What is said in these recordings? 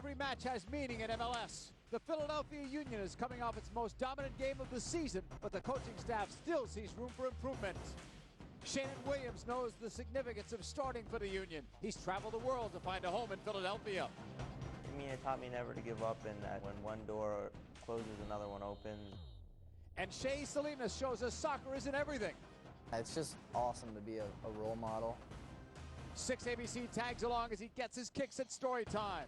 Every match has meaning in MLS. The Philadelphia Union is coming off its most dominant game of the season, but the coaching staff still sees room for improvement. Shannon Williams knows the significance of starting for the Union. He's traveled the world to find a home in Philadelphia. I mean, it taught me never to give up, and that when one door closes, another one opens. And Shea Salinas shows us soccer isn't everything. It's just awesome to be a role model. 6ABC tags along as he gets his kicks at story time.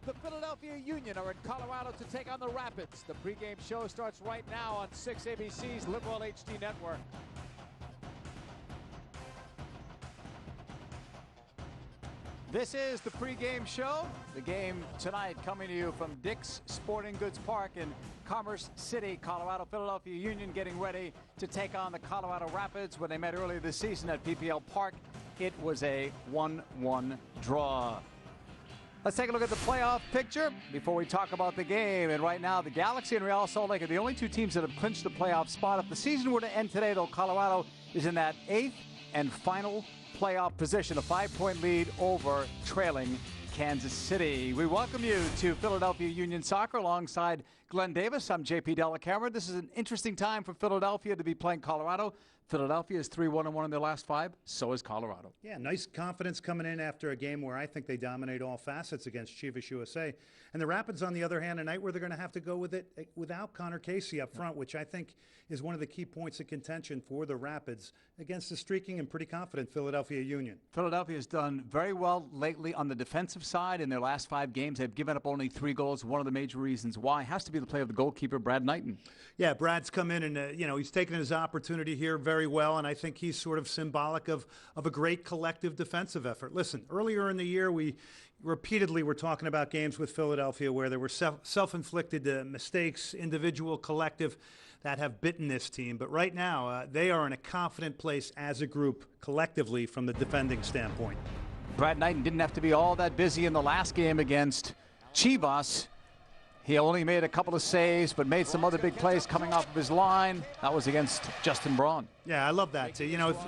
The Philadelphia Union are in Colorado to take on the Rapids. The pregame show starts right now on 6ABC's Liberal HD network. This is the pregame show. The game tonight coming to you from Dick's Sporting Goods Park in Commerce City, Colorado. Philadelphia Union getting ready to take on the Colorado Rapids. When they met earlier this season at PPL Park, it was a 1-1 draw. Let's take a look at the playoff picture before we talk about the game. And right now, the Galaxy and Real Salt Lake are the only two teams that have clinched the playoff spot. If the season were to end today, though, Colorado is in that 8th and final playoff position, a 5-point lead over trailing Kansas City. We welcome you to Philadelphia Union Soccer alongside Glenn Davis. I'm JP Dellacamera. This is an interesting time for Philadelphia to be playing Colorado. Philadelphia is 3-1-1 in their last 5. So is Colorado. Yeah, nice confidence coming in after a game where I think they dominate all facets against Chivas USA. And the Rapids, on the other hand, a night where they're going to have to go with it without Connor Casey up front, which I think is one of the key points of contention for the Rapids against the streaking and pretty confident Philadelphia Union. Philadelphia has done very well lately on the defensive side. In their last 5 games, they've given up only 3 goals. One of the major reasons why has to be the play of the goalkeeper, Brad Knighton. Yeah, Brad's come in and, he's taken his opportunity here very well, and I think he's sort of symbolic of a great collective defensive effort. Listen, earlier in the year, we repeatedly were talking about games with Philadelphia where there were self-inflicted mistakes, individual, collective, that have bitten this team. But right now, they are in a confident place as a group, collectively, from the defending standpoint. Brad Knighton didn't have to be all that busy in the last game against Chivas. He only made a couple of saves, but made some other big plays coming off of his line. That was against Justin Braun. Yeah, I love that.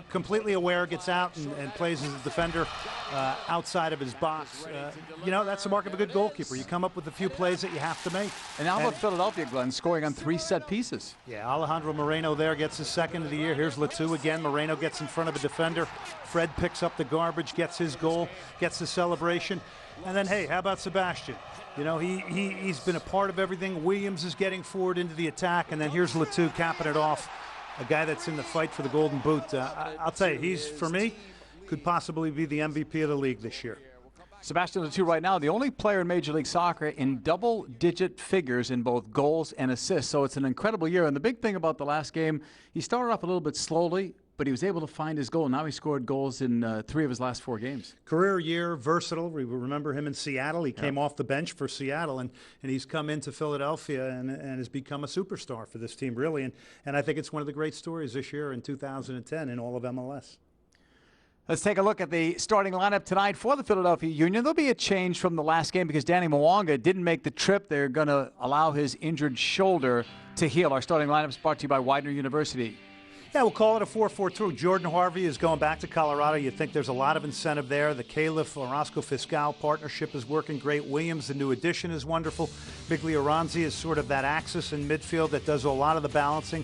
Completely aware, gets out and plays as a defender outside of his box. That's the mark of a good goalkeeper. You come up with a few plays that you have to make. And how about Philadelphia, Glenn, scoring on 3 set pieces? Yeah, Alejandro Moreno there gets his second of the year. Here's Latu again. Moreno gets in front of a defender. Fred picks up the garbage, gets his goal, gets the celebration. And then, hey, how about Sebastian? He's been a part of everything. Williams is getting forward into the attack, and then here's Latu capping it off, a guy that's in the fight for the Golden Boot. I'll tell you, he's, for me, could possibly be the MVP of the league this year. Sebastian Latu right now, the only player in Major League Soccer in double-digit figures in both goals and assists, so it's an incredible year. And the big thing about the last game, he started off a little bit slowly, but he was able to find his goal. Now he scored goals in 3 of his last 4 games. Career year, versatile. We remember him in Seattle. He came off the bench for Seattle, and he's come into Philadelphia and has become a superstar for this team, really. And I think it's one of the great stories this year in 2010 in all of MLS. Let's take a look at the starting lineup tonight for the Philadelphia Union. There'll be a change from the last game because Danny Mwanga didn't make the trip. They're going to allow his injured shoulder to heal. Our starting lineup is brought to you by Widener University. Yeah, we'll call it a 4-4-2. Jordan Harvey is going back to Colorado. You think there's a lot of incentive there. The Califf-Orozco Fiscal partnership is working great. Williams, the new addition, is wonderful. Biglia Ronzi is sort of that axis in midfield that does a lot of the balancing.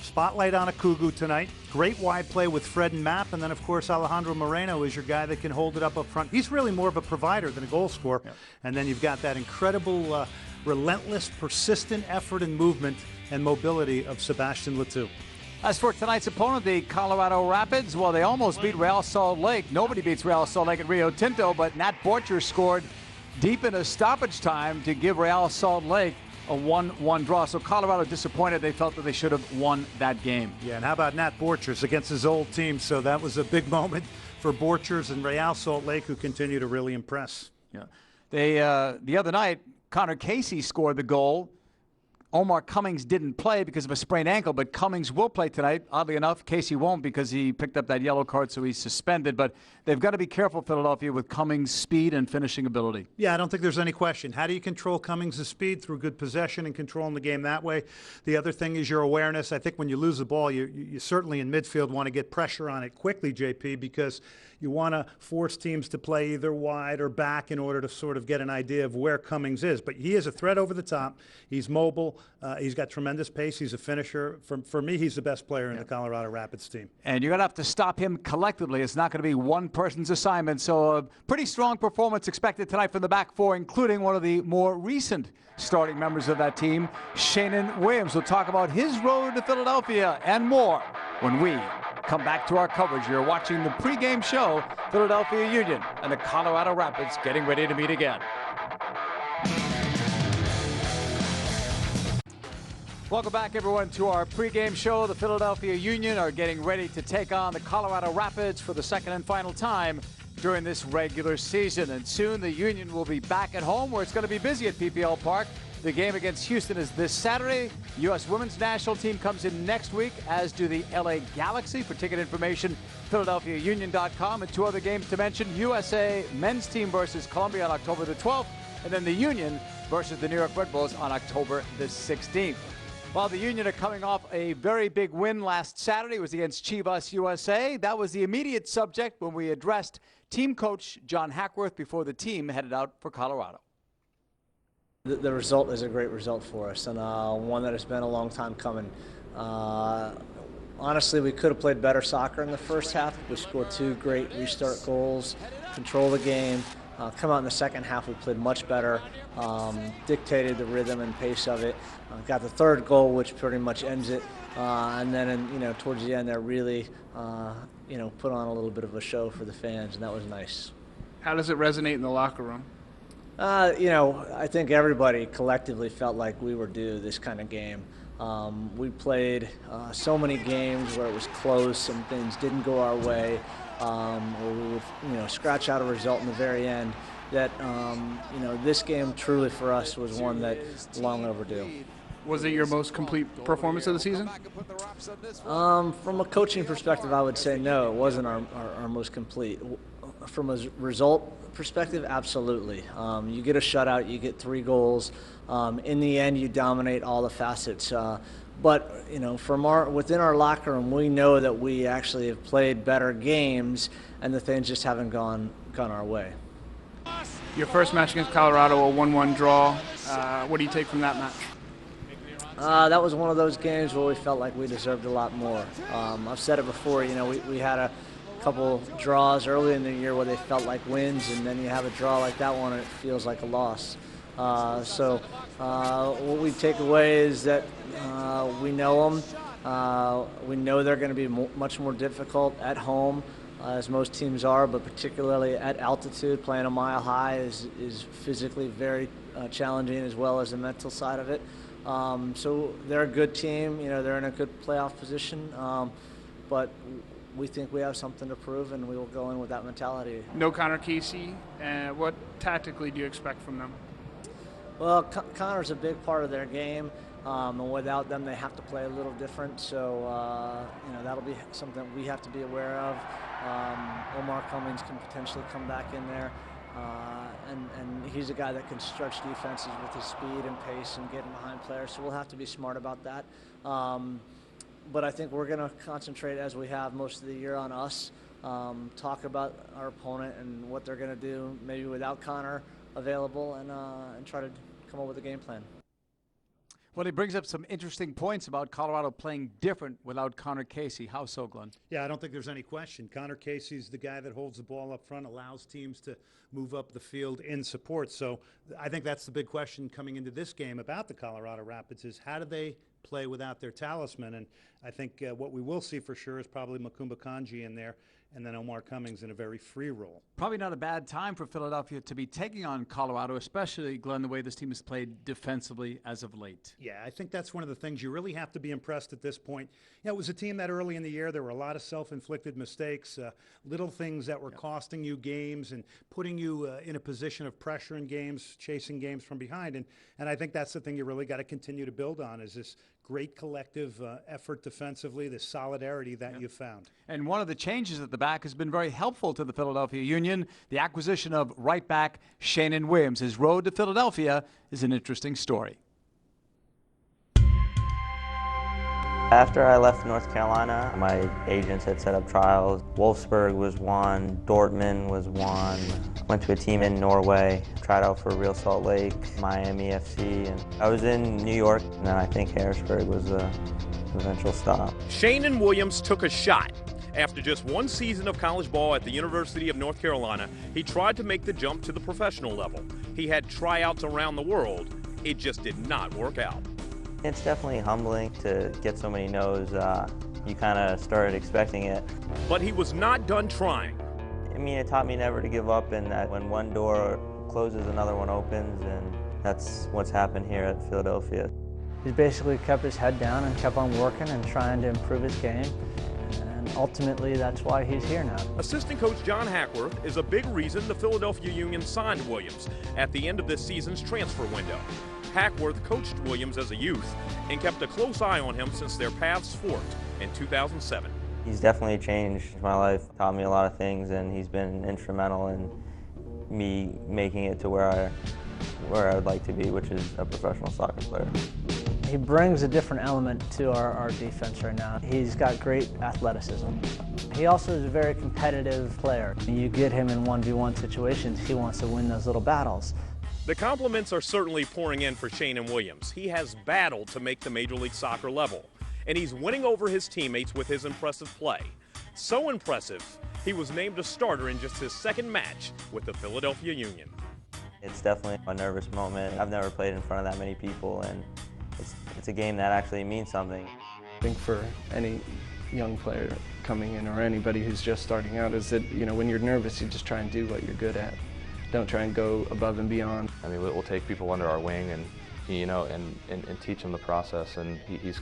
Spotlight on Akugu tonight. Great wide play with Fred and Mapp. And then, of course, Alejandro Moreno is your guy that can hold it up front. He's really more of a provider than a goal scorer. Yep. And then you've got that incredible, relentless, persistent effort and movement and mobility of Sebastian Latu. As for tonight's opponent, the Colorado Rapids, well, they almost beat Real Salt Lake. Nobody beats Real Salt Lake at Rio Tinto, but Nat Borcher scored deep in a stoppage time to give Real Salt Lake a 1-1 draw. So Colorado disappointed. They felt that they should have won that game. Yeah, and how about Nat Borchers against his old team? So that was a big moment for Borchers and Real Salt Lake, who continue to really impress. Yeah, the other night, Connor Casey scored the goal. Omar Cummings didn't play because of a sprained ankle, but Cummings will play tonight. Oddly enough, Casey won't because he picked up that yellow card, so he's suspended. But they've got to be careful, Philadelphia, with Cummings' speed and finishing ability. Yeah, I don't think there's any question. How do you control Cummings' speed? Through good possession and controlling the game that way. The other thing is your awareness. I think when you lose the ball, you certainly in midfield want to get pressure on it quickly, JP, because you want to force teams to play either wide or back in order to sort of get an idea of where Cummings is. But he is a threat over the top. He's mobile. He's got tremendous pace. He's a finisher. For me, he's the best player in the Colorado Rapids team. And you're going to have to stop him collectively. It's not going to be one person's assignment. So a pretty strong performance expected tonight from the back four, including one of the more recent starting members of that team, Shanon Williams. We'll talk about his road to Philadelphia and more when we come back to our coverage. You're watching the pregame show, Philadelphia Union and the Colorado Rapids getting ready to meet again. Welcome back, everyone, to our pregame show. The Philadelphia Union are getting ready to take on the Colorado Rapids for the second and final time during this regular season. And soon the Union will be back at home, where it's going to be busy at PPL Park. The game against Houston is this Saturday. U.S. women's national team comes in next week, as do the LA Galaxy. For ticket information, PhiladelphiaUnion.com. And two other games to mention: USA men's team versus Colombia on October the 12th, and then the Union versus the New York Red Bulls on October the 16th. While the Union are coming off a very big win last Saturday, it was against Chivas USA. That was the immediate subject when we addressed team coach John Hackworth before the team headed out for Colorado. The result is a great result for us, and one that has been a long time coming. Honestly, we could have played better soccer in the first half. We scored 2 great restart goals, control the game. Come out in the second half, we played much better, dictated the rhythm and pace of it. Got the third goal, which pretty much ends it, and then towards the end, there really put on a little bit of a show for the fans, and that was nice. How does it resonate in the locker room? I think everybody collectively felt like we were due this kind of game. We played so many games where it was close and things didn't go our way, or we would scratch out a result in the very end. That this game truly for us was one that long overdue. Was it your most complete performance of the season? From a coaching perspective, I would say no, it wasn't our most complete. From a result perspective, absolutely. You get a shutout, you get 3 goals. In the end, you dominate all the facets. But from within our locker room, we know that we actually have played better games, and the things just haven't gone our way. Your first match against Colorado, a 1-1 draw. What do you take from that match? That was one of those games where we felt like we deserved a lot more. I've said it before, we had a couple draws early in the year where they felt like wins, and then you have a draw like that one and it feels like a loss. So what we take away is that we know them. We know they're going to be much more difficult at home, as most teams are, but particularly at altitude. Playing a mile high is physically very challenging, as well as the mental side of it. So they're a good team. They're in a good playoff position, but we think we have something to prove, and we will go in with that mentality. No Connor Casey. What tactically do you expect from them? Well, Connor's a big part of their game, and without them, they have to play a little different. So, that'll be something we have to be aware of. Omar Cummings can potentially come back in there, and he's a guy that can stretch defenses with his speed and pace and getting behind players. So we'll have to be smart about that. But I think we're going to concentrate, as we have most of the year, on us, talk about our opponent and what they're going to do, maybe without Connor available, and try to come up with a game plan. Well, he brings up some interesting points about Colorado playing different without Connor Casey. How so, Glenn? Yeah, I don't think there's any question. Connor Casey's the guy that holds the ball up front, allows teams to move up the field in support. So I think that's the big question coming into this game about the Colorado Rapids is how do they play without their talisman? And I think what we will see for sure is probably Makumba Kanji in there, and then Omar Cummings in a very free role. Probably not a bad time for Philadelphia to be taking on Colorado, especially, Glenn, the way this team has played defensively as of late. Yeah, I think that's one of the things you really have to be impressed at this point. It was a team that early in the year there were a lot of self-inflicted mistakes, little things that were costing you games and putting you in a position of pressure in games, chasing games from behind. And I think that's the thing you really got to continue to build on is this great collective effort defensively, the solidarity that you've found. And one of the changes at the back has been very helpful to the Philadelphia Union. The acquisition of right back Shanon Williams. His road to Philadelphia is an interesting story. After I left North Carolina, my agents had set up trials. Wolfsburg was one, Dortmund was one. Went to a team in Norway, tried out for Real Salt Lake, Miami FC, and I was in New York, and then I think Harrisburg was the eventual stop. Shanon Williams took a shot. After just one season of college ball at the University of North Carolina, he tried to make the jump to the professional level. He had tryouts around the world. It just did not work out. It's definitely humbling to get so many no's. You kind of started expecting it. But he was not done trying. I mean, it taught me never to give up, and that when one door closes, another one opens, and that's what's happened here at Philadelphia. He's basically kept his head down and kept on working and trying to improve his game. And ultimately, that's why he's here now. Assistant coach John Hackworth is a big reason the Philadelphia Union signed Williams at the end of this season's transfer window. Hackworth coached Williams as a youth and kept a close eye on him since their paths forked in 2007. He's definitely changed my life, taught me a lot of things, and he's been instrumental in me making it to where I would like to be, which is a professional soccer player. He brings a different element to our defense right now. He's got great athleticism. He also is a very competitive player. You get him in 1v1 situations, he wants to win those little battles. The compliments are certainly pouring in for Shanon Williams. He has battled to make the Major League Soccer level, and he's winning over his teammates with his impressive play. So impressive, he was named a starter in just his second match with the Philadelphia Union. It's definitely a nervous moment. I've never played in front of that many people, and it's a game that actually means something. I think for any young player coming in or anybody who's just starting out is that, you know, when you're nervous, you just try and do what you're good at. Don't try and go above and beyond. I mean, we'll take people under our wing and, you know, and teach them the process, and he's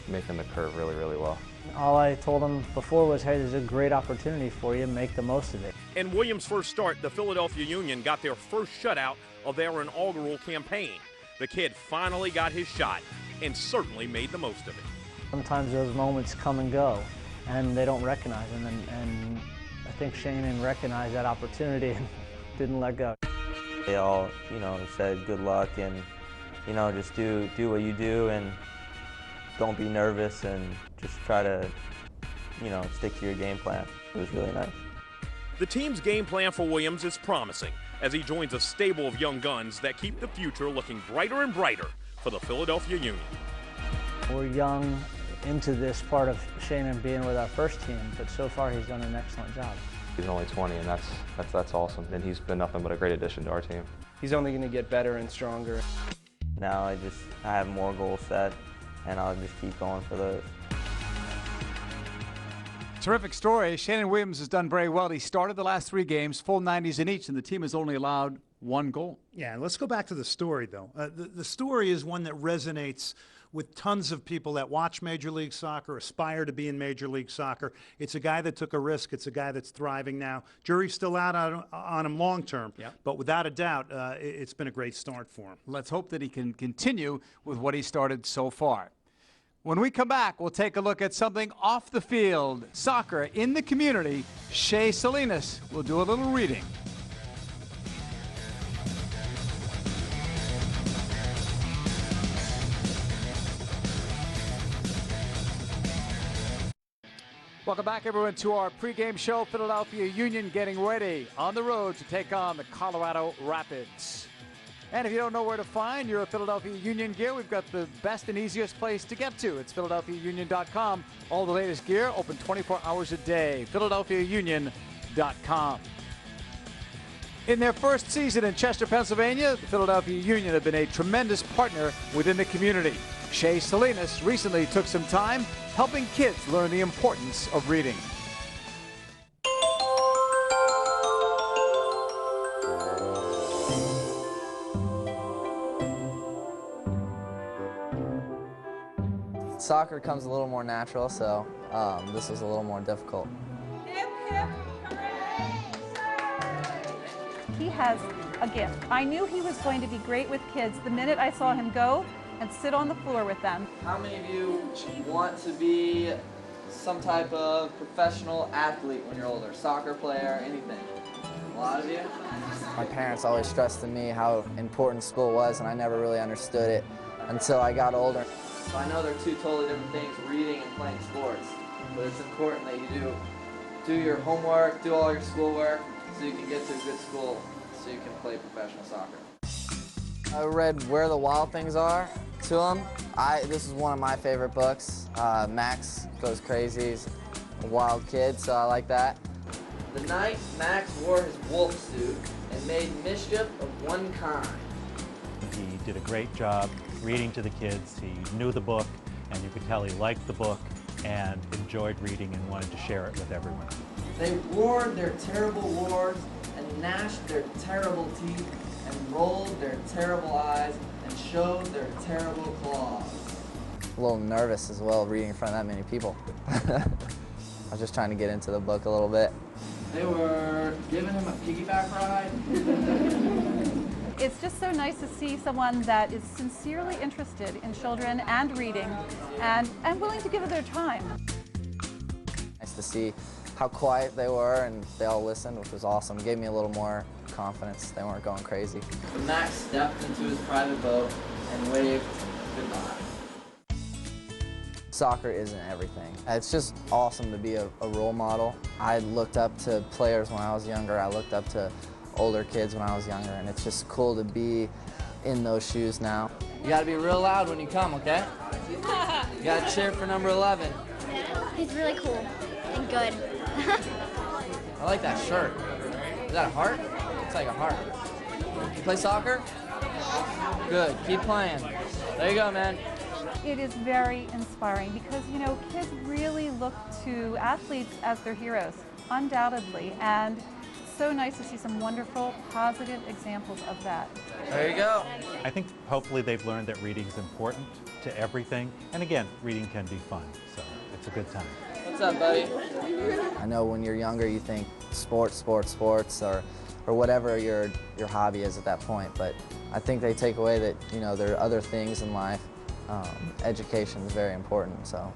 making the curve really, really well. All I told him before was, hey, there's a great opportunity for you, make the most of it. In Williams' first start, the Philadelphia Union got their first shutout of their inaugural campaign. The kid finally got his shot and certainly made the most of it. Sometimes those moments come and go, and they don't recognize them, and I think Shanon recognized that opportunity and didn't let go. They all, you know, said good luck and, you know, just do what you do and don't be nervous and just try to, you know, stick to your game plan. It was really nice. The team's game plan for Williams is promising as he joins a stable of young guns that keep the future looking brighter and brighter for the Philadelphia Union. We're young into this part of Shanon being with our first team, but so far he's done an excellent job. He's only 20, and that's awesome, and he's been nothing but a great addition to our team. He's only going to get better and stronger. Now I have more goals set, and I'll just keep going for those. Terrific story. Shanon Williams has done very well. He started the last 3 games, full 90s in each, and the team has only allowed 1 goal. Yeah, let's go back to the story, though. The story is one that resonates with tons of people that watch Major League Soccer, aspire to be in Major League Soccer. It's a guy that took a risk. It's a guy that's thriving now. Jury's still out on him long term, but without a doubt, it's been a great start for him. Let's hope that he can continue with what he started so far. When we come back, we'll take a look at something off the field, soccer in the community. Shea Salinas will do a little reading. Welcome back, everyone, to our pregame show. Philadelphia Union getting ready on the road to take on the Colorado Rapids. And if you don't know where to find your Philadelphia Union gear, we've got the best and easiest place to get to. It's PhiladelphiaUnion.com. All the latest gear, open 24 hours a day. PhiladelphiaUnion.com. In their first season in Chester, Pennsylvania, the Philadelphia Union have been a tremendous partner within the community. Shea Salinas recently took some time helping kids learn the importance of reading. Soccer comes a little more natural, so this was a little more difficult. Hip, hip, hooray! He has a gift. I knew he was going to be great with kids the minute I saw him go and sit on the floor with them. How many of you want to be some type of professional athlete when you're older? Soccer player, anything? A lot of you? My parents always stressed to me how important school was, and I never really understood it until I got older. So I know they're two totally different things, reading and playing sports. But it's important that you do your homework, do all your schoolwork, so you can get to a good school, so you can play professional soccer. I read Where the Wild Things Are to him. This is one of my favorite books. Max goes crazy. He's a wild kid, so I like that. The night Max wore his wolf suit and made mischief of one kind. He did a great job reading to the kids. He knew the book, and you could tell he liked the book and enjoyed reading and wanted to share it with everyone. They roared their terrible roars and gnashed their terrible teeth and rolled their terrible eyes and showed their terrible claws. A little nervous as well reading in front of that many people. I was just trying to get into the book a little bit. They were giving him a piggyback ride. It's just so nice to see someone that is sincerely interested in children and reading and willing to give it their time. Nice to see how quiet they were and they all listened, which was awesome. It gave me a little more confidence. They weren't going crazy. Max stepped into his private boat and waved goodbye. Soccer isn't everything. It's just awesome to be a role model. I looked up to players when I was younger. I looked up to older kids when I was younger, and it's just cool to be in those shoes now. You gotta be real loud when you come, okay? You gotta cheer for number 11. He's really cool and good. I like that shirt. Is that a heart? It's like a heart. You play soccer? Good, keep playing. There you go, man. It is very inspiring because, you know, kids really look to athletes as their heroes, undoubtedly, and it's so nice to see some wonderful, positive examples of that. There you go. I think hopefully they've learned that reading is important to everything. And again, reading can be fun, so it's a good time. What's up, buddy? I know when you're younger you think sports, or whatever your hobby is at that point, but I think they take away that, you know, there are other things in life. Education is very important, so.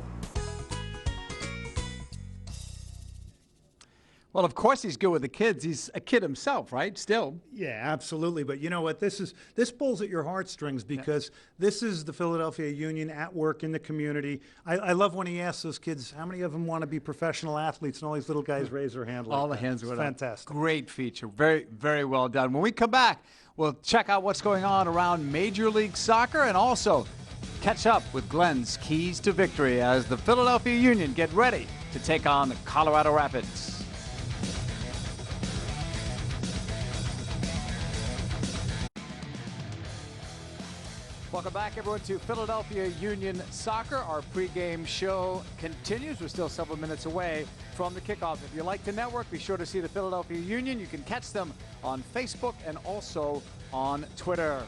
Well, of course he's good with the kids. He's a kid himself, right? Still. Yeah, absolutely. But you know what? This pulls at your heartstrings because this is the Philadelphia Union at work in the community. I love when he asks those kids, how many of them want to be professional athletes? And all these little guys raise their hand. All the hands went up. Fantastic. Great feature. Very, very well done. When we come back, we'll check out what's going on around Major League Soccer and also catch up with Glenn's keys to victory as the Philadelphia Union get ready to take on the Colorado Rapids. Welcome back, everyone, to Philadelphia Union Soccer. Our pregame show continues. We're still several minutes away from the kickoff. If you like to network, be sure to see the Philadelphia Union. You can catch them on Facebook and also on Twitter.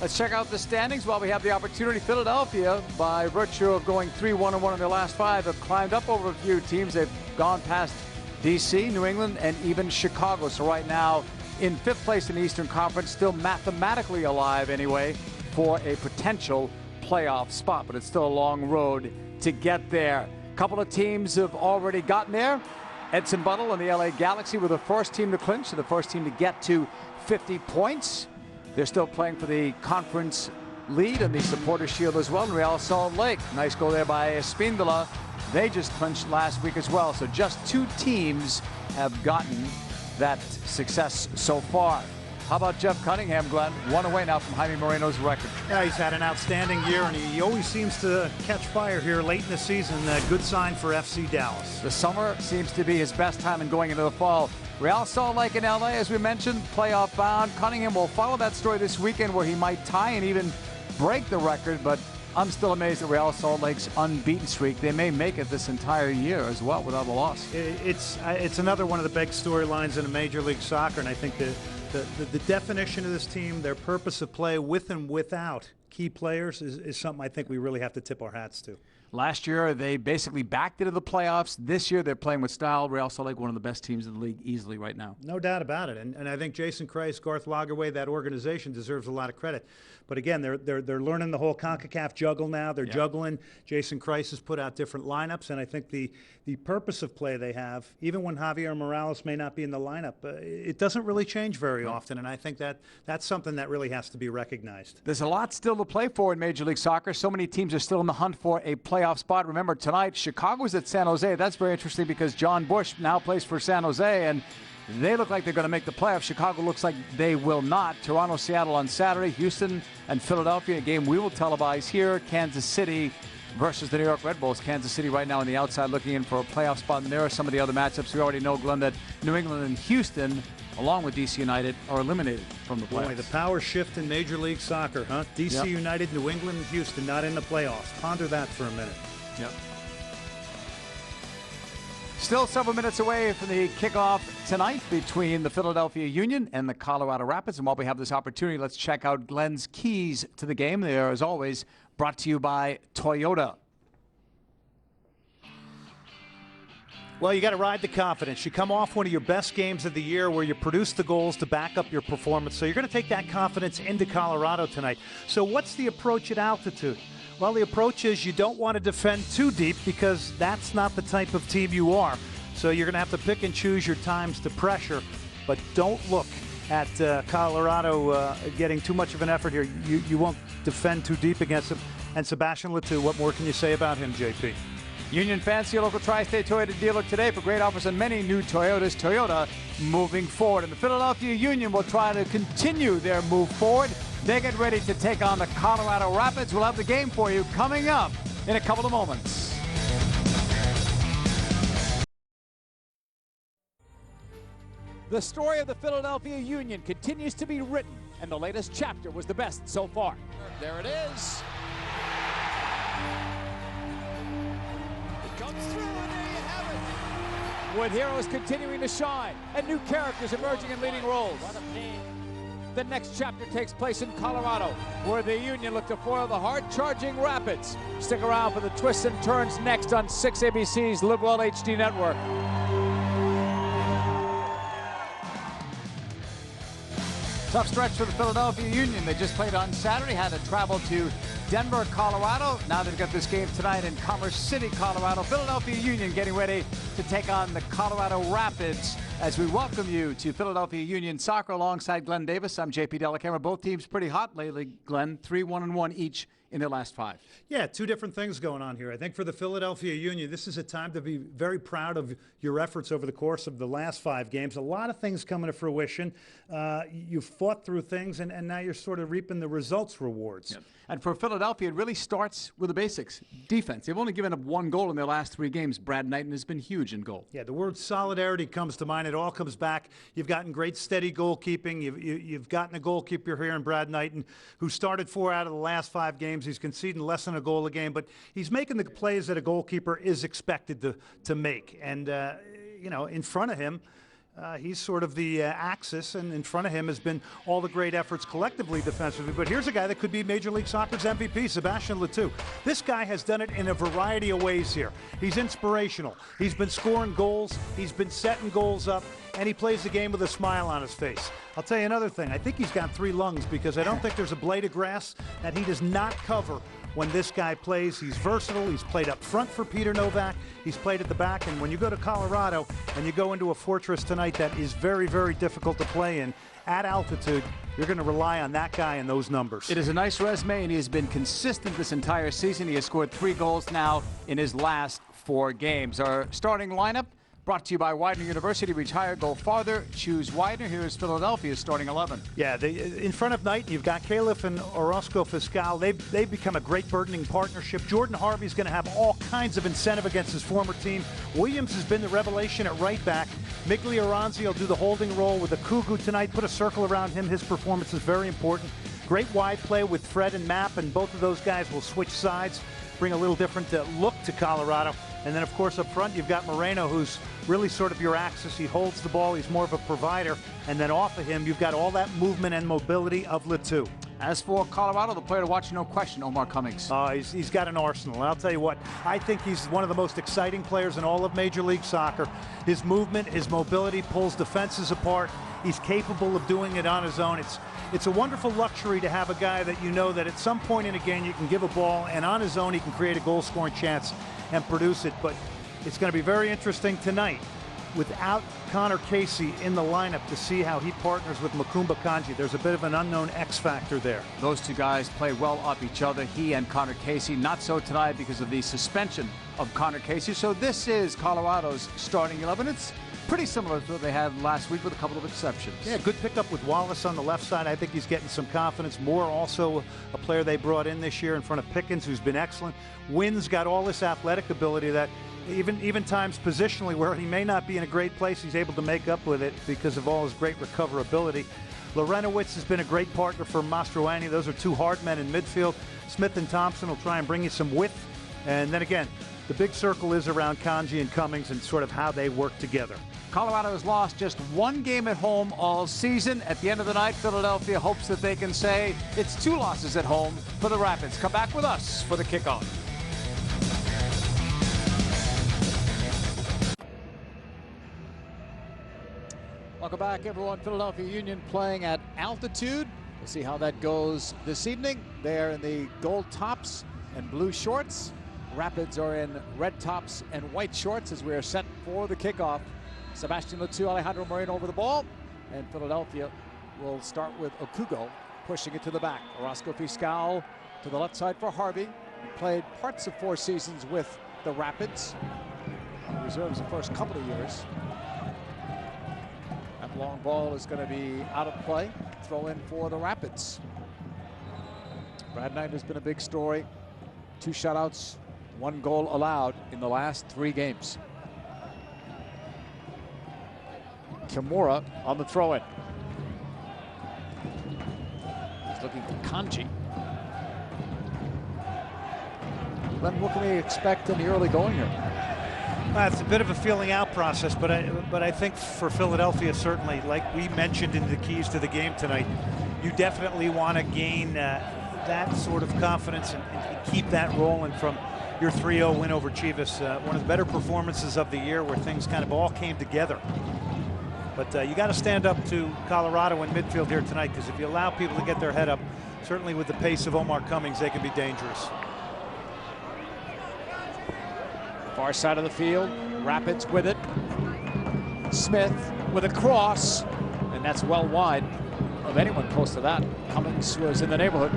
Let's check out the standings while we have the opportunity. Philadelphia, by virtue of going 3-1-1 in their last 5, have climbed up over a few teams. They've gone past D.C., New England, and even Chicago. So right now, in 5th place in the Eastern Conference, still mathematically alive anyway for a potential playoff spot, but it's still a long road to get there. A couple of teams have already gotten there. Edson Buttle and the LA Galaxy were the first team to clinch, so the first team to get to 50 points. They're still playing for the conference lead and the Supporters Shield as well. And Real Salt Lake, nice goal there by Espindola. They just clinched last week as well. So just 2 teams have gotten that success so far. How about Jeff Cunningham, Glenn? 1 away now from Jaime Moreno's record. Yeah, he's had an outstanding year, and he always seems to catch fire here late in the season. A good sign for FC Dallas. The summer seems to be his best time in going into the fall. Real Salt Lake in LA, as we mentioned, playoff bound. Cunningham will follow that story this weekend where he might tie and even break the record, but I'm still amazed at Real Salt Lake's unbeaten streak. They may make it this entire year as well without a loss. It's another one of the big storylines in a Major League Soccer, and I think the definition of this team, their purpose of play with and without key players is something I think we really have to tip our hats to. Last year, they basically backed into the playoffs. This year, they're playing with style. Real Salt Lake, one of the best teams in the league easily right now. No doubt about it. And I think Jason Kreis, Garth Lagerwey, that organization deserves a lot of credit. But again, they're learning the whole CONCACAF juggle now. They're juggling. Jason Kreis has put out different lineups, and I think the purpose of play they have, even when Javier Morales may not be in the lineup, it doesn't really change very often, and I think that's something that really has to be recognized. There's a lot still to play for in Major League Soccer. So many teams are still in the hunt for a playoff spot. Remember, tonight, Chicago's at San Jose. That's very interesting because John Bush now plays for San Jose, and they look like they're going to make the playoffs. Chicago looks like they will not. Toronto, Seattle on Saturday. Houston and Philadelphia, a game we will televise here. Kansas City versus the New York Red Bulls. Kansas City right now on the outside looking in for a playoff spot. And there are some of the other matchups. We already know, Glenn, that New England and Houston, along with DC United, are eliminated from the playoffs. Boy, the power shift in Major League Soccer, huh? DC United, New England, and Houston not in the playoffs. Ponder that for a minute. Yep. Still several minutes away from the kickoff tonight between the Philadelphia Union and the Colorado Rapids. And while we have this opportunity, let's check out Glenn's keys to the game. They are, as always, brought to you by Toyota. Well, you got to ride the confidence. You come off one of your best games of the year where you produce the goals to back up your performance. So you're going to take that confidence into Colorado tonight. So what's the approach at altitude? Well, the approach is you don't want to defend too deep because that's not the type of team you are. So you're going to have to pick and choose your times to pressure, but don't look at Colorado getting too much of an effort here. You won't defend too deep against them. And Sebastian Letou, what more can you say about him, JP? Union fans, see your local Tri-State Toyota dealer today for great offers on many new Toyotas. Toyota moving forward. And the Philadelphia Union will try to continue their move forward. They get ready to take on the Colorado Rapids. We'll have the game for you coming up in a couple of moments. The story of the Philadelphia Union continues to be written, and the latest chapter was the best so far. There it is. It comes through, and there you have it. With heroes continuing to shine and new characters emerging in leading roles. The next chapter takes place in Colorado, where the Union look to foil the hard-charging Rapids. Stick around for the twists and turns next on 6ABC's Liberal HD Network. Tough stretch for the Philadelphia Union. They just played on Saturday, had to travel to Denver, Colorado. Now they've got this game tonight in Commerce City, Colorado. Philadelphia Union getting ready to take on the Colorado Rapids. As we welcome you to Philadelphia Union Soccer alongside Glenn Davis, I'm JP Dellacamera. Both teams pretty hot lately, Glenn. 3-1-1 each in their last 5. Yeah, two different things going on here. I think for the Philadelphia Union, this is a time to be very proud of your efforts over the course of the last 5 games. A lot of things coming to fruition. You've fought through things, and now you're sort of reaping the results rewards. Yep. And for Philadelphia, it really starts with the basics. Defense. They've only given up 1 goal in their last 3 games. Brad Knighton has been huge in goal. Yeah, the word solidarity comes to mind. It all comes back. You've gotten great steady goalkeeping. You've gotten a goalkeeper here in Brad Knighton who started 4 out of the last 5 games. He's conceding less than a goal a game, but he's making the plays that a goalkeeper is expected to make. And, you know, in front of him, he's sort of the axis, and in front of him has been all the great efforts collectively defensively. But here's a guy that could be Major League Soccer's MVP, Sebastian Letou. This guy has done it in a variety of ways here. He's inspirational. He's been scoring goals. He's been setting goals up, and he plays the game with a smile on his face. I'll tell you another thing. I think he's got 3 lungs because I don't think there's a blade of grass that he does not cover when this guy plays. He's versatile. He's played up front for Peter Novak. He's played at the back. And when you go to Colorado and you go into a fortress tonight that is very, very difficult to play in at altitude, you're going to rely on that guy and those numbers. It is a nice resume, and he has been consistent this entire season. He has scored 3 goals now in his last 4 games. Our starting lineup brought to you by Widener University. Reach higher, go farther. Choose Widener. Here's Philadelphia's starting 11. Yeah, in front of Knight, you've got Califf and Orozco Fiscal. They've become a great burdening partnership. Jordan Harvey's going to have all kinds of incentive against his former team. Williams has been the revelation at right back. Miglia Aranzi will do the holding role with the Kugu tonight. Put a circle around him. His performance is very important. Great wide play with Fred and Mapp, and both of those guys will switch sides, bring a little different look to Colorado. And then, of course, up front, you've got Moreno, who's really sort of your axis. He holds the ball. He's more of a provider. And then off of him, you've got all that movement and mobility of Letou. As for Colorado, the player to watch, no question, Omar Cummings. He's got an arsenal. And I'll tell you what, I think he's one of the most exciting players in all of Major League Soccer. His movement, his mobility pulls defenses apart. He's capable of doing it on his own. It's a wonderful luxury to have a guy that you know that at some point in a game you can give a ball, and on his own he can create a goal-scoring chance and produce it. But it's going to be very interesting tonight without Connor Casey in the lineup to see how he partners with Makumba Kanji. There's a bit of an unknown X factor there. Those two guys play well off each other, he and Connor Casey. Not so tonight because of the suspension of Connor Casey. So this is Colorado's starting 11. It's pretty similar to what they had last week with a couple of exceptions. Yeah, good pickup with Wallace on the left side. I think he's getting some confidence. Moore, also a player they brought in this year in front of Pickens, who's been excellent. Wynn's got all this athletic ability that even times positionally where he may not be in a great place, he's able to make up with it because of all his great recoverability. Lorenowitz has been a great partner for Mastroeni. Those are two hard men in midfield. Smith and Thompson will try and bring you some width. And then again, the big circle is around Kanji and Cummings and sort of how they work together. Colorado has lost just one game at home all season. At the end of the night, Philadelphia hopes that they can say it's 2 losses at home for the Rapids. Come back with us for the kickoff. Welcome back, everyone. Philadelphia Union playing at altitude. We'll see how that goes this evening. They're in the gold tops and blue shorts. Rapids are in red tops and white shorts as we are set for the kickoff. Sebastian Letou, Alejandro Moreno over the ball, and Philadelphia will start with Okugo pushing it to the back. Orozco Fiscal to the left side for Harvey. He played parts of 4 seasons with the Rapids. Reserves the first couple of years. That long ball is going to be out of play. Throw in for the Rapids. Brad Knight has been a big story. 2 shutouts, 1 goal allowed in the last 3 games. Kimura on the throw-in. He's looking for Kanji. Then what can we expect in the early going here? It's a bit of a feeling out process, but I think for Philadelphia, certainly, like we mentioned in the keys to the game tonight, you definitely want to gain that sort of confidence and keep that rolling from your 3-0 win over Chivas. One of the better performances of the year where things kind of all came together. But you got to stand up to Colorado in midfield here tonight, because if you allow people to get their head up, certainly with the pace of Omar Cummings, they can be dangerous. Far side of the field, Rapids with it. Smith with a cross, and that's well wide of anyone close to that. Cummings was in the neighborhood.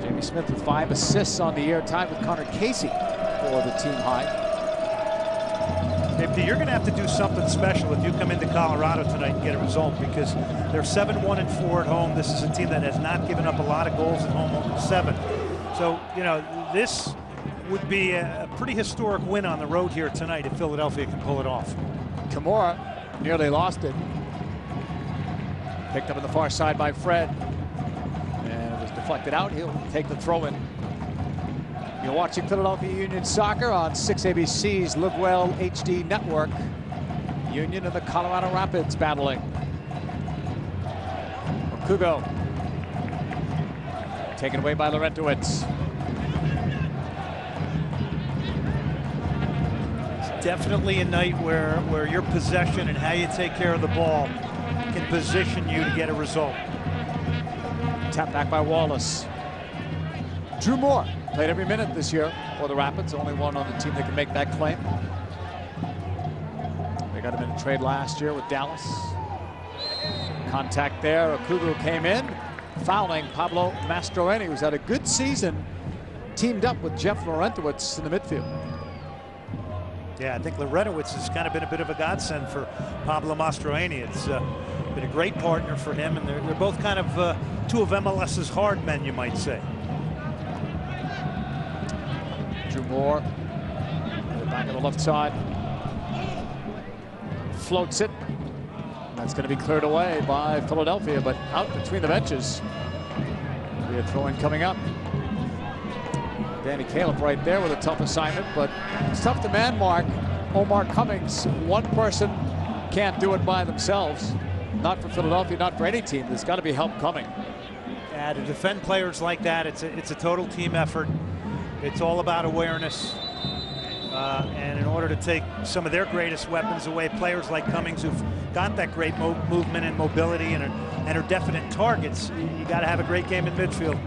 Jamie Smith with 5 assists on the year, tied with Connor Casey for the team high. You're going to have to do something special if you come into Colorado tonight and get a result, because they're 7-1-4 at home. This is a team that has not given up a lot of goals at home, over 7. So, you know, this would be a pretty historic win on the road here tonight if Philadelphia can pull it off. Kimura nearly lost it. Picked up on the far side by Fred. And it was deflected out. He'll take the throw-in. You're watching Philadelphia Union Soccer on 6ABC's Live Well HD network. Union and the Colorado Rapids battling. Okugo. Taken away by Laurentowicz. It's definitely a night where your possession and how you take care of the ball can position you to get a result. Tap back by Wallace. Drew Moore played every minute this year for the Rapids. Only one on the team that can make that claim. They got him in a trade last year with Dallas. Contact there. Okugo came in, fouling Pablo Mastroeni, who's had a good season, teamed up with Jeff Laurentowicz in the midfield. Yeah, I think Laurentowicz has kind of been a bit of a godsend for Pablo Mastroeni. It's been a great partner for him, and they're both kind of 2 of MLS's hard men, you might say. Drew Moore, back on the left side, floats it. That's going to be cleared away by Philadelphia, but out between the benches. We have throw-in coming up. Danny Caleb right there with a tough assignment, but it's tough to man-mark Omar Cummings. One person can't do it by themselves. Not for Philadelphia, not for any team. There's got to be help coming. Yeah, to defend players like that, it's a total team effort. It's all about awareness. And in order to take some of their greatest weapons away, players like Cummings who've got that great movement and mobility and are definite targets, you got to have a great game in midfield.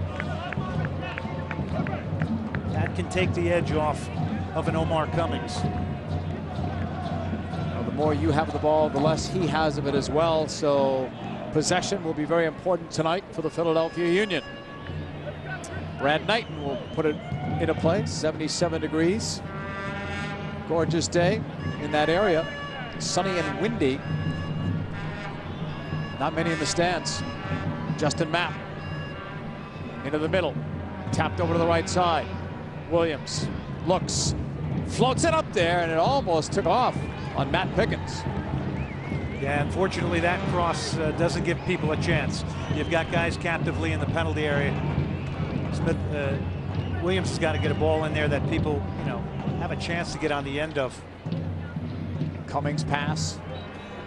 That can take the edge off of an Omar Cummings. The more you have the ball, the less he has of it as well. So possession will be very important tonight for the Philadelphia Union. Brad Knighton will put it into play. 77 degrees. Gorgeous day in that area. Sunny and windy. Not many in the stands. Justin Mapp into the middle. Tapped over to the right side. Williams looks, floats it up there, and it almost took off on Matt Pickens. Yeah, unfortunately that cross doesn't give people a chance. You've got guys captively in the penalty area. Williams has got to get a ball in there that people, have a chance to get on the end of. Cummings pass.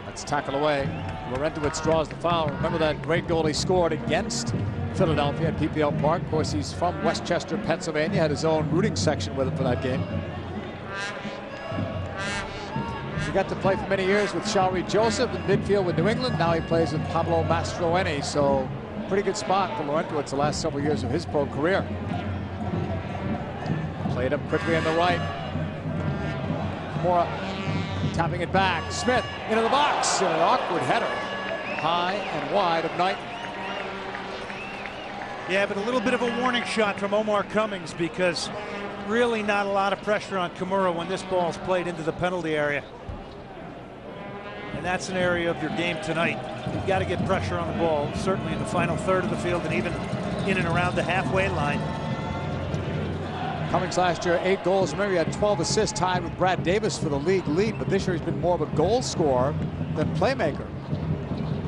Let's tackle away. Laurentowicz draws the foul. Remember that great goal he scored against Philadelphia at PPL Park. Of course, he's from Westchester, Pennsylvania. Had his own rooting section with him for that game. He got to play for many years with Shalrie Joseph in midfield with New England. Now he plays with Pablo Mastroeni. So pretty good spot for Laurentowicz the last several years of his pro career. Played up quickly on the right. Mora tapping it back. Smith into the box, and an awkward header. High and wide of Knighton. Yeah, but a little bit of a warning shot from Omar Cummings, because really not a lot of pressure on Kimura when this ball is played into the penalty area. And that's an area of your game tonight. You've got to get pressure on the ball, certainly in the final third of the field and even in and around the halfway line. Cummings last year, 8 goals. Remember, he had 12 assists, tied with Brad Davis for the league lead, but this year he's been more of a goal scorer than playmaker.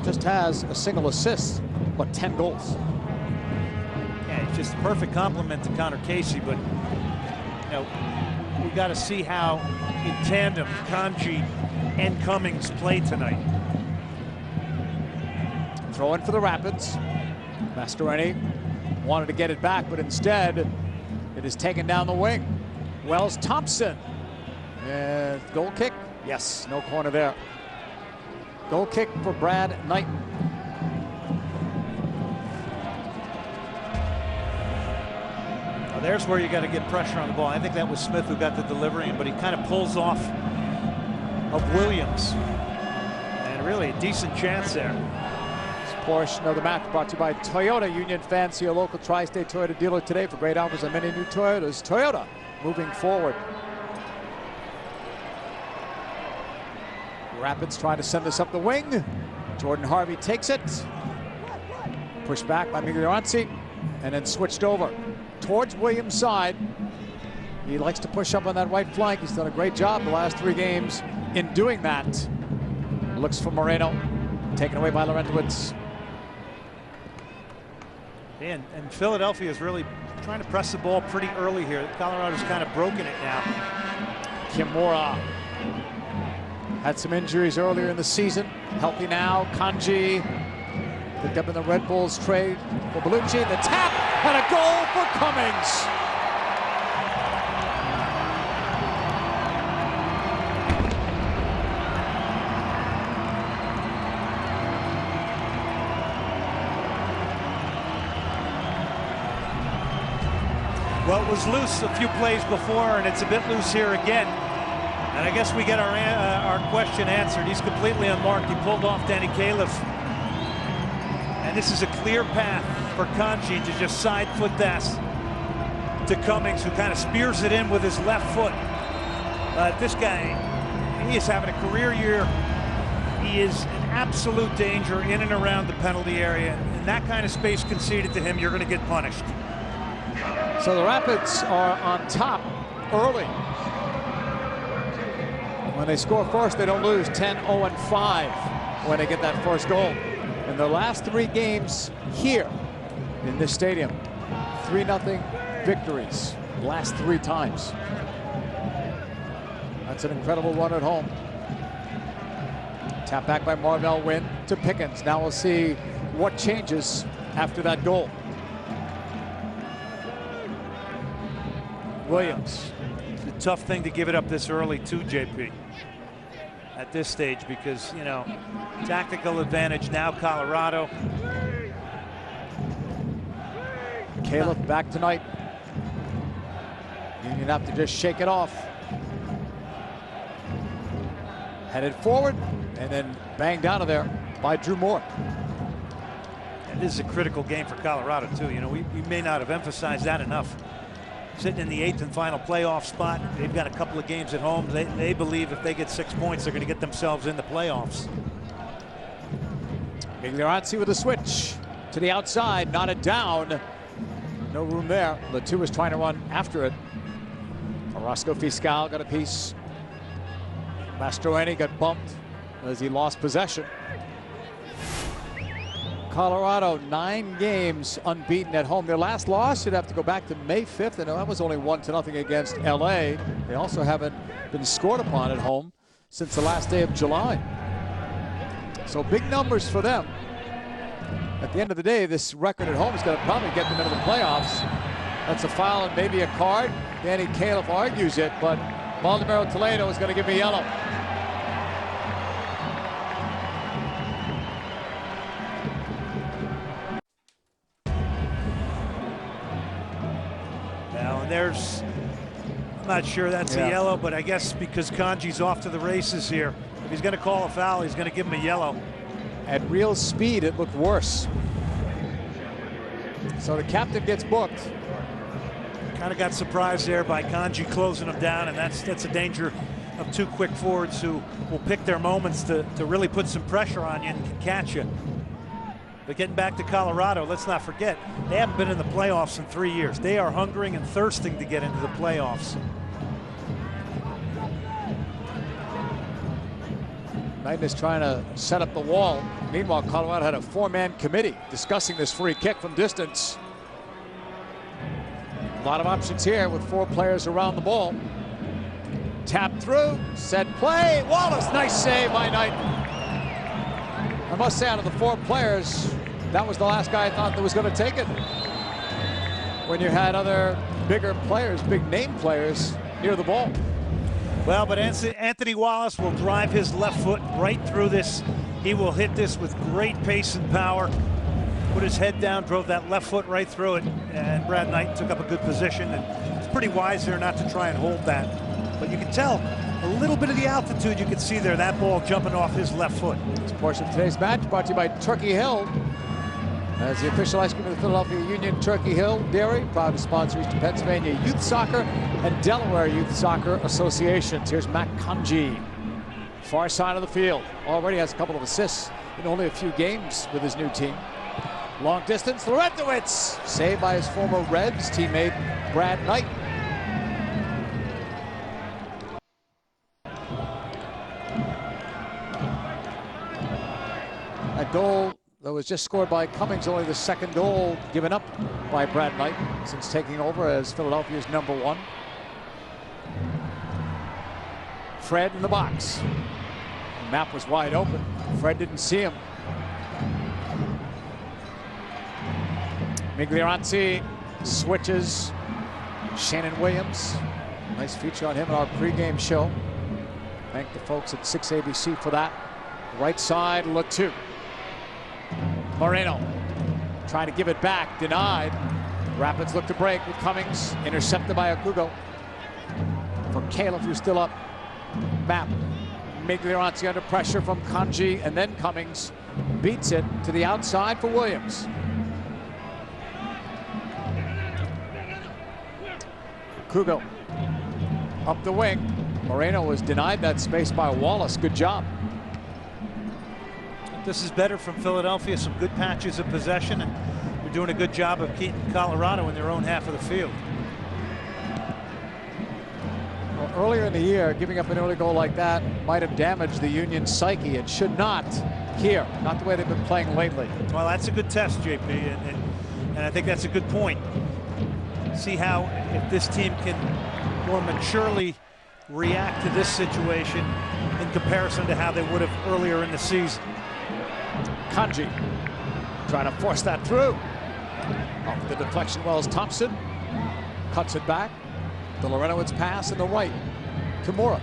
Just has a single assist, but 10 goals. Yeah, it's just a perfect compliment to Connor Casey, but we got to see how in tandem Kanji and Cummings play tonight. Throw in for the Rapids. Mastroeni wanted to get it back, but instead it is taken down the wing. Wells Thompson. And goal kick? Yes, no corner there. Goal kick for Brad Knighton. Now there's where you got to get pressure on the ball. I think that was Smith who got the delivery, but he kind of pulls off of Williams. And really a decent chance there. This portion of the match brought to you by Toyota. Union fans, see a local Tri-State Toyota dealer today for great offers on many new Toyotas. Toyota, moving forward. Rapids trying to send this up the wing. Jordan Harvey takes it. Pushed back by Miglioranzi, and then switched over towards Williams' side. He likes to push up on that right flank. He's done a great job the last 3 games in doing that. Looks for Moreno, taken away by Laurentowicz. And Philadelphia is really trying to press the ball pretty early here. Colorado's kind of broken it now. Kimura had some injuries earlier in the season. Healthy now. Kanji picked up in the Red Bulls trade for Bellucci. The tap and a goal for Cummings. Well, it was loose a few plays before, and it's a bit loose here again. And I guess we get our question answered. He's completely unmarked. He pulled off Danny Califf. And this is a clear path for Kanji to just side foot this to Cummings, who kind of spears it in with his left foot. This guy, he is having a career year. He is an absolute danger in and around the penalty area. And that kind of space conceded to him, you're going to get punished. So the Rapids are on top early. When they score first, they don't lose. 10-0-5 when they get that first goal. In their last 3 games here in this stadium, 3-0 victories. Last 3 times. That's an incredible run at home. Tap back by Marvell Wynn to Pickens. Now we'll see what changes after that goal. Williams. It's a tough thing to give it up this early too, JP, at this stage, because, tactical advantage now, Colorado. Califf back tonight. Union have to just shake it off. Headed forward and then banged out of there by Drew Moore. And this is a critical game for Colorado, too. You know, we may not have emphasized that enough. Sitting in the 8th and final playoff spot, they've got a couple of games at home. They believe if they get 6 points, they're going to get themselves in the playoffs. Miglioranzi with a switch to the outside, knotted down. No room there. Latu is trying to run after it. Orozco Fiscal got a piece. Mastroeni got bumped as he lost possession. Colorado 9 games unbeaten at home. Their last loss, you'd have to go back to May 5th, and that was only 1-0 against LA. They also haven't been scored upon at home since the last day of July. So big numbers for them. At the end of the day, this record at home is going to probably get them into the playoffs. That's a foul and maybe a card. Danny Califf argues it, but Baldomero Toledo is going to give me yellow. Now, and there's, I'm not sure that's a yellow, but I guess because Kanji's off to the races here, if he's going to call a foul, he's going to give him a yellow. At real speed, it looked worse. So the captain gets booked. Kind of got surprised there by Kanji closing him down, and that's a danger of 2 quick forwards who will pick their moments to really put some pressure on you and can catch you. But getting back to Colorado, let's not forget, they haven't been in the playoffs in 3 years. They are hungering and thirsting to get into the playoffs. Knighton is trying to set up the wall. Meanwhile, Colorado had a 4-man committee discussing this free kick from distance. A lot of options here with 4 players around the ball. Tap through, set play. Wallace, nice save by Knighton. I must say, out of the 4 players, that was the last guy I thought that was going to take it. When you had other bigger players, big name players near the ball. Well, but Anthony Wallace will drive his left foot right through this. He will hit this with great pace and power. Put his head down, drove that left foot right through it, and Brad Knight took up a good position. And it's pretty wise there not to try and hold that. But you can tell a little bit of the altitude you can see there, that ball jumping off his left foot. This portion of today's match brought to you by Turkey Hill. As the official ice cream of the Philadelphia Union, Turkey Hill Dairy, proud to sponsor Eastern Pennsylvania Youth Soccer and Delaware Youth Soccer Associations. Here's Matt Kanji, far side of the field. Already has a couple of assists in only a few games with his new team. Long distance, Laurentowicz, saved by his former Reds teammate, Brad Knight. That goal that was just scored by Cummings, only the 2nd goal given up by Brad Knight since taking over as Philadelphia's #1. Fred in the box. The map was wide open. Fred didn't see him. Miglioranzi switches. Shannon Williams. Nice feature on him in our pregame show. Thank the folks at 6ABC for that. Right side, Latu. Moreno trying to give it back, denied. Rapids look to break with Cummings, intercepted by Okugo. For Califf, who's still up. Map. Miglioranzi under pressure from Kanji, and then Cummings beats it to the outside for Williams. Okugo up the wing. Moreno was denied that space by Wallace. Good job. This is better from Philadelphia. Some good patches of possession, and they're doing a good job of keeping Colorado in their own half of the field. Well, earlier in the year, giving up an early goal like that might have damaged the Union psyche. It should not here, not the way they've been playing lately. Well, that's a good test, JP, and I think that's a good point. See how, if this team can more maturely react to this situation in comparison to how they would have earlier in the season. Kanji trying to force that through. Off the deflection, Wells Thompson cuts it back. The Laurentowicz pass in the right. Kimura.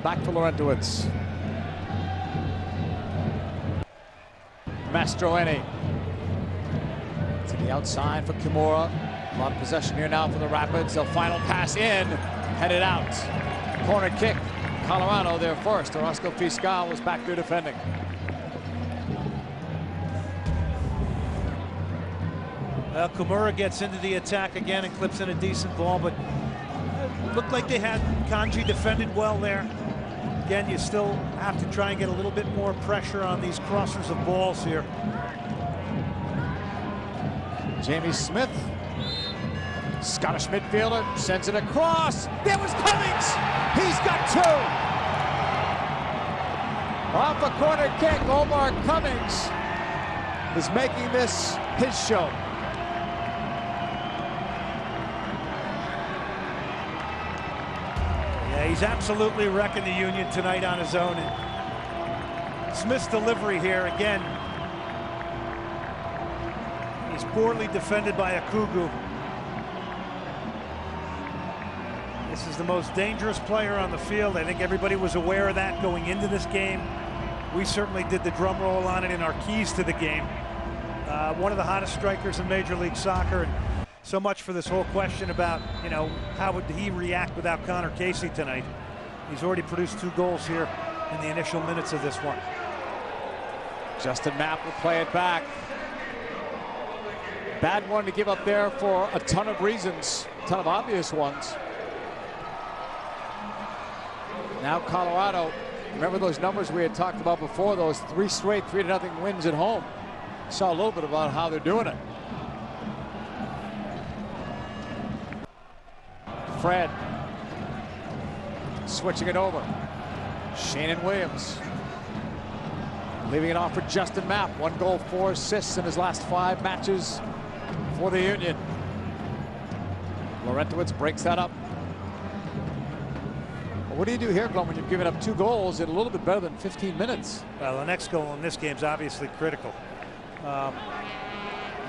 Back for Laurentowicz. Mastroeni. To the outside for Kimura. A lot of possession here now for the Rapids. The final pass in, headed out. Corner kick Colorado there first. Orozco Fiscal was back there defending. Well, Kimura gets into the attack again and clips in a decent ball, but it looked like they had Kanji defended well there. Again, you still have to try and get a little bit more pressure on these crossers of balls here. Jamie Smith, Scottish midfielder, sends it across. There was Cummings. He's got two. Off a corner kick, Omar Cummings is making this his show. Yeah, he's absolutely wrecking the Union tonight on his own. And Smith's delivery here again. He's poorly defended by Akugu. This is the most dangerous player on the field. I think everybody was aware of that going into this game. We certainly did the drum roll on it in our keys to the game. One of the hottest strikers in Major League Soccer. And so much for this whole question about, you know, how would he react without Connor Casey tonight. He's already produced 2 goals here in the initial minutes of this one. Justin Mapp will play it back. Bad one to give up there for a ton of reasons, a ton of obvious ones. Now Colorado, remember those numbers we had talked about before, those 3 straight 3-0 wins at home. Saw a little bit about how they're doing it. Fred switching it over. Shannon Williams leaving it off for Justin Mapp. 1 goal, 4 assists in his last 5 matches for the Union. Laurentowicz breaks that up. Well, what do you do here, Glenn, when you've given up 2 goals in a little bit better than 15 minutes? Well, the next goal in this game is obviously critical.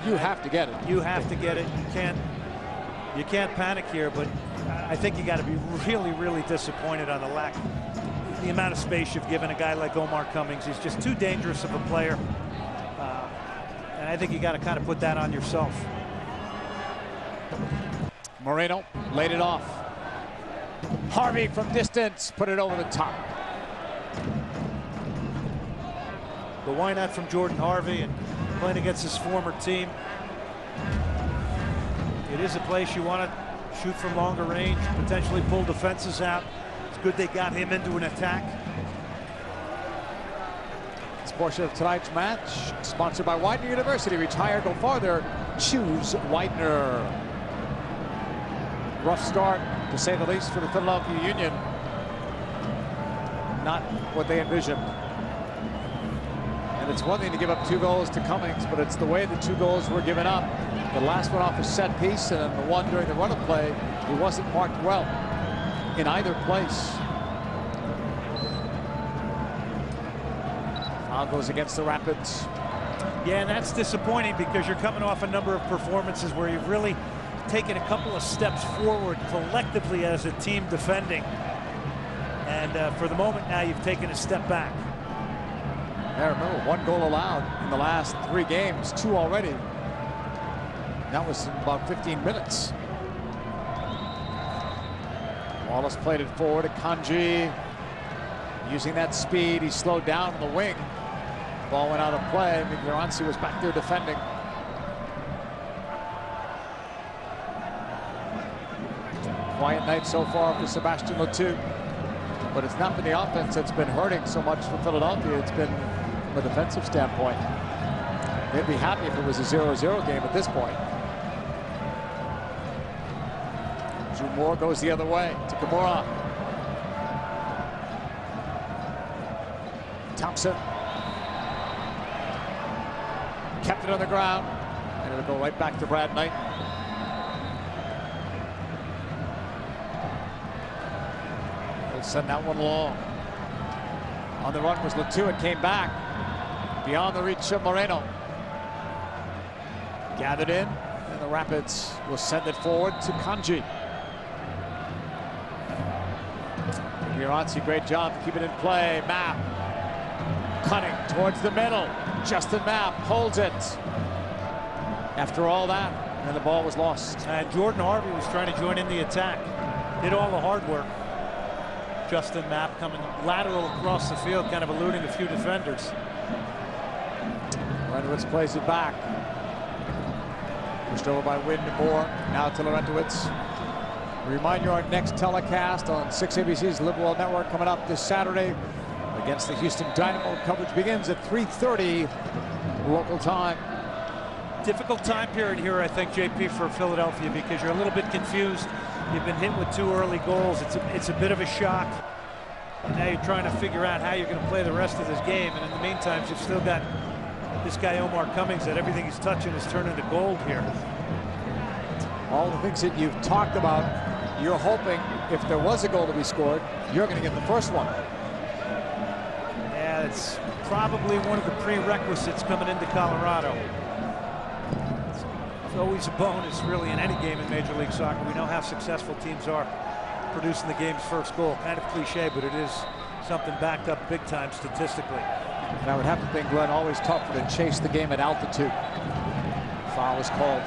You have to get it. You have to get it. You can't panic here, but I think you got to be really, really disappointed on the amount of space you've given a guy like Omar Cummings. He's just too dangerous of a player. And I think you got to kind of put that on yourself. Moreno laid it off. Harvey from distance put it over the top. But why not from Jordan Harvey and playing against his former team? It is a place you want to shoot from longer range, potentially pull defenses out. It's good they got him into an attack. This portion of tonight's match sponsored by Widener University. Retire, go farther, choose Widener. Rough start, to say the least, for the Philadelphia Union. Not what they envisioned. And it's one thing to give up 2 goals to Cummings, but it's the way the 2 goals were given up. The last one off a set piece, and then the one during the run of play, he wasn't marked well in either place. Foul goes against the Rapids. Yeah, and that's disappointing because you're coming off a number of performances where you've really taken a couple of steps forward collectively as a team defending. And for the moment now, you've taken a step back. Yeah, remember, 1 goal allowed in the last 3 games, 2 already. That was in about 15 minutes. Wallace played it forward to Kanji. Using that speed, he slowed down in the wing. Ball went out of play. Mignoranzi was back there defending. Quiet night so far for Sebastian Le Toux. But it's not been the offense that's been hurting so much for Philadelphia. It's been from a defensive standpoint. They'd be happy if it was a 0-0 game at this point. Drew Moore goes the other way to Kimura. Thompson kept it on the ground, and it'll go right back to Brad Knight. He'll send that one long. On the run was Le Toux. It came back beyond the reach of Moreno. Gathered in, and the Rapids will send it forward to Kanji. Mignoranzi, great job keeping it in play. Mapp cutting towards the middle. Justin Mapp holds it. After all that, and the ball was lost. And Jordan Harvey was trying to join in the attack. Did all the hard work. Justin Mapp coming lateral across the field, kind of eluding a few defenders. Laurentowicz plays it back. Pushed over by Wynn to Moore. Now to Laurentowicz. Remind you, our next telecast on 6ABC's Liberal Network coming up this Saturday against the Houston Dynamo. Coverage begins at 3:30 local time. Difficult time period here, I think, JP, for Philadelphia, because you're a little bit confused. You've been hit with 2 early goals. It's a bit of a shock. And now you're trying to figure out how you're going to play the rest of this game. And in the meantime, you've still got this guy, Omar Cummings, that everything he's touching is turning to gold here. All the things that you've talked about, you're hoping if there was a goal to be scored, you're going to get the first one. Yeah, it's probably one of the prerequisites coming into Colorado. It's always a bonus, really, in any game in Major League Soccer. We know how successful teams are producing the game's first goal. Kind of cliche, but it is something backed up big time statistically. And I would have to think, Glenn, always tougher to chase the game at altitude. Foul is called.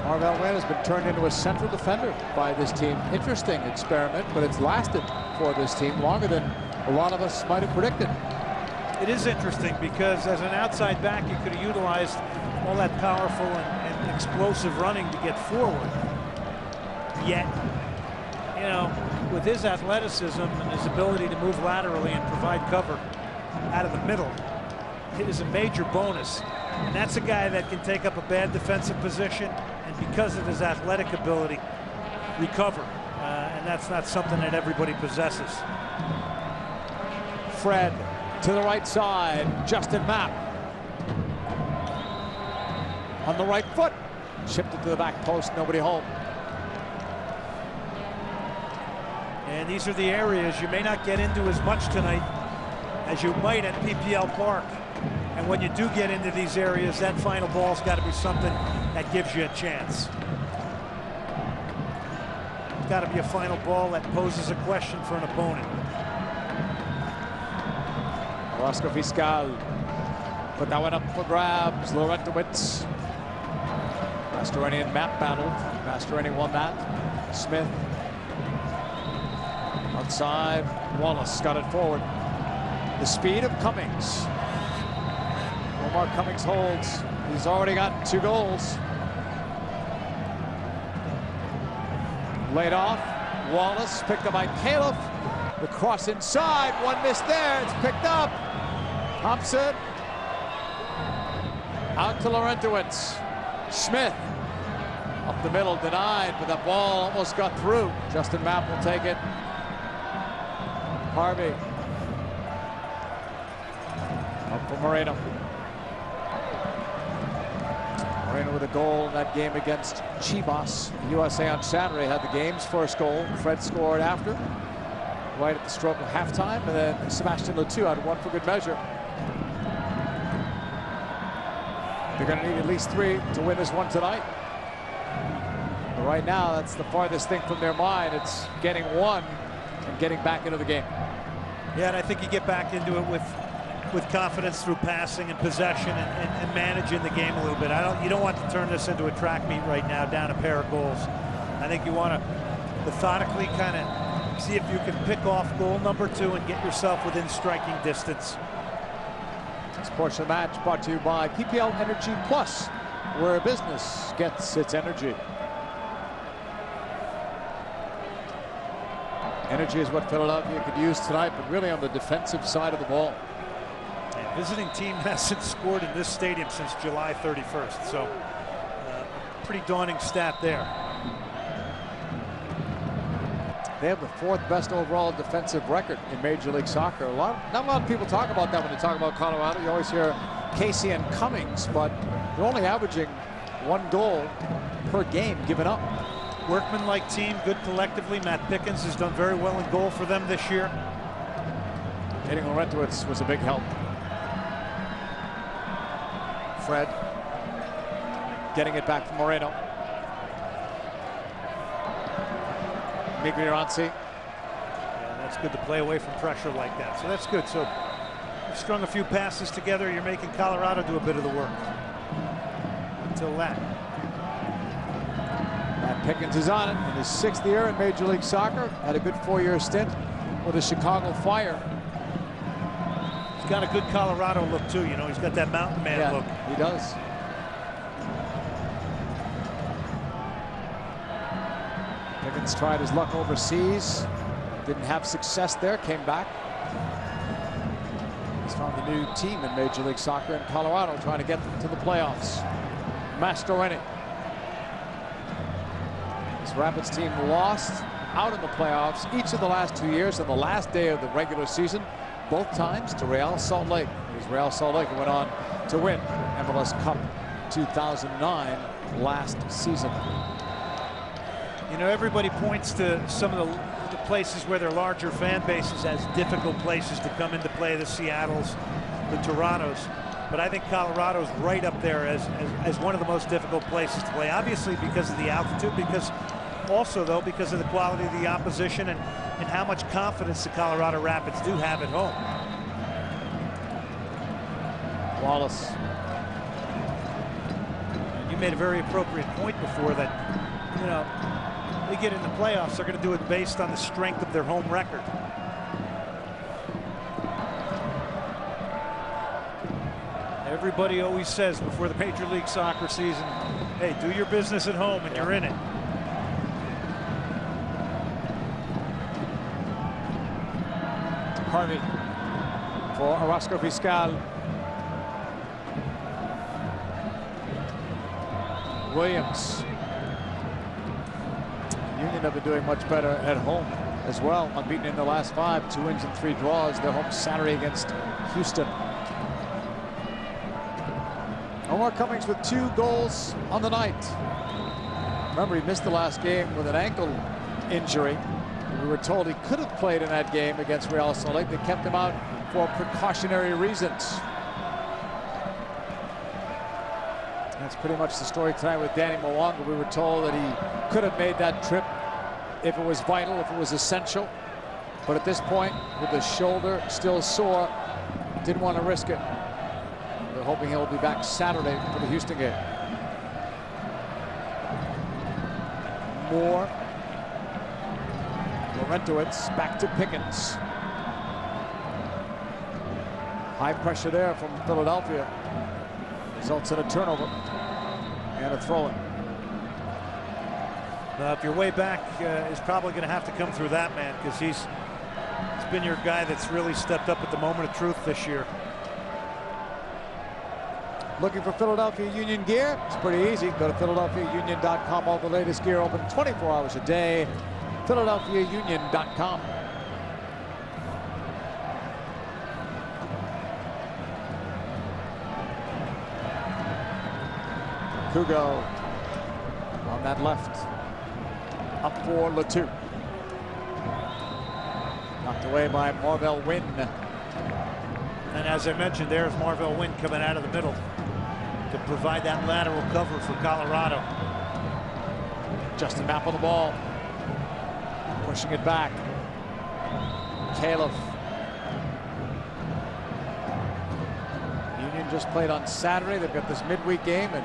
Marvell Wynn has been turned into a central defender by this team. Interesting experiment, but it's lasted for this team longer than a lot of us might have predicted. It is interesting because as an outside back, you could have utilized all that powerful and explosive running to get forward. Yet, you know, with his athleticism and his ability to move laterally and provide cover out of the middle, it is a major bonus. And that's a guy that can take up a bad defensive position and, because of his athletic ability, recover. And that's not something that everybody possesses. Fred to the right side. Justin Mapp on the right foot. Chipped it to the back post. Nobody home. And these are the areas you may not get into as much tonight as you might at PPL Park. And when you do get into these areas, that final ball's got to be something that gives you a chance. It's got to be a final ball that poses a question for an opponent. Orozco Fiscal put that one up for grabs. Laurentowicz. Mastroeni and Mapp battled. Mastroeni won that. Smith outside. Wallace got it forward. The speed of Cummings. Omar Cummings holds. He's already got 2 goals. Laid off. Wallace picked up by Califf. The cross inside. One missed there. It's picked up. Thompson. Out to Laurentowicz. Smith. Up the middle, denied, but the ball almost got through. Justin Mapp will take it. Harvey. Up for Moreno. Moreno with a goal in that game against Chivas. USA on Saturday had the game's first goal. Fred scored after, right at the stroke of halftime, and then Sebastian Letou had one for good measure. They're going to need at least 3 to win this one tonight. But right now, that's the farthest thing from their mind. It's getting 1 and getting back into the game. Yeah, and I think you get back into it with confidence through passing and possession and managing the game a little bit. You don't want to turn this into a track meet right now, down a pair of goals. I think you want to methodically kind of see if you can pick off goal number 2 and get yourself within striking distance. This portion of the match brought to you by PPL Energy Plus, where business gets its energy. Energy is what Philadelphia could use tonight, but really on the defensive side of the ball. And visiting team hasn't scored in this stadium since July 31st, so pretty daunting stat there. They have the 4th best overall defensive record in Major League Soccer. Not a lot of people talk about that when they talk about Colorado. You always hear Casey and Cummings, but they're only averaging 1 goal per game given up. Workman-like team, good collectively. Matt Pickens has done very well in goal for them this year. Hitting Laurentowicz was a big help. Fred getting it back from Moreno. Miglioranzi. Yeah, that's good to play away from pressure like that. So that's good. So you've strung a few passes together. You're making Colorado do a bit of the work. Until that. Matt Pickens is on it in his 6th year in Major League Soccer. Had a good 4-year stint with the Chicago Fire. He's got a good Colorado look too. You know, he's got that mountain man look. He does. Pickens tried his luck overseas. Didn't have success there. Came back. He's found a new team in Major League Soccer in Colorado, trying to get them to the playoffs. Mastroeni. This Rapids team lost out in the playoffs each of the last 2 years on the last day of the regular season, both times to Real Salt Lake. It was Real Salt Lake who went on to win MLS Cup 2009 last season. You know, everybody points to some of the places where their larger fan bases as difficult places to come into play, the Seattles, the Torontos. But I think Colorado's right up there as one of the most difficult places to play. Obviously because of the altitude, because also though because of the quality of the opposition and how much confidence the Colorado Rapids do have at home. Wallace. You made a very appropriate point before that, you know, they get in the playoffs, they're going to do it based on the strength of their home record. Everybody always says before the Major League Soccer season, hey, do your business at home and you're in it. Harvey for Orozco Fiscal. Williams. Union have been doing much better at home as well. Unbeaten in the last 5, 2 wins and 3 draws. They're home Saturday against Houston. Omar Cummings with 2 goals on the night. Remember, he missed the last game with an ankle injury. We were told he could have played in that game against Real Salt Lake. They kept him out for precautionary reasons. That's pretty much the story tonight with Danny Mwanga. We were told that he could have made that trip if it was vital, if it was essential. But at this point, with the shoulder still sore, didn't want to risk it. They're hoping he'll be back Saturday for the Houston game. Moore. Laurentowicz back to Pickens. High pressure there from Philadelphia. Results in a turnover and a throw-in. If your way back is probably going to have to come through that man, because he's been your guy that's really stepped up at the moment of truth this year. Looking for Philadelphia Union gear? It's pretty easy. Go to PhiladelphiaUnion.com. All the latest gear open 24 hours a day. PhiladelphiaUnion.com. Kugo on that left. Up for Latu. Knocked away by Marvell Wynn. And as I mentioned, there's Marvell Wynn coming out of the middle to provide that lateral cover for Colorado. Justin Mapp on the ball. Pushing it back. Califf. Union just played on Saturday. They've got this midweek game, and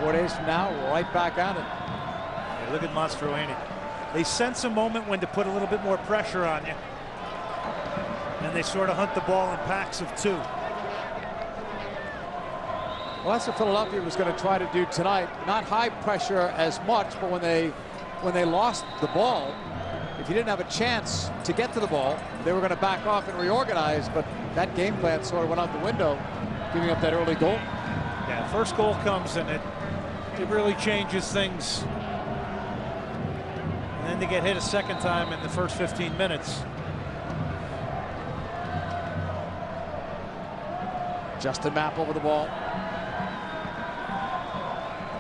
4 days from now, right back at it. Yeah, look at Mastroeni. They sense a moment when to put a little bit more pressure on you. And they sort of hunt the ball in packs of 2. Well, that's what Philadelphia was going to try to do tonight. Not high pressure as much, but when they lost the ball, if you didn't have a chance to get to the ball, they were going to back off and reorganize, but that game plan sort of went out the window, giving up that early goal. Yeah, first goal comes and it really changes things. And then they get hit a second time in the first 15 minutes. Justin Mapp over the ball.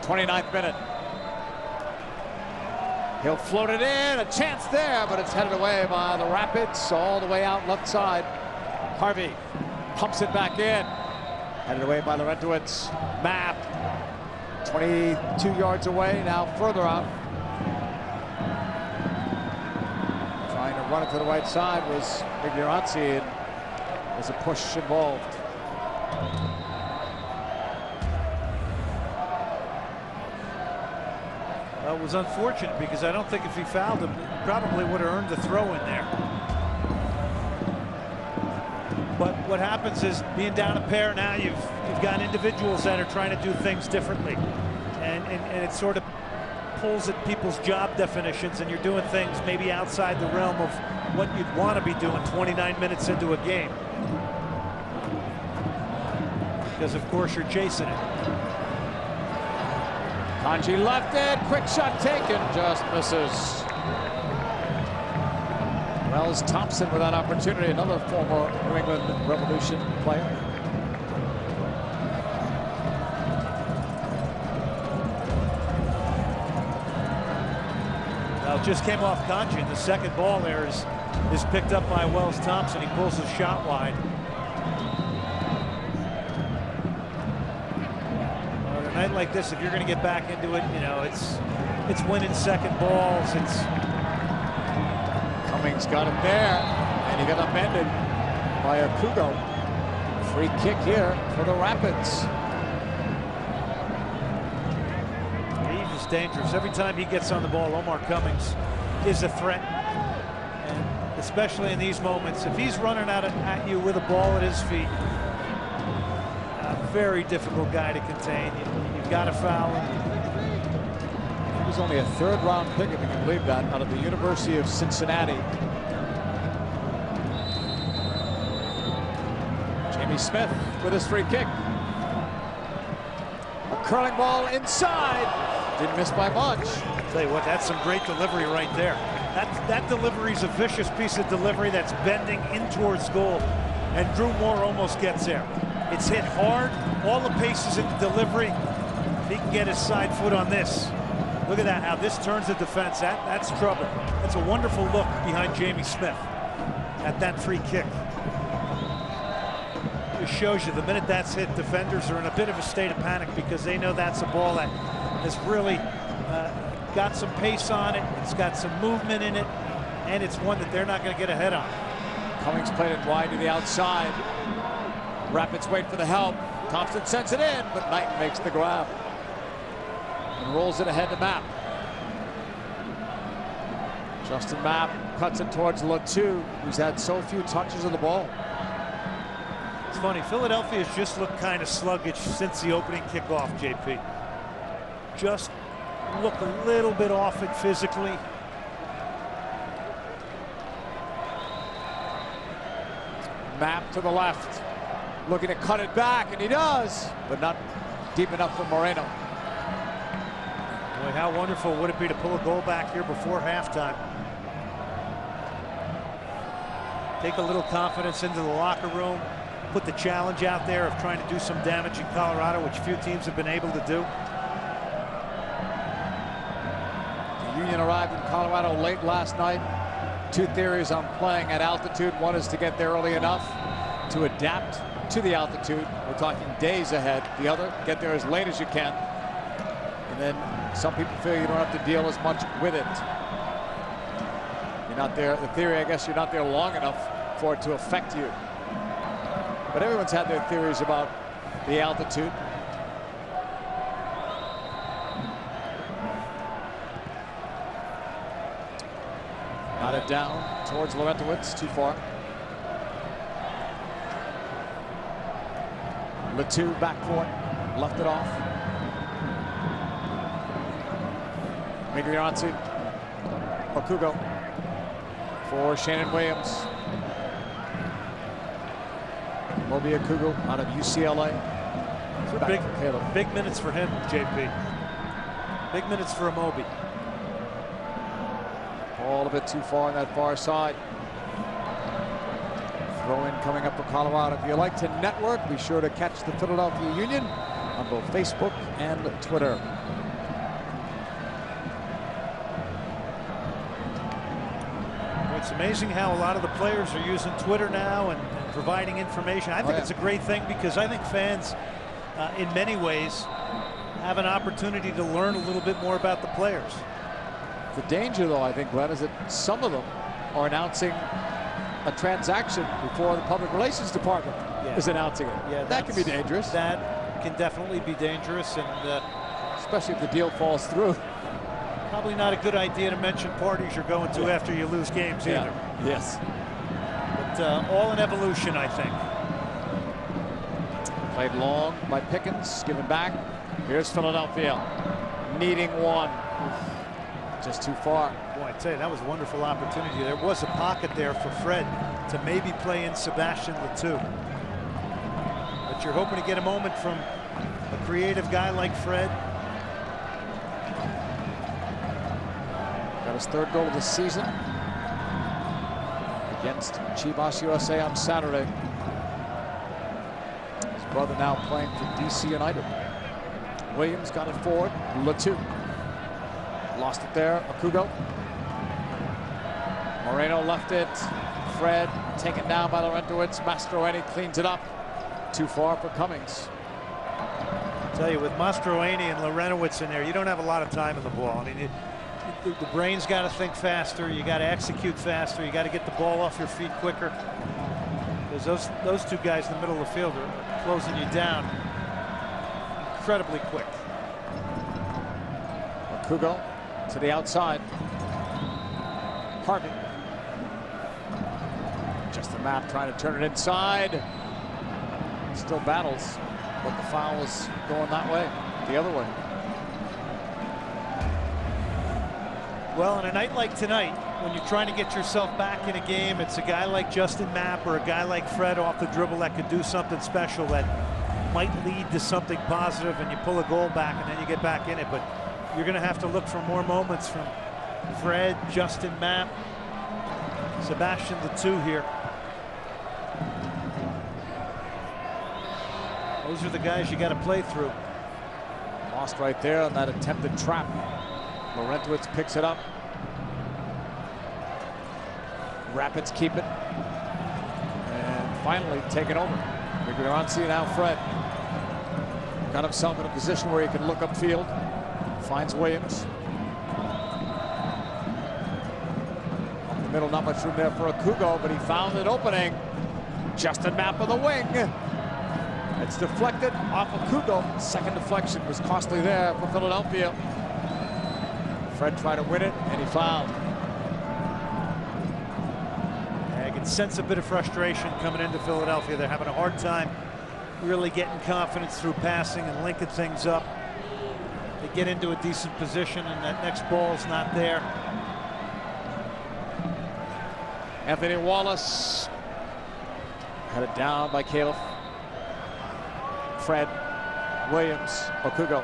29th minute. He'll float it in, a chance there, but it's headed away by the Rapids, all the way out left side. Harvey pumps it back in. Headed away by Laurentowicz. Mapp, 22 yards away, now further out. Trying to run it to the right side was Miglioranzi, and there's a push involved. Well, it was unfortunate because I don't think if he fouled him, he probably would have earned the throw in there. But what happens is, being down a pair now, you've got individuals that are trying to do things differently, and it sort of pulls at people's job definitions, and you're doing things maybe outside the realm of what you'd want to be doing 29 minutes into a game, because of course you're chasing it. Kanji left it, quick shot taken, just misses. Wells Thompson with that opportunity, another former New England Revolution player. Well, it just came off Kanji, and the second ball there is picked up by Wells Thompson. He pulls his shot wide. Well, a night like this, if you're going to get back into it, you know, it's winning second balls. It's Cummings got him there, and he got upended by Okugo. Free kick here for the Rapids. He's just dangerous. Every time he gets on the ball, Omar Cummings is a threat. And especially in these moments, if he's running at you with a ball at his feet, a very difficult guy to contain. You've got to foul him. He was only a third-round pick, if you can believe that, out of the University of Cincinnati. Jamie Smith with his free kick. A curling ball inside. Didn't miss by much. I'll tell you what, that's some great delivery right there. That delivery is a vicious piece of delivery that's bending in towards goal, and Drew Moore almost gets there. It's hit hard, all the paces in the delivery. If he can get his side foot on this, look at that, how this turns the defense. That's trouble. That's a wonderful look behind Jamie Smith at that free kick. It shows you the minute that's hit, defenders are in a bit of a state of panic because they know that's a ball that has really got some pace on it. It's got some movement in it, and it's one that they're not going to get ahead on. Cummings played it wide to the outside. Rapids wait for the help. Thompson sends it in, but Knight makes the grab and rolls it ahead to Mapp. Justin Mapp cuts it towards Latu, who's had so few touches of the ball. It's funny, Philadelphia has just looked kind of sluggish since the opening kickoff, JP. Just look a little bit off it physically. Mapp to the left, looking to cut it back, and he does, but not deep enough for Moreno. Boy, how wonderful would it be to pull a goal back here before halftime. Take a little confidence into the locker room, put the challenge out there of trying to do some damage in Colorado, which few teams have been able to do. The Union arrived in Colorado late last night. Two theories on playing at altitude. One is to get there early enough to adapt to the altitude. We're talking days ahead. The other, get there as late as you can. And then some people feel you don't have to deal as much with it. You're not there, the theory, I guess, you're not there long enough for it to affect you. But everyone's had their theories about the altitude. Got it down towards Laurentowicz, too far. Latu backcourt, left it off. Migliorante, Okugo for Shannon Williams. Moby Okugo out of UCLA. Big minutes for him, JP. Big minutes for Amobi. All a bit too far on that far side. Throw in coming up for Colorado. If you like to network, be sure to catch the Philadelphia Union on both Facebook and Twitter. It's amazing how a lot of the players are using Twitter now and providing information. I think it's a great thing because I think fans, in many ways, have an opportunity to learn a little bit more about the players. The danger, though, I think, Glenn, is that some of them are announcing a transaction before the public relations department is announcing it. Yeah, that can be dangerous. That can definitely be dangerous, and especially if the deal falls through. Probably not a good idea to mention parties you're going to after you lose games either. Yes. But all in evolution, I think. Played long by Pickens, given back. Here's Philadelphia, needing one. Just too far. Boy, I tell you, that was a wonderful opportunity. There was a pocket there for Fred to maybe play in Sebastian Le Toux. But you're hoping to get a moment from a creative guy like Fred. Got his 3rd goal of the season against Chivas USA on Saturday. His brother now playing for DC United. Williams got it forward. Le Toux lost it there. Akugo. Moreno left it. Fred taken down by Laurentowicz. Mastroeni cleans it up. Too far for Cummings. I tell you, with Mastroeni and Laurentowicz in there, you don't have a lot of time in the ball. I mean, the brain's got to think faster. You got to execute faster. You got to get the ball off your feet quicker. Because those two guys in the middle of the field are closing you down incredibly quick. Akugo to the outside. Harvey. Just the map trying to turn it inside. Still battles, but the foul is going that way, the other way. Well, on a night like tonight, when you're trying to get yourself back in a game, it's a guy like Justin Mapp or a guy like Fred off the dribble that could do something special that might lead to something positive, and you pull a goal back and then you get back in it. But you're going to have to look for more moments from Fred, Justin Mapp, Sebastian Le Toux here. Those are the guys you got to play through. Lost right there on that attempted trap. Laurentowicz picks it up. Rapids keep it. And finally taken over. Miglioranzi, now Fred. Got himself in a position where he can look upfield. Finds Williams. Up the middle, not much room there for Akugo, but he found an opening. Justin Mapp of the wing. It's deflected off of Akugo. Second deflection was costly there for Philadelphia. Fred tried to win it, and he fouled. I can sense a bit of frustration coming into Philadelphia. They're having a hard time really getting confidence through passing and linking things up. They get into a decent position, and that next ball's not there. Anthony Wallace headed down by Califf. Fred, Williams, Akugo.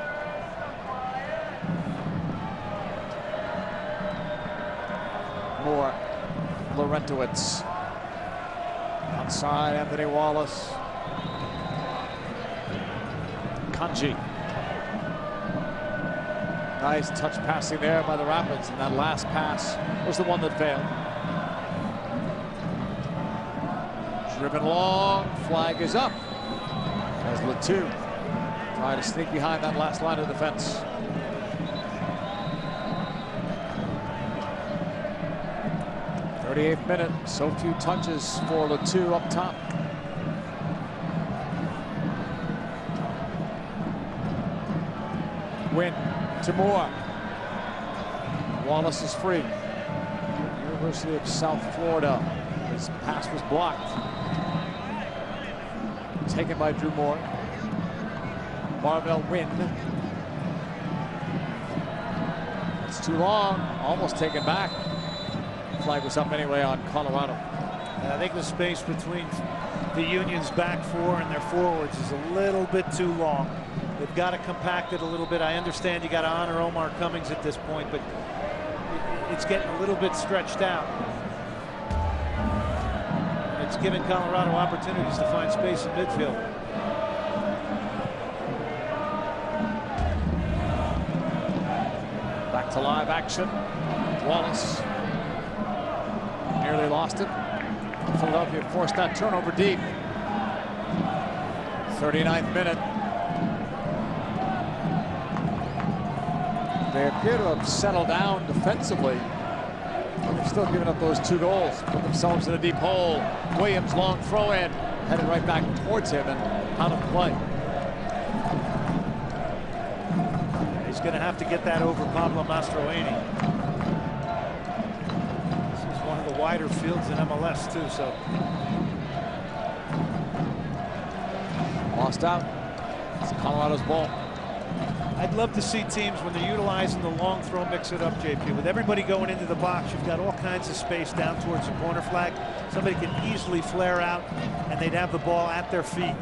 Moore, Laurentowicz. Outside, Anthony Wallace. Kanji. Nice touch passing there by the Rapids, and that last pass was the one that failed. Driven long, flag is up. As Le Toux trying to sneak behind that last line of defense. '38th minute, so few touches for Le Toux up top. Win to Moore. Wallace is free. University of South Florida. His pass was blocked. Taken by Drew Moore. Marvell Wynn. It's too long, almost taken back. Flag was up anyway on Colorado. I think the space between the Union's back four and their forwards is a little bit too long. They've got to compact it a little bit. I understand you got to honor Omar Cummings at this point, but it's getting a little bit stretched out. It's giving Colorado opportunities to find space in midfield. Back to live action. Wallace nearly lost it. Philadelphia forced that turnover deep. 39th minute. They appear to have settled down defensively, but they're still giving up those 2 goals. Put themselves in a deep hole. Williams, long throw in, headed right back towards him and out of play. He's He's going to have to get that over Pablo Mastroeni. This is one of the wider fields in MLS too, so. Lost out. It's Colorado's ball. I'd love to see teams, when they're utilizing the long throw, mix it up, JP. With everybody going into the box, you've got all kinds of space down towards the corner flag. Somebody can easily flare out, and they'd have the ball at their feet,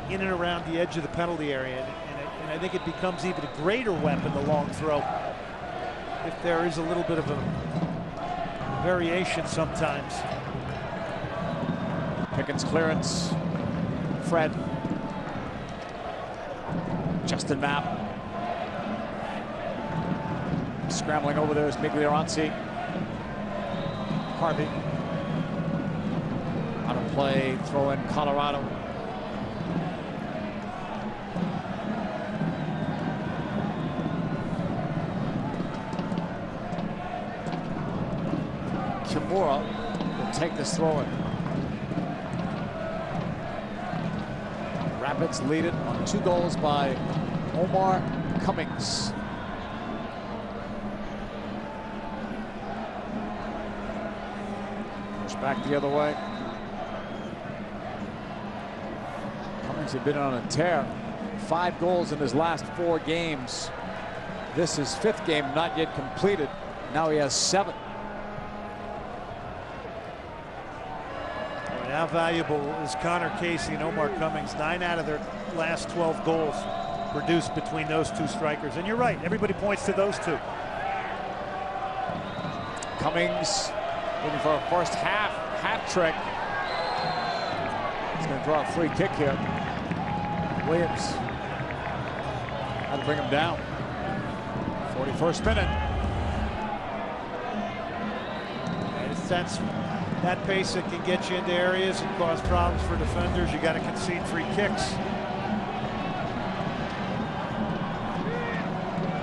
in and around the edge of the penalty area. And I think it becomes even a greater weapon, the long throw, if there is a little bit of a variation sometimes. Pickens clearance. Fred. Justin Mapp. Scrambling over there is Miglioranzi. Harvey. On a play, throw in Colorado. Kimura will take this throw in. Rapids lead it on 2 goals by Omar Cummings. Push back the other way. Cummings had been on a tear. 5 goals in his last 4 games. This is 5th game, not yet completed. Now he has 7. How valuable is Connor Casey and Omar Cummings? 9 out of their last 12 goals produced between those 2 strikers. And you're right, everybody points to those 2. Cummings looking for a first half hat trick. He's going to draw a free kick here. Williams had to bring him down. 41st minute. And that's that pace that can get you into areas and cause problems for defenders. You got to concede free kicks.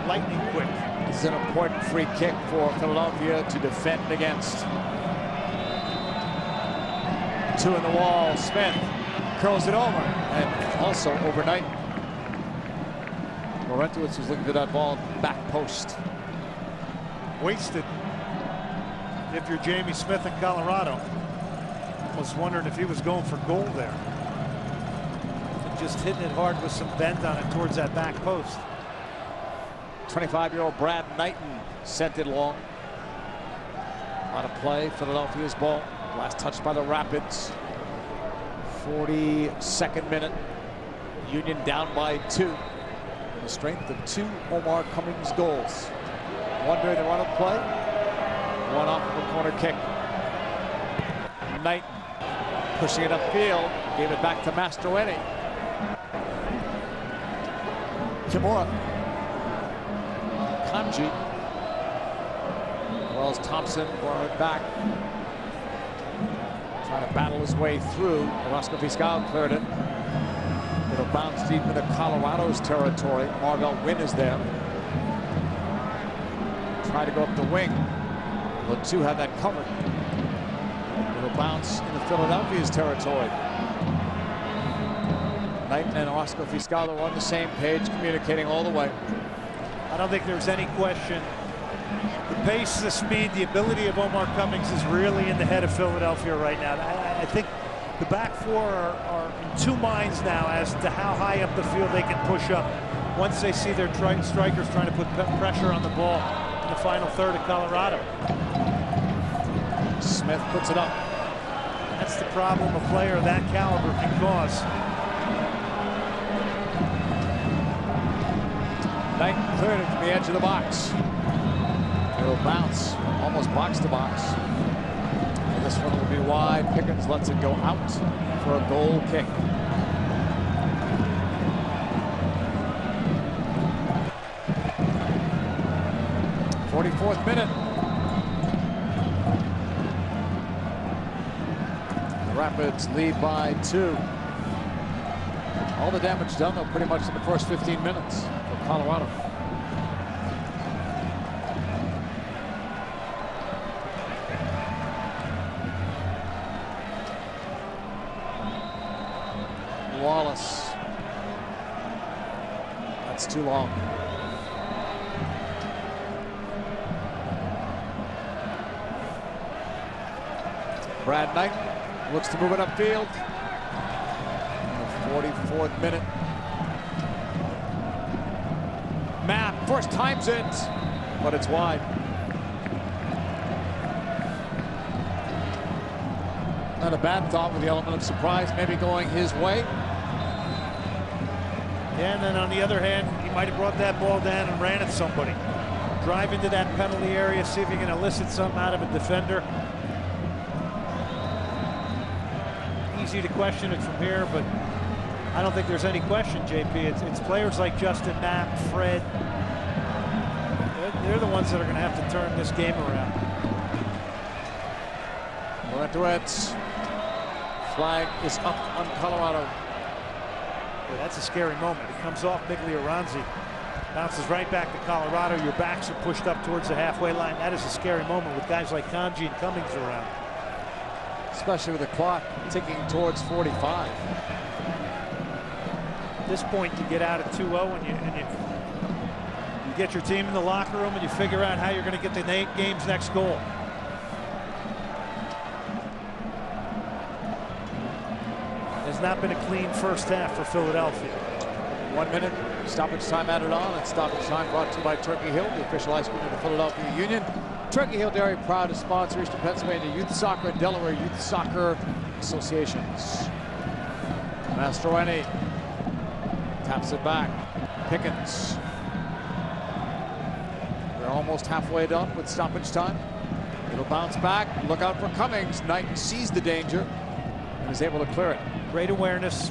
Lightning quick. This is an important free kick for Philadelphia to defend against. 2 in the wall. Smith curls it over, and also overnight. Laurentowicz was looking for that ball back post. Wasted. If you're Jamie Smith in Colorado, almost wondering if he was going for goal there. And just hitting it hard with some bend on it towards that back post. 25-year-old Brad Knighton sent it long. On a play, Philadelphia's ball. Last touch by the Rapids. 42nd minute. Union down by 2. On the strength of 2 Omar Cummings goals. 1 during the run of play. 1 off of a corner kick. Knighton pushing it upfield. Gave it back to Mastroeni. Kimura. Kanji. Wells Thompson brought it back. Trying to battle his way through. Orozco Fiscal cleared it. It'll bounce deep into Colorado's territory. Marvell Wynn is there. Try to go up the wing. The 2 have that covered. It'll bounce into Philadelphia's territory. Knighton and Orozco Fiscal are on the same page, communicating all the way. I don't think there's any question. The pace, the speed, the ability of Omar Cummings is really in the head of Philadelphia right now. I think the back 4 are in 2 minds now as to how high up the field they can push up once they see their strikers trying to put pressure on the ball in the final third of Colorado. Smith puts it up. That's the problem a player of that caliber can cause. Knighton cleared it from the edge of the box. It'll bounce, almost box to box. And this one will be wide. Pickens lets it go out for a goal kick. '44th minute. The Rapids lead by 2. All the damage done, though, pretty much in the first 15 minutes for Colorado. Wallace. That's too long. Brad Knight looks to move it upfield. In the 44th minute. Mapp first times it, but it's wide. Not a bad thought with the element of surprise maybe going his way. Yeah, and then on the other hand, he might have brought that ball down and ran at somebody. Drive into that penalty area, see if you can elicit something out of a defender. Easy to question it from here, but I don't think there's any question, JP. It's players like Justin Mapp, Fred. They're the ones that are going to have to turn this game around. Morentuez. Flag is up on Colorado. Yeah, that's a scary moment. It comes off Miglioranzi. Bounces right back to Colorado. Your backs are pushed up towards the halfway line. That is a scary moment with guys like Kanji and Cummings around. Especially with the clock ticking towards 45. At this point, you get out at 2-0 and you get your team in the locker room and you figure out how you're going to get the game's next goal. Has not been a clean first half for Philadelphia. 1 minute, stoppage time added on, and stoppage time brought to you by Turkey Hill, the official ice cream of the Philadelphia Union. Turkey Hill Dairy, proud to sponsor Eastern Pennsylvania Youth Soccer and Delaware Youth Soccer Associations. Mastroeni taps it back. Pickens. We're almost halfway done with stoppage time. It'll bounce back. Look out for Cummings. Knight sees the danger and is able to clear it. Great awareness.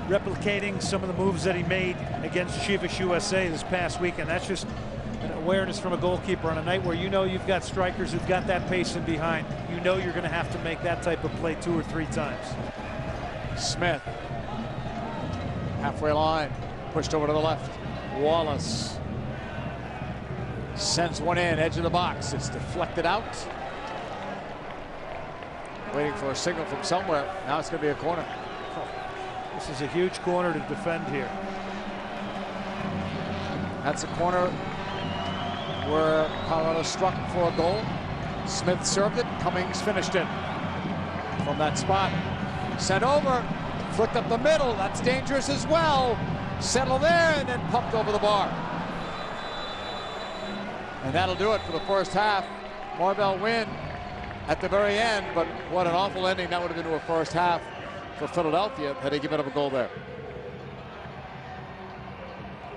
Replicating some of the moves that he made against Chivas USA this past weekend. That's just an awareness from a goalkeeper on a night where you know you've got strikers who've got that pace in behind. You know you're going to have to make that type of play 2 or 3 times. Smith. Halfway line. Pushed over to the left. Wallace. Sends one in, edge of the box. It's deflected out. Waiting for a signal from somewhere. Now it's going to be a corner. This is a huge corner to defend here. That's a corner where Colorado struck for a goal. Smith served it. Cummings finished it from that spot. Sent over. Flicked up the middle. That's dangerous as well. Settled there and then pumped over the bar. And that'll do it for the first half. Marvel win at the very end, but what an awful ending that would have been to a first half for Philadelphia had they given up a goal there.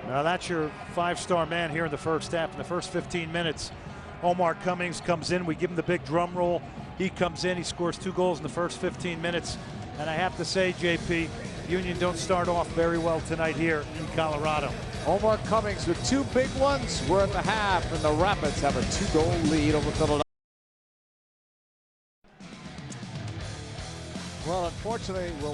Now that's your 5-star man here in the first half. In the first 15 minutes, Omar Cummings comes in. We give him the big drum roll. He comes in. He scores 2 goals in the first 15 minutes. And I have to say, JP, Union don't start off very well tonight here in Colorado. Omar Cummings with 2 big ones. We're at the half, and the Rapids have a 2-goal lead over Philadelphia. Well, unfortunately, we're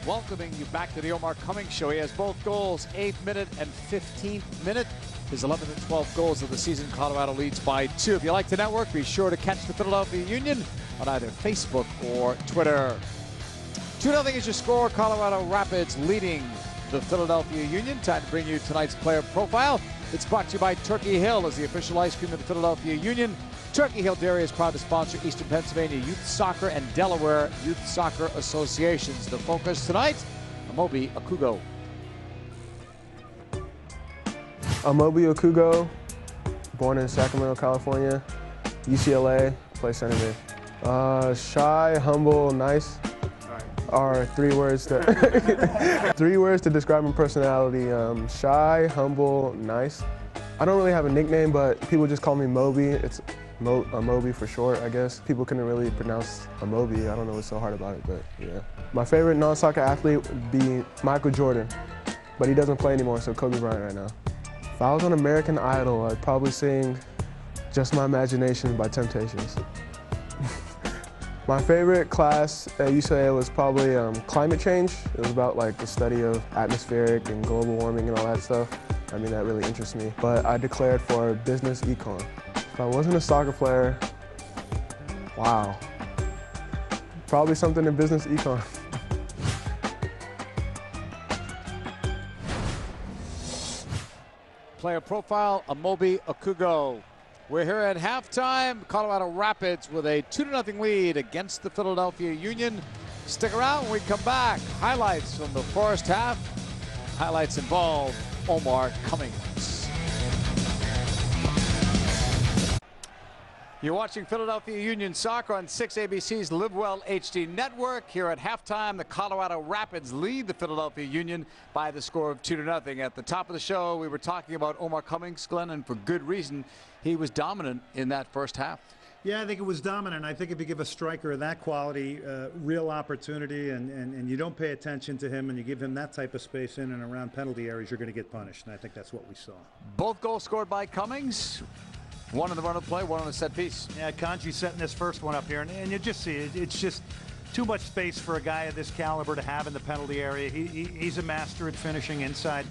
welcoming you back to the Omar Cummings Show. He has both goals, 8th minute and 15th minute. His 11th and 12th goals of the season. Colorado leads by 2. If you like the network, be sure to catch the Philadelphia Union on either Facebook or Twitter. 2-0 is your score. Colorado Rapids leading the Philadelphia Union. Time to bring you tonight's player profile. It's brought to you by Turkey Hill as the official ice cream of the Philadelphia Union. Turkey Hill Dairy is proud to sponsor Eastern Pennsylvania Youth Soccer and Delaware Youth Soccer Associations. The focus tonight, Amobi Okugo. Amobi Okugo, born in Sacramento, California, UCLA, play center mid. Shy, humble, nice are 3 words to 3 words to describe my personality. Shy, humble, nice. I don't really have a nickname, but people just call me Moby. It's Amobi for short, I guess. People couldn't really pronounce Amobi. I don't know what's so hard about it, but yeah. My favorite non-soccer athlete would be Michael Jordan, but he doesn't play anymore, so Kobe Bryant right now. If I was on American Idol, I'd probably sing Just My Imagination by Temptations. My favorite class at UCLA was probably climate change. It was about like the study of atmospheric and global warming and all that stuff. I mean, that really interests me. But I declared for business econ. If I wasn't a soccer player, wow. Probably something in business econ. Player profile, Amobi Okugo. We're here at halftime. Colorado Rapids with a 2-0 lead against the Philadelphia Union. Stick around when we come back. Highlights from the first half. Highlights involve Omar Cummings. You're watching Philadelphia Union Soccer on 6ABC's Live Well HD network. Here at halftime, the Colorado Rapids lead the Philadelphia Union by the score of 2-0. At the top of the show, we were talking about Omar Cummings, Glenn, and for good reason. He was dominant in that first half. Yeah, I think it was dominant. I think if you give a striker of that quality real opportunity and you don't pay attention to him and you give him that type of space in and around penalty areas, you're going to get punished. And I think that's what we saw. Both goals scored by Cummings. One on the run of play, one on the set piece. Yeah, Kanji setting this first one up here, and you just see it. It's just too much space for a guy of this caliber to have in the penalty area. He's a master at finishing inside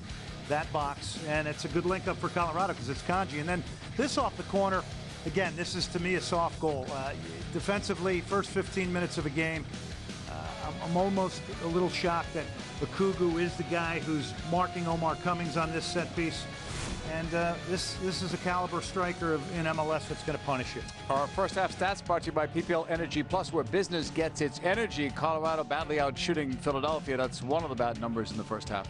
that box, and it's a good link up for Colorado because it's Kanji. And then this off the corner, again, this is to me a soft goal. Defensively, first 15 minutes of a game, I'm almost a little shocked that Okugu is the guy who's marking Omar Cummings on this set piece. And this is a caliber striker in MLS that's going to punish you. Our first half stats brought to you by PPL Energy Plus, where business gets its energy. Colorado badly out shooting Philadelphia. That's one of the bad numbers in the first half.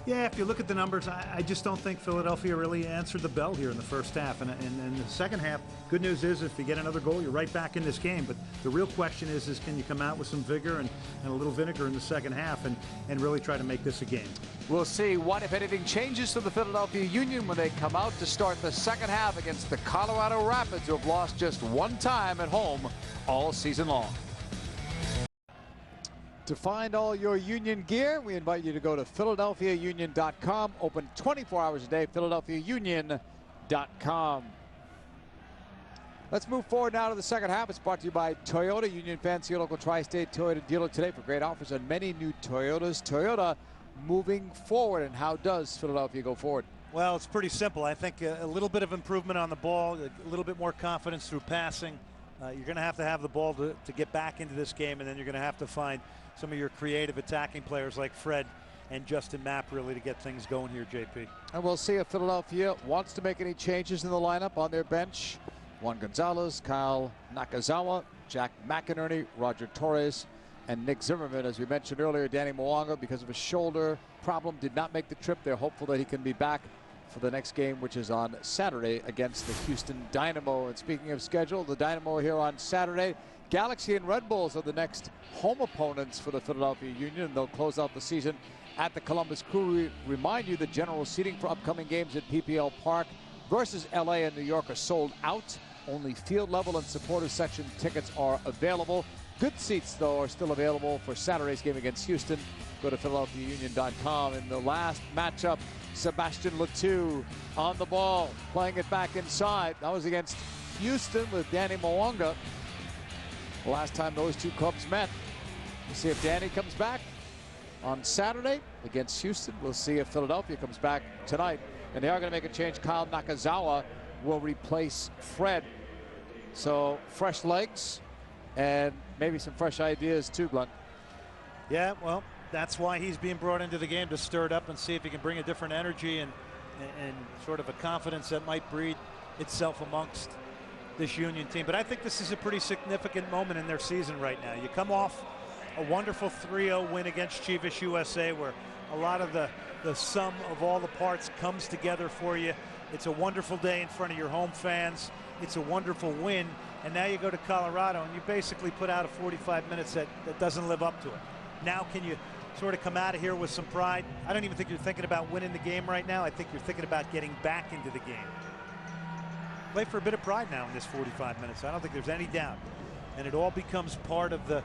Yeah, if you look at the numbers, I just don't think Philadelphia really answered the bell here in the first half. And in the second half, good news is if you get another goal, you're right back in this game. But the real question is can you come out with some vigor and a little vinegar in the second half and really try to make this a game? We'll see what, if anything, changes to the Philadelphia Union when they come out to start the second half against the Colorado Rapids, who have lost just one time at home all season long. To find all your Union gear, we invite you to go to PhiladelphiaUnion.com. Open 24 hours a day, PhiladelphiaUnion.com. Let's move forward now to the second half. It's brought to you by Toyota. Union fans, see your local Tri-State Toyota dealer today for great offers on many new Toyotas. Toyota moving forward, and how does Philadelphia go forward? Well, it's pretty simple. I think a little bit of improvement on the ball, a little bit more confidence through passing. You're going to have the ball to get back into this game, and then you're going to have to find some of your creative attacking players like Fred and Justin Mapp really to get things going here, JP. And we'll see if Philadelphia wants to make any changes in the lineup on their bench. Juan Gonzalez, Kyle Nakazawa, Jack McInerney, Roger Torres, and Nick Zimmerman. As we mentioned earlier, Danny Mwanga, because of a shoulder problem, did not make the trip. They're hopeful that he can be back for the next game, which is on Saturday against the Houston Dynamo. And speaking of schedule, the Dynamo here on Saturday. Galaxy and Red Bulls are the next home opponents for the Philadelphia Union, and they'll close out the season at the Columbus Crew. We remind you the general seating for upcoming games at PPL Park versus LA and New York are sold out. Only field level and supporters section tickets are available. Good seats, though, are still available for Saturday's game against Houston. Go to PhiladelphiaUnion.com. In the last matchup, Sebastian Letou on the ball, playing it back inside. That was against Houston with Danny Mwanga. Last time those two clubs met. We'll see if Danny comes back on Saturday against Houston. We'll see if Philadelphia comes back tonight. And they are going to make a change. Kyle Nakazawa will replace Fred. So fresh legs and maybe some fresh ideas too, Glenn. Yeah, well, that's why he's being brought into the game, to stir it up and see if he can bring a different energy and sort of a confidence that might breed itself amongst this Union team. But I think this is a pretty significant moment in their season right now. You come off a wonderful 3-0 win against Chivas USA, where a lot of the sum of all the parts comes together for you. It's a wonderful day in front of your home fans. It's a wonderful win. And now you go to Colorado and you basically put out a 45 minutes that doesn't live up to it. Now can you sort of come out of here with some pride? I don't even think you're thinking about winning the game right now. I think you're thinking about getting back into the game. Play for a bit of pride now in this 45 minutes. I don't think there's any doubt. And it all becomes part of the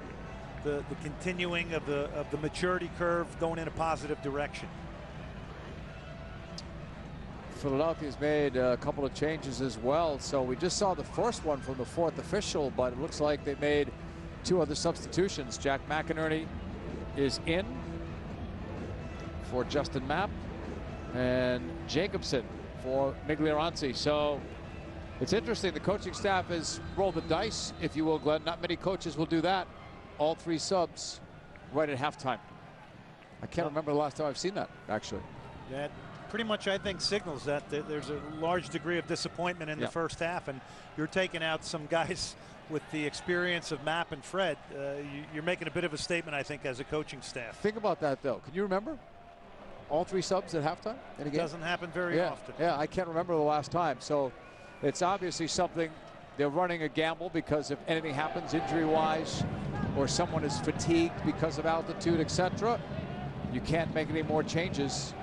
continuing of the maturity curve going in a positive direction. Philadelphia's made a couple of changes as well. So we just saw the first one from the fourth official, but it looks like they made two other substitutions. Jack McInerney is in for Justin Mapp and Jacobson for Miglioranzi. So it's interesting. The coaching staff has rolled the dice, if you will, Glenn. Not many coaches will do that. All three subs right at halftime. I can't remember the last time I've seen that, actually. Yeah, pretty much, I think, signals that there's a large degree of disappointment in the first half, and you're taking out some guys with the experience of Mapp and Fred. You're making a bit of a statement, I think, as a coaching staff. Think about that, though. Can you remember all 3 subs at halftime in a game? Doesn't happen very often. Yeah, I can't remember the last time. So it's obviously something they're running a gamble, because if anything happens injury-wise or someone is fatigued because of altitude, etc., you can't make any more changes.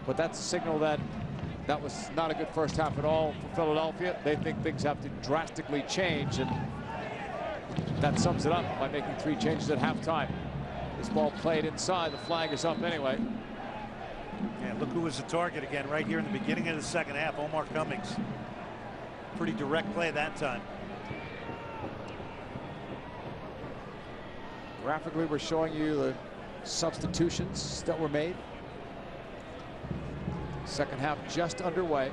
But that's a signal that that was not a good first half at all for Philadelphia. They think things have to drastically change, and that sums it up by making 3 changes at halftime. This ball played inside. The flag is up anyway. Yeah, look who was the target again right here in the beginning of the second half. Omar Cummings. Pretty direct play that time. Graphically, we're showing you the substitutions that were made. Second half just underway.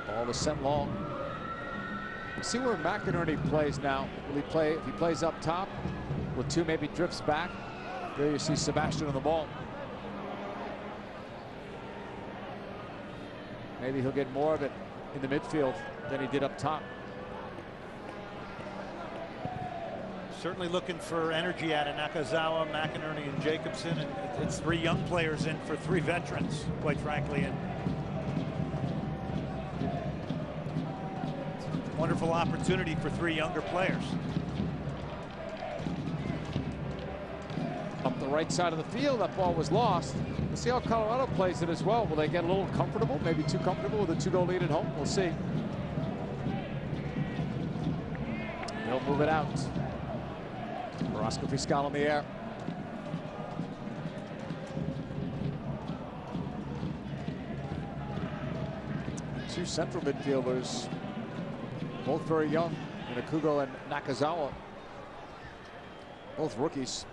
Ball is sent long. We'll see where McInerney plays now. Will he play? If he plays up top, will 2 maybe drifts back? There you see Sebastian on the ball. Maybe he'll get more of it in the midfield than he did up top. Certainly looking for energy out of Nakazawa, McInerney, and Jacobson, and it's 3 young players in for 3 veterans, quite frankly. And wonderful opportunity for 3 younger players. Up the right side of the field, that ball was lost. We'll see how Colorado plays it as well. Will they get a little comfortable, maybe too comfortable with a 2-goal lead at home? We'll see. They'll move it out. Orozco Fiscal in the air. Two central midfielders, both very young, Akugo and Nakazawa, both rookies.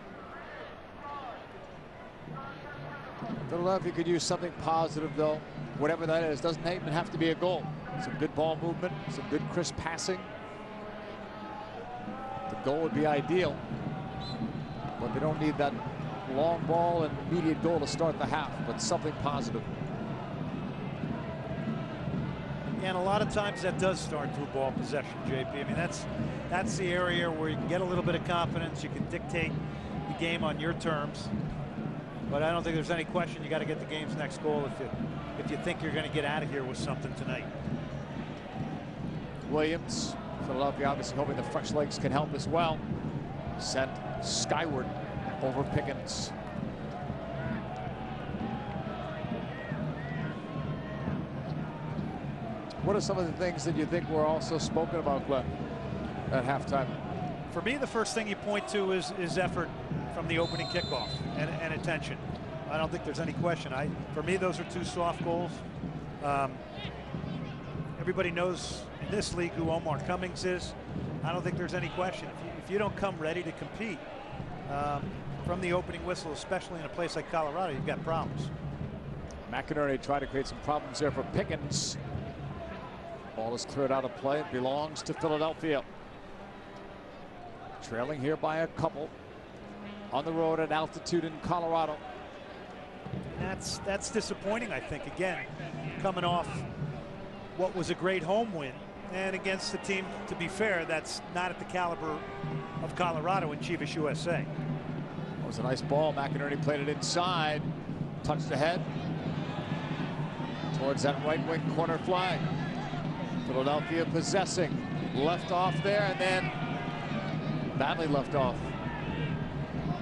Philadelphia could use something positive, though, whatever that is. Doesn't even have to be a goal. Some good ball movement, some good crisp passing. The goal would be ideal, but they don't need that long ball and immediate goal to start the half, but something positive. And a lot of times that does start through ball possession, JP. I mean, that's the area where you can get a little bit of confidence. You can dictate the game on your terms. But I don't think there's any question you got to get the game's next goal if you think you're going to get out of here with something tonight. Williams, Philadelphia obviously hoping the fresh legs can help as well. Sent skyward over Pickens. What are some of the things that you think were also spoken about, Glenn, at halftime? For me, the first thing you point to is effort from the opening kickoff and attention. I don't think there's any question. For me, those are 2 soft goals. Everybody knows in this league who Omar Cummings is. I don't think there's any question. If you don't come ready to compete from the opening whistle, especially in a place like Colorado, you've got problems. McInerney tried to create some problems there for Pickens. Ball is cleared out of play. It belongs to Philadelphia. Trailing here by a couple on the road at altitude in Colorado. That's disappointing, I think, again, coming off what was a great home win and against a team, to be fair, that's not at the caliber of Colorado and Chivas USA. That was a nice ball. McInerney played it inside, touched ahead towards that right wing corner flag. Philadelphia possessing, left off there, and then badly left off.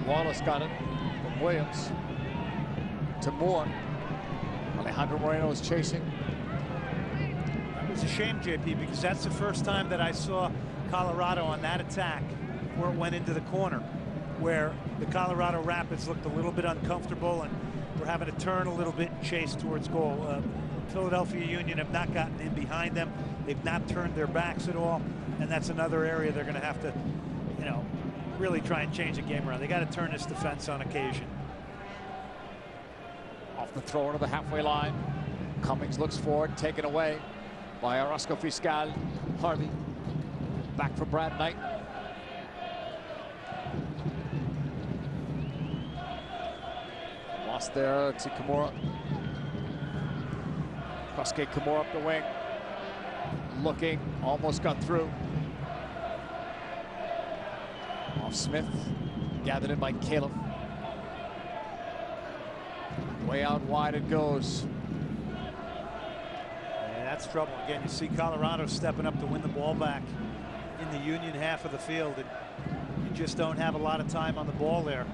Wallace got it from Williams to Moore. Alejandro Moreno is chasing. It was a shame, JP, because that's the first time that I saw Colorado on that attack where it went into the corner, where the Colorado Rapids looked a little bit uncomfortable and were having to turn a little bit and chase towards goal. Philadelphia Union have not gotten in behind them. They've not turned their backs at all, and that's another area they're going to have to, really try and change the game around. They got to turn this defense on occasion. Off the throw into the halfway line. Cummings looks forward, taken away by Orozco Fiscal. Harvey back for Brad Knight. Lost there to Kimura. Kosuke Kimura up the wing. Looking, almost got through. Off Smith, gathered in by Caleb. Way out wide it goes. And that's trouble. Again, you see Colorado stepping up to win the ball back in the Union half of the field, and you just don't have a lot of time on the ball there.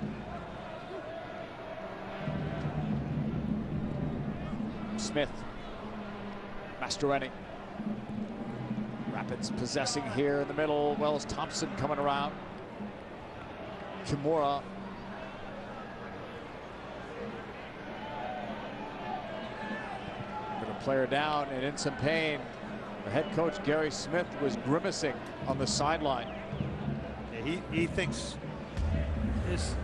Smith, Mastroeni. Rapids possessing here in the middle. Wells Thompson coming around. Kimura. Gonna play her down and in some pain. The head coach Gary Smith was grimacing on the sideline. Yeah, he thinks this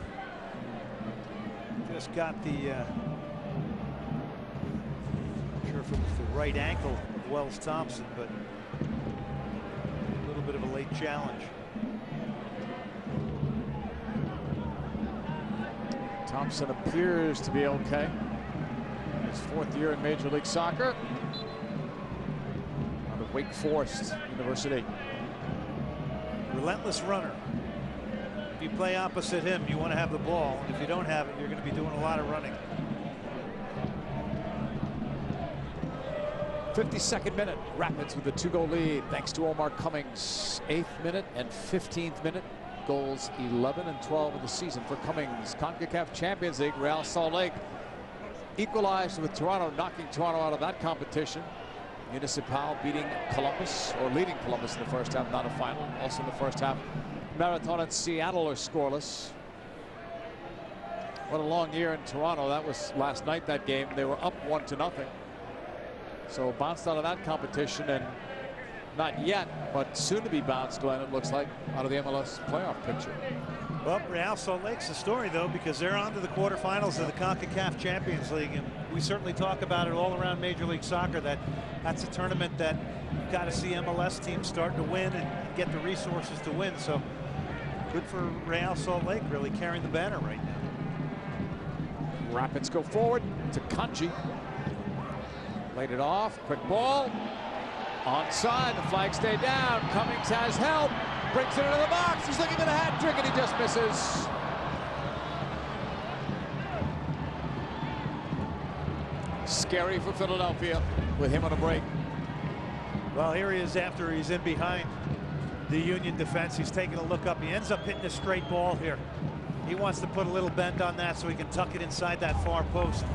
just got the not sure if it was the right ankle of Wells Thompson, but a little bit of a late challenge. Thompson appears to be okay. His 4th year in Major League Soccer. Out of Wake Forest University. Relentless runner. If you play opposite him, you want to have the ball. And if you don't have it, you're going to be doing a lot of running. 52nd minute. Rapids with a 2-goal lead thanks to Omar Cummings. 8th minute and 15th minute. Goals 11 and 12 of the season for Cummings. CONCACAF Champions League, Real Salt Lake equalized with Toronto, knocking Toronto out of that competition. Municipal beating Columbus, or leading Columbus in the first half, not a final. Also in the first half, Marathon and Seattle are scoreless. What a long year in Toronto. That was last night, that game. They were up 1-0. So bounced out of that competition, and not yet, but soon to be bounced, Glenn, it looks like, out of the MLS playoff picture. Well, Real Salt Lake's the story, though, because they're on to the quarterfinals of the CONCACAF Champions League, and we certainly talk about it all around Major League Soccer, that's a tournament that you've got to see MLS teams starting to win and get the resources to win. So good for Real Salt Lake, really carrying the banner right now. Rapids go forward to Kanji. Laid it off, quick ball. Onside, the flag stayed down. Cummings has help, brings it into the box. He's looking at a hat trick and he just misses. Scary for Philadelphia with him on a break. Well, here he is after he's in behind the Union defense. He's taking a look up. He ends up hitting a straight ball here. He wants to put a little bend on that so he can tuck it inside that far post.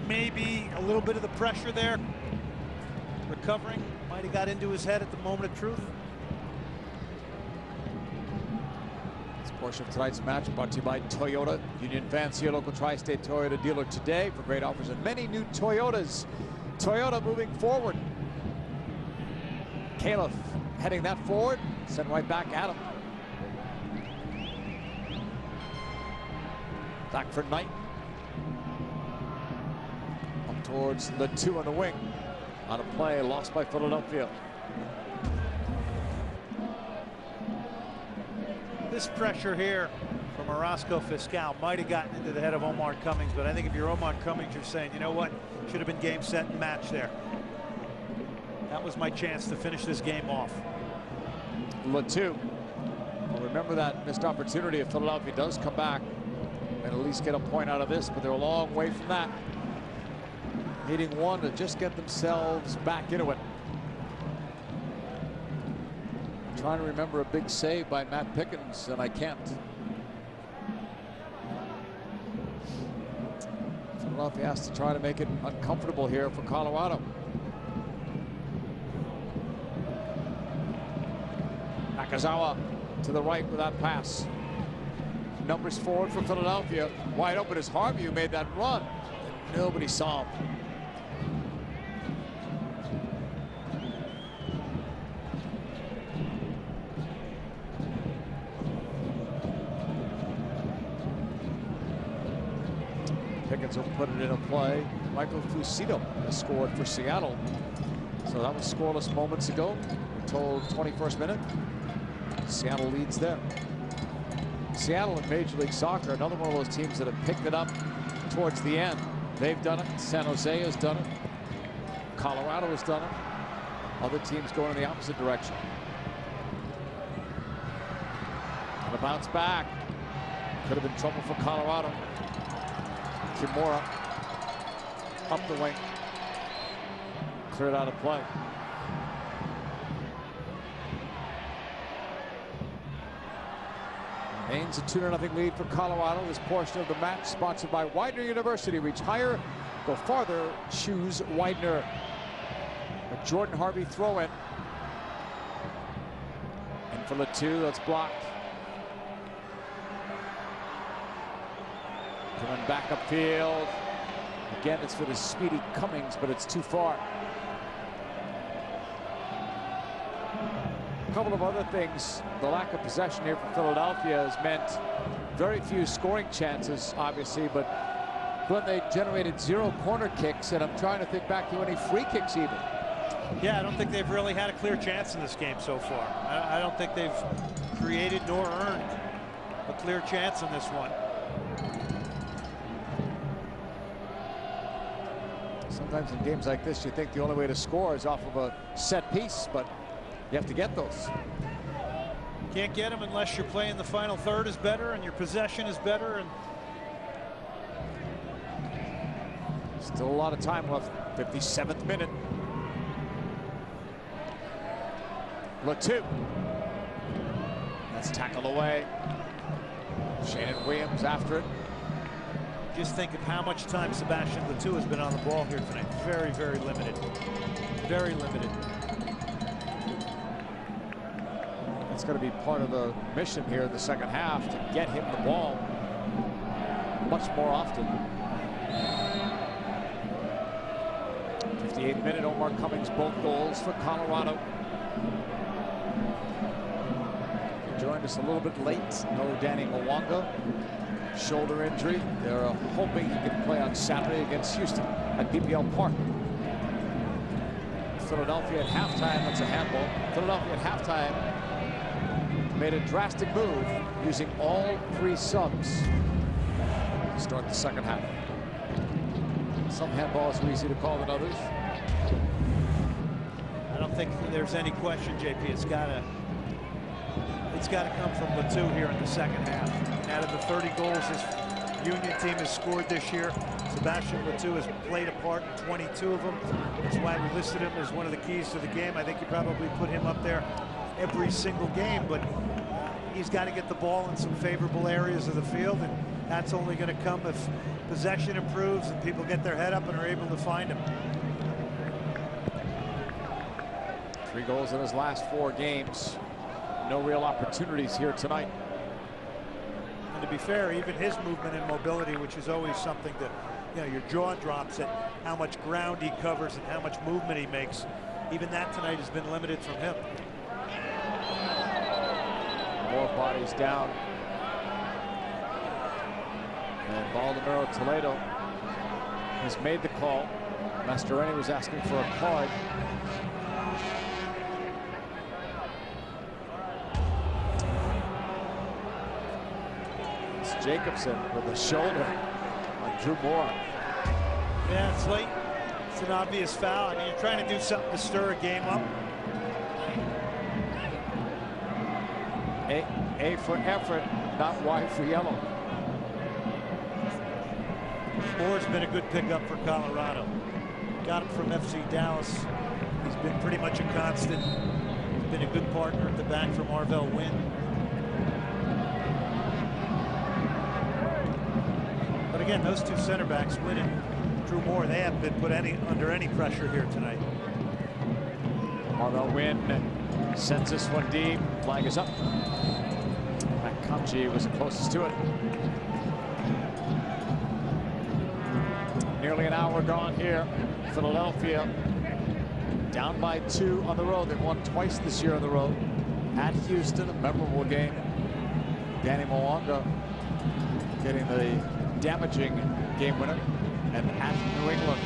Maybe a little bit of the pressure there. Recovering, might have got into his head at the moment of truth. This portion of tonight's match brought to you by Toyota. Union fans, see your local Tri-State Toyota dealer today for great offers and many new Toyotas. Toyota moving forward. Califf heading that forward, sent right back at him. Back for Knight. Up towards the 2 on the wing. On a play lost by Philadelphia. This pressure here from Orozco Fiscal might have gotten into the head of Omar Cummings, but I think if you're Omar Cummings, you're saying, you know what, should have been game, set, and match there. That was my chance to finish this game off. Latu. Well, remember that missed opportunity if Philadelphia does come back and at least get a point out of this, but they're a long way from that. Needing one to just get themselves back into it. I'm trying to remember a big save by Matt Pickens, and I can't. Philadelphia has to try to make it uncomfortable here for Colorado. Nakazawa to the right with that pass. Numbers forward for Philadelphia. Wide open as Harvey, who made that run. And nobody saw him. Pickens will put it into play. Michael Fucito has scored for Seattle. So that was scoreless moments ago. We're told 21st minute. Seattle leads there. Seattle in Major League Soccer, another one of those teams that have picked it up towards the end. They've done it. San Jose has done it. Colorado has done it. Other teams going in the opposite direction. And a bounce back. Could have been trouble for Colorado. Kimura up the wing. Cleared out of play. Remains a 2-0 lead for Colorado. This portion of the match sponsored by Widener University. Reach higher, go farther, choose Widener. A Jordan Harvey throw in. And for Latu, that's blocked. Coming back upfield. Again, it's for the speedy Cummings, but it's too far. A couple of other things. The lack of possession here for Philadelphia has meant very few scoring chances, obviously, but when they generated 0 corner kicks, and I'm trying to think back to any free kicks even. Yeah, I don't think they've really had a clear chance in this game so far. I don't think they've created nor earned a clear chance in this one. Sometimes in games like this, you think the only way to score is off of a set piece, but you have to get those. Can't get them unless you're playing the final third is better and your possession is better. And still a lot of time left. 57th minute. Latu. That's tackled away. Shannon Williams after it. Just think of how much time Sebastian Latu has been on the ball here tonight. Very, very limited. Very limited. It's going to be part of the mission here in the second half to get him the ball much more often. 58th minute, Omar Cummings, both goals for Colorado. He joined us a little bit late. No Danny Mwanga. Shoulder injury. They're hoping he can play on Saturday against Houston at PPL Park. Philadelphia at halftime, that's a handball. Philadelphia at halftime made a drastic move using all 3 subs to start the second half. Some handballs are easy to call than others. I don't think there's any question, JP. It's got to come from Latu here in the second half. Out of the 30 goals this Union team has scored this year, Sebastian Latu has played a part in 22 of them. That's why we listed him as one of the keys to the game. I think you probably put him up there every single game, but he's got to get the ball in some favorable areas of the field, and that's only going to come if possession improves and people get their head up and are able to find him. 3 goals in his last 4 games. No real opportunities here tonight. And to be fair, even his movement and mobility, which is always something that, you know, your jaw drops at how much ground he covers and how much movement he makes. Even that tonight has been limited from him. More bodies down. And Baldomero Toledo has made the call. Mastroeni was asking for a card. It's Jacobson with a shoulder on Drew Moore. Yeah, it's late. It's an obvious foul. I mean, you're trying to do something to stir a game up. A for effort, not Y for yellow. Moore's been a good pickup for Colorado. Got him from FC Dallas. He's been pretty much a constant. He's been a good partner at the back for Marvell Wynn. But again, those 2 center backs, Wynn and Drew Moore, they haven't been put under any pressure here tonight. Marvell Wynn sends this one deep. Flag is up. McConkey was the closest to it. Nearly an hour gone here. Philadelphia down by 2 on the road. They've won twice this year on the road. At Houston, a memorable game. Danny Mwanga getting the damaging game winner. And at New England,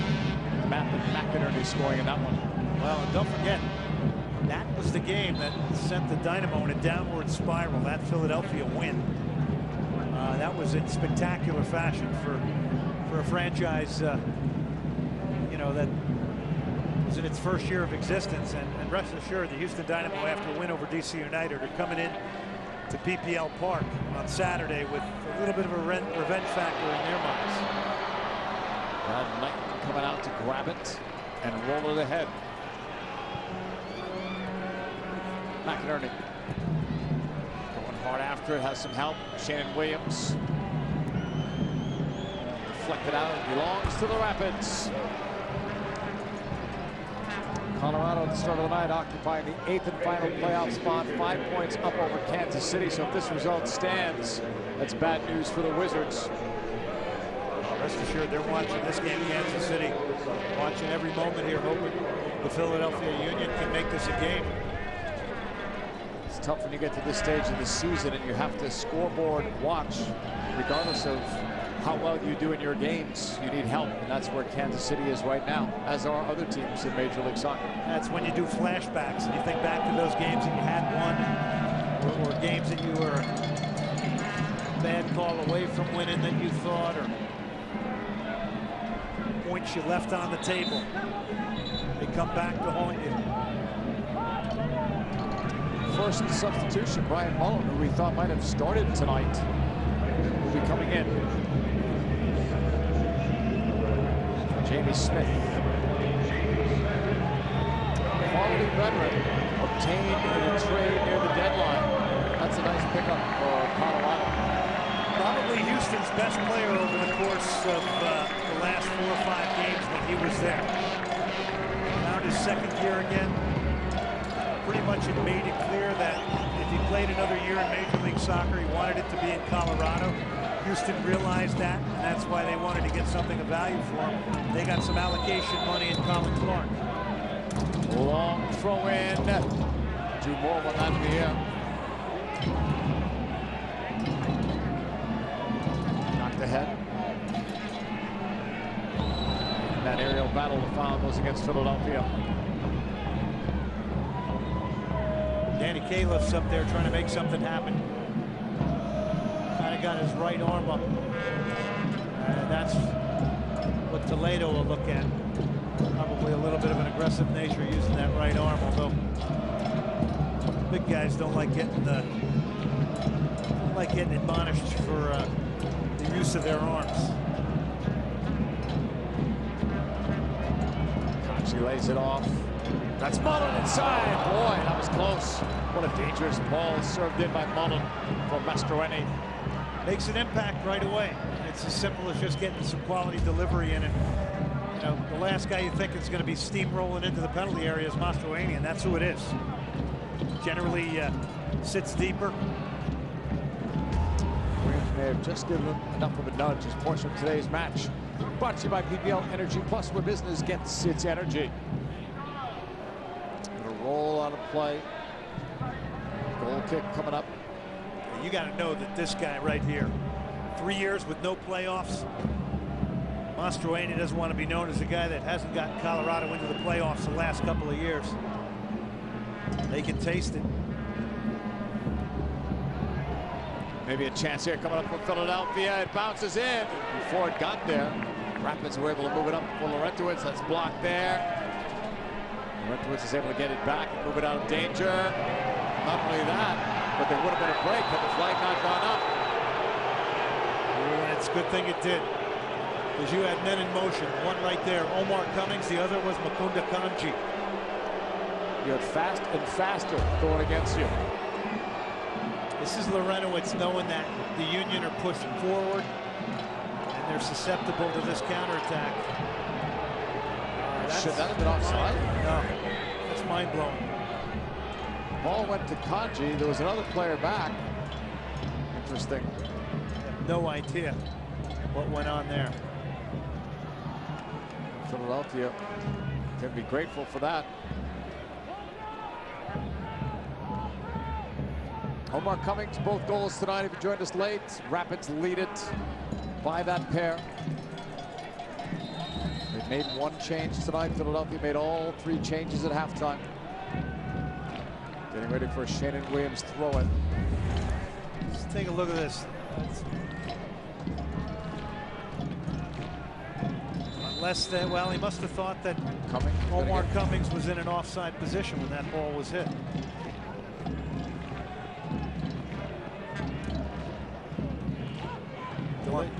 Matt McInerney scoring in that one. Well, and don't forget, that was the game that sent the Dynamo in a downward spiral, that Philadelphia win. That was in spectacular fashion for a franchise, you know, that was in its first year of existence. And rest assured, the Houston Dynamo, after a win over DC United, are coming in to PPL Park on Saturday with a little bit of a revenge factor in their minds. Brad Knighton coming out to grab it and roll it ahead. McInerney going hard after it, has some help. Shannon Williams. Deflected out, belongs to the Rapids. Colorado at the start of the night occupying the 8th and final playoff spot, 5 points up over Kansas City. So if this result stands, that's bad news for the Wizards. Rest assured, they're watching this game, Kansas City, watching every moment here, hoping the Philadelphia Union can make this a game. It's tough when you get to this stage of the season and you have to scoreboard watch, regardless of how well you do in your games. You need help, and that's where Kansas City is right now, as are other teams in Major League Soccer. That's when you do flashbacks and you think back to those games that you had won, or games that you were a bad call away from winning that you thought, or points you left on the table. They come back to haunt you. First substitution, Brian Mullen, who we thought might have started tonight, will be coming in. Jamie Smith. Quality veteran obtained in a trade near the deadline. That's a nice pickup for Colorado. Probably Houston's best player over the course of the last 4 or 5 games when he was there. Now his second year again. Pretty much it made it clear that if he played another year in Major League Soccer, he wanted it to be in Colorado. Houston realized that, and that's why they wanted to get something of value for him. They got some allocation money in Colin Clark. Long throw in. Drew Moore won that in the air. Knocked ahead. And that aerial battle, the foul goes against Philadelphia. Danny Califf's up there trying to make something happen. Kind of got his right arm up. And that's what Toledo will look at. Probably a little bit of an aggressive nature using that right arm, although big guys don't like getting admonished for the use of their arms. Conchi lays it off. That's Mullen inside. Boy, that was close. What a dangerous ball served in by Mullen from Mastroeni. Makes an impact right away. It's as simple as just getting some quality delivery in it. You know, the last guy you think is going to be steamrolling into the penalty area is Mastroeni, and that's who it is. Generally sits deeper. Williams may have just given him enough of a nudge. His portion of today's match. Brought to you by PPL Energy Plus, where business gets its energy. Roll on a play. Goal kick coming up. You got to know that this guy right here, 3 years with no playoffs. Mastroeni doesn't want to be known as a guy that hasn't gotten Colorado into the playoffs the last couple of years. They can taste it. Maybe a chance here coming up for Philadelphia. It bounces in. Before it got there, Rapids were able to move it up for Laurentowicz. That's blocked there. Laurentowicz is able to get it back and move it out of danger. Not only that, but there would have been a break had the flag not gone up. And it's a good thing it did, because you had men in motion. One right there, Omar Cummings. The other was Makunda Kanji. You had fast and faster going against you. This is Laurentowicz knowing that the Union are pushing forward and they're susceptible to this counterattack. Should that have been offside? No, that's mind-blowing. Ball went to Kanji. There was another player back. Interesting. No idea what went on there. Philadelphia can be grateful for that. Omar Cummings, both goals tonight. If you joined us late, Rapids lead it by that pair. They made one change tonight. Philadelphia made all 3 changes at halftime. Getting ready for a Shannon Williams throw-in. Let's take a look at this. Unless that, well, he must have thought that Omar Cummings was in an offside position when that ball was hit.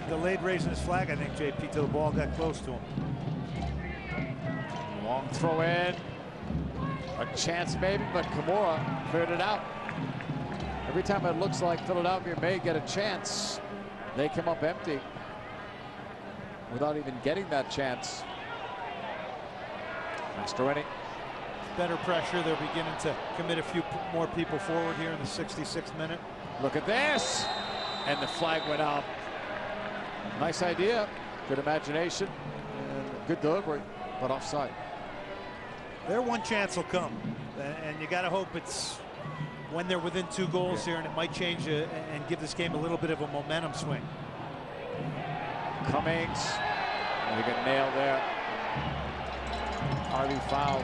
Delayed raising his flag, I think, JP, till the ball got close to him. Long throw in. A chance maybe, but Kimura cleared it out. Every time it looks like Philadelphia may get a chance, they come up empty without even getting that chance. Mastroeni. Better pressure. They're beginning to commit a few more people forward here in the 66th minute. Look at this. And the flag went out. Nice idea. Good imagination. And good delivery, but offside. Their one chance will come. And you got to hope it's when they're within 2 goals here, and it might change and give this game a little bit of a momentum swing. Cummings. And they get nailed there. Harvey foul.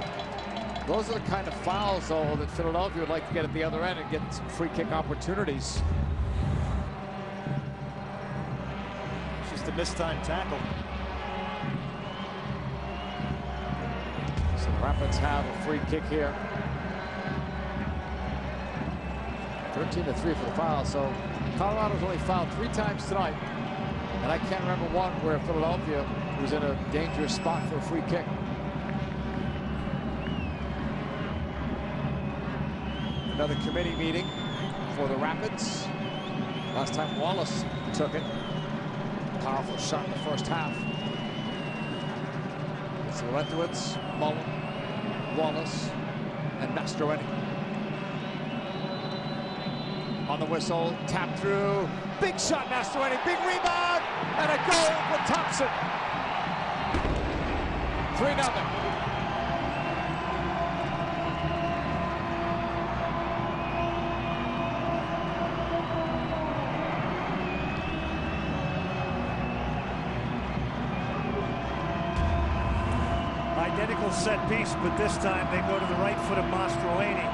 Those are the kind of fouls, though, that Philadelphia would like to get at the other end and get some free kick opportunities. Just a mistimed tackle. So the Rapids have a free kick here. 13-3 for the foul. So Colorado's only fouled 3 times tonight. And I can't remember one where Philadelphia was in a dangerous spot for a free kick. Another committee meeting for the Rapids. Last time Wallace took it. Powerful shot in the first half. It's Lentowitz, Mullen, Wallace, and Mastroeni. On the whistle, tap through. Big shot, Mastroeni, big rebound, and a goal for Thompson. 3-0. Identical set piece, but this time they go to the right foot of Mastroeni.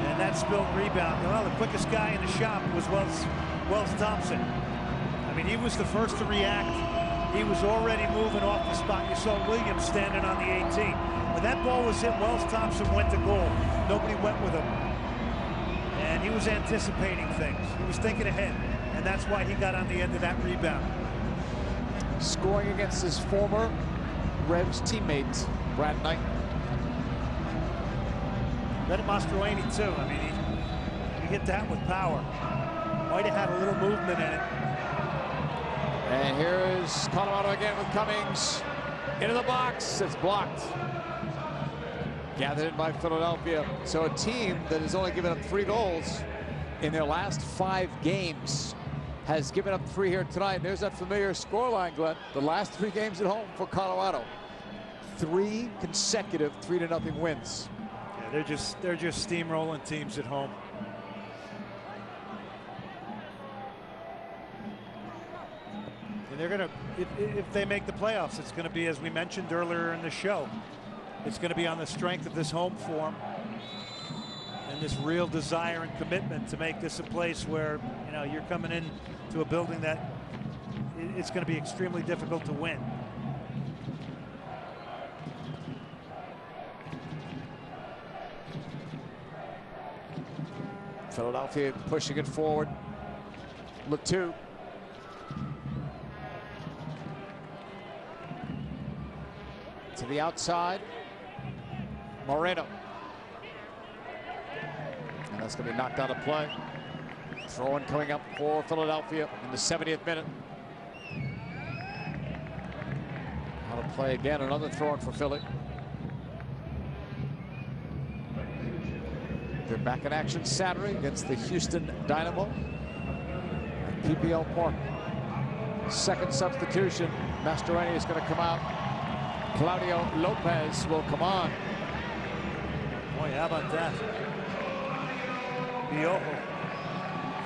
And that spilled rebound. Well, the quickest guy in the shop was Wells Thompson. I mean, he was the first to react. He was already moving off the spot. You saw Williams standing on the 18. When that ball was hit, Wells Thompson went to goal. Nobody went with him. And he was anticipating things. He was thinking ahead. And that's why he got on the end of that rebound. Scoring against his former Revs teammate, Brad Knight. Then Mastroeni too. I mean, he hit that with power. Might have had a little movement in it. And here is Colorado again with Cummings. Into the box. It's blocked. Gathered in by Philadelphia. So a team that has only given up 3 goals in their last 5 games has given up 3 here tonight. There's that familiar scoreline, Glenn. The last 3 games at home for Colorado. 3 consecutive 3-0 wins. Yeah, they're just steamrolling teams at home. And they're gonna, if they make the playoffs, it's gonna be, as we mentioned earlier in the show, it's gonna be on the strength of this home form and this real desire and commitment to make this a place where, you know, you're coming in to a building that it's going to be extremely difficult to win. Philadelphia pushing it forward. Look 2. To the outside. Moreno. And that's going to be knocked out of play. Throw-in coming up for Philadelphia in the 70th minute. Out of play again, another throw-in for Philly. They're back in action Saturday against the Houston Dynamo at PPL Park. Second substitution, Mastroeni is going to come out. Claudio Lopez will come on. Boy, how about that? Piojo,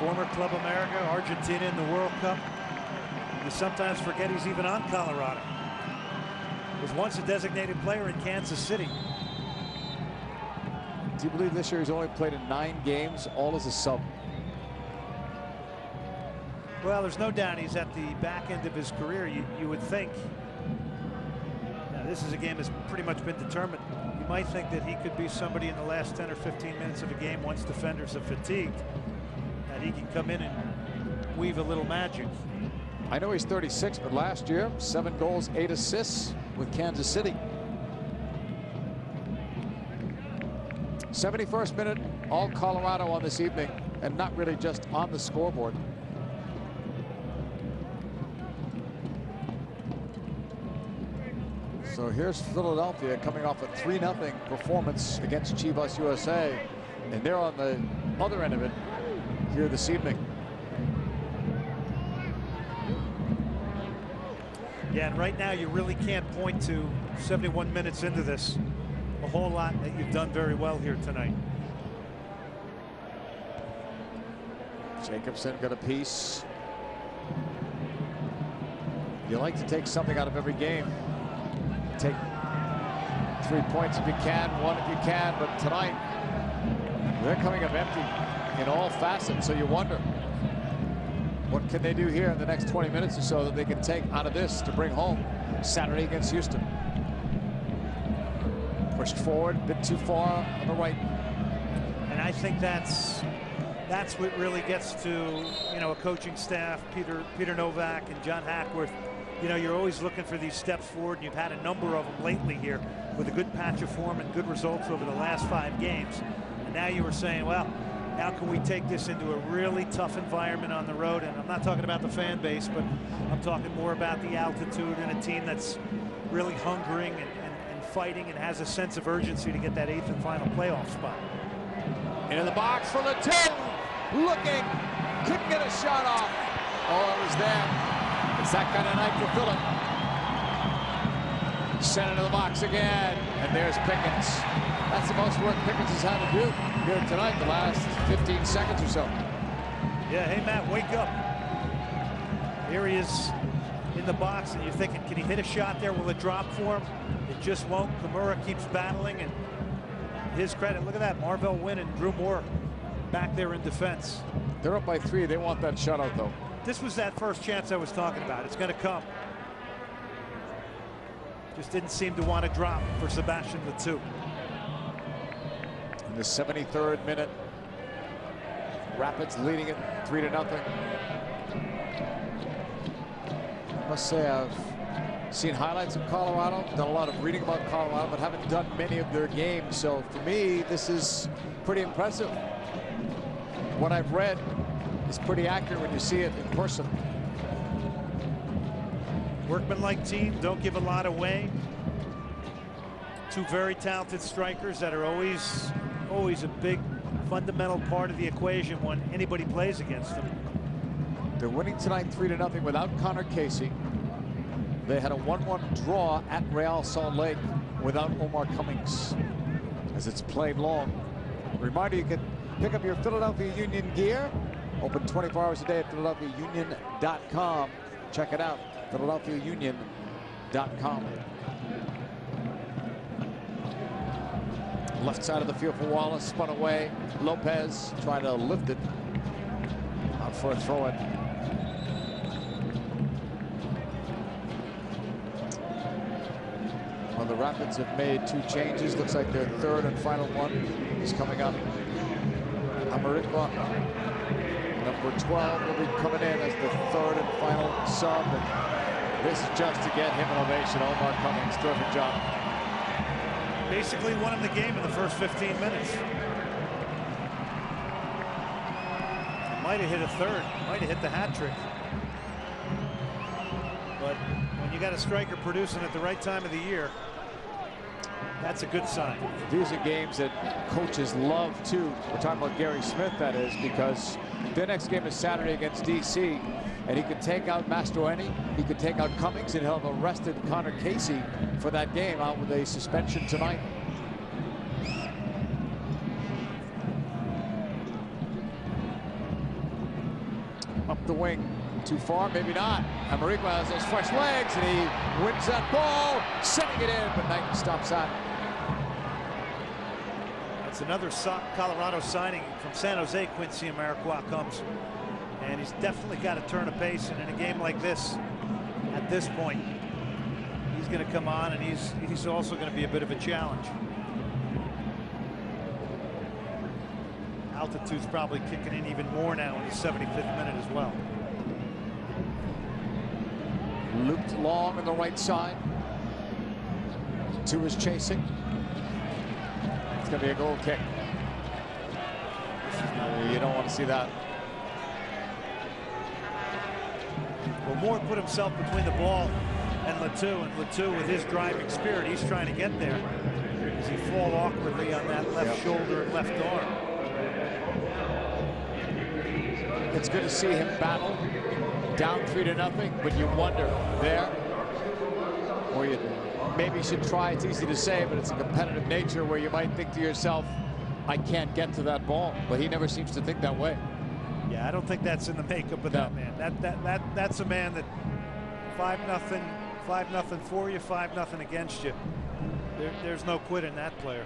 former Club America, Argentina in the World Cup. You sometimes forget he's even on Colorado. Was once a designated player in Kansas City. Do you believe this year he's only played in 9 games, all as a sub? Well, there's no doubt he's at the back end of his career. You would think. Now, this is a game that's pretty much been determined. You might think that he could be somebody in the last 10 or 15 minutes of a game, once defenders are fatigued, that he can come in and weave a little magic. I know he's 36, but last year, 7 goals, 8 assists with Kansas City. 71st minute, all Colorado on this evening, and not really just on the scoreboard. So here's Philadelphia coming off a 3-0 performance against Chivas USA, and they're on the other end of it here this evening. Yeah, and right now you really can't point to 71 minutes into this a whole lot that you've done very well here tonight. Jacobson got a piece. You like to take something out of every game. Take 3 points if you can, 1 if you can, but tonight they're coming up empty in all facets, so you wonder what can they do here in the next 20 minutes or so that they can take out of this to bring home Saturday against Houston. Pushed forward, a bit too far on the right. And I think that's what really gets to, you know, a coaching staff, Peter Novak and John Hackworth. You know, you're always looking for these steps forward, and you've had a number of them lately here with a good patch of form and good results over the last 5 games. And now you were saying, well, how can we take this into a really tough environment on the road? And I'm not talking about the fan base, but I'm talking more about the altitude and a team that's really hungering and fighting and has a sense of urgency to get that 8th and final playoff spot. Into the box for the 2. Looking, couldn't get a shot off. Oh, it was there. It's that kind of night for Philip. Sent into the box again, and there's Pickens. That's the most work Pickens has had to do here tonight, the last 15 seconds or so. Yeah, hey Matt, wake up. Here he is in the box, and you're thinking, can he hit a shot there? Will it drop for him? It just won't. Kimura keeps battling, and his credit, look at that, Marvell Wynn and Drew Moore back there in defense. They're up by 3. They want that shutout, though. This was that first chance I was talking about. It's going to come. Just didn't seem to want to drop for Sebastian Letou. In the 73rd minute, Rapids leading it 3-0. I must say I've seen highlights of Colorado, done a lot of reading about Colorado, but haven't done many of their games. So for me, this is pretty impressive. What I've read is pretty accurate when you see it in person. Workmanlike team, don't give a lot away. 2 very talented strikers that are always a big fundamental part of the equation when anybody plays against them. They're winning tonight 3-0 without Connor Casey. They had a 1-1 draw at Real Salt Lake without Omar Cummings, as it's played long. Reminder, you can pick up your Philadelphia Union gear. Open 24 hours a day at PhiladelphiaUnion.com. Check it out, PhiladelphiaUnion.com. Left side of the field for Wallace, spun away. Lopez trying to lift it. Out for a throw-in. Well, the Rapids have made 2 changes. Looks like their 3rd and final one is coming up. Amarikwa, number 12, will be coming in as the 3rd and final sub. And this is just to get him an ovation. Omar Cummings, terrific job. Basically won him the game in the first 15 minutes. Might have hit a 3rd, might have hit the hat trick. But when you got a striker producing at the right time of the year, that's a good sign. These are games that coaches love too. We're talking about Gary Smith, that is, because their next game is Saturday against DC, and he could take out Mastroeni, he could take out Cummings, and he'll have arrested Connor Casey for that game out with a suspension tonight. Up the wing, too far, maybe not. Amarikwa has those fresh legs, and he wins that ball, setting it in, but Knighton stops that. That's another Colorado signing from San Jose. Quincy Amarikwa comes, and And he's definitely got to turn a pace. And in a game like this, at this point, he's going to come on, and he's also going to be a bit of a challenge. Altitude's probably kicking in even more now in the 75th minute as well. Looped long on the right side. Two is chasing. It's going to be a goal kick. You don't want to see that. Well, Moore put himself between the ball and Latou, and Latou, with his driving spirit, he's trying to get there. As he fall awkwardly on that left shoulder and left arm. It's good to see him battle. Down 3-0, but you wonder there, or you maybe should try. It's easy to say, but it's a competitive nature where you might think to yourself, I can't get to that ball. But he never seems to think that way. Yeah, I don't think that's in the makeup of that man. That's a man that 5-0 for you, 5-0 against you. There's no quit in that player.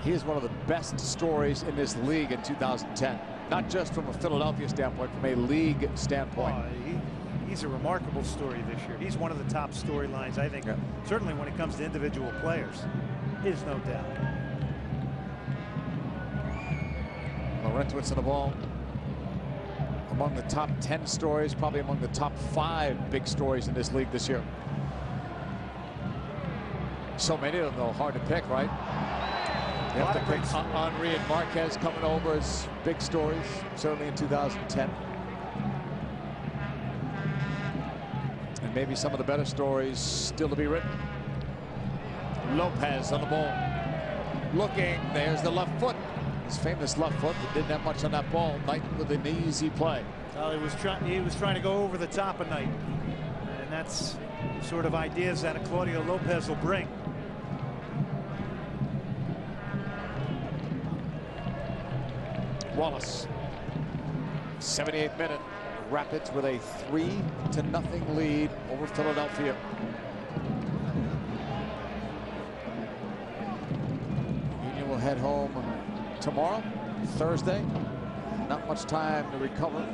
He is one of the best stories in this league in 2010. Not just from a Philadelphia standpoint, from a league standpoint. He's a remarkable story this year. He's one of the top storylines, I think, certainly when it comes to individual players. Is no doubt. Laurentowicz on the ball. Among the top 10 stories, probably among the top 5 big stories in this league this year. So many of them, though, hard to pick, right? You have to pick Henry and Marquez coming over as big stories, certainly in 2010. And maybe some of the better stories still to be written. Lopez on the ball. Looking, there's the left foot. His famous left foot that didn't have much on that ball. Knighton with an easy play. Well, he was trying to go over the top of Knighton. And that's the sort of ideas that a Claudio Lopez will bring. Wallace, 78th minute. Rapids with a 3-0 lead over Philadelphia. Union will head home tomorrow, Thursday. Not much time to recover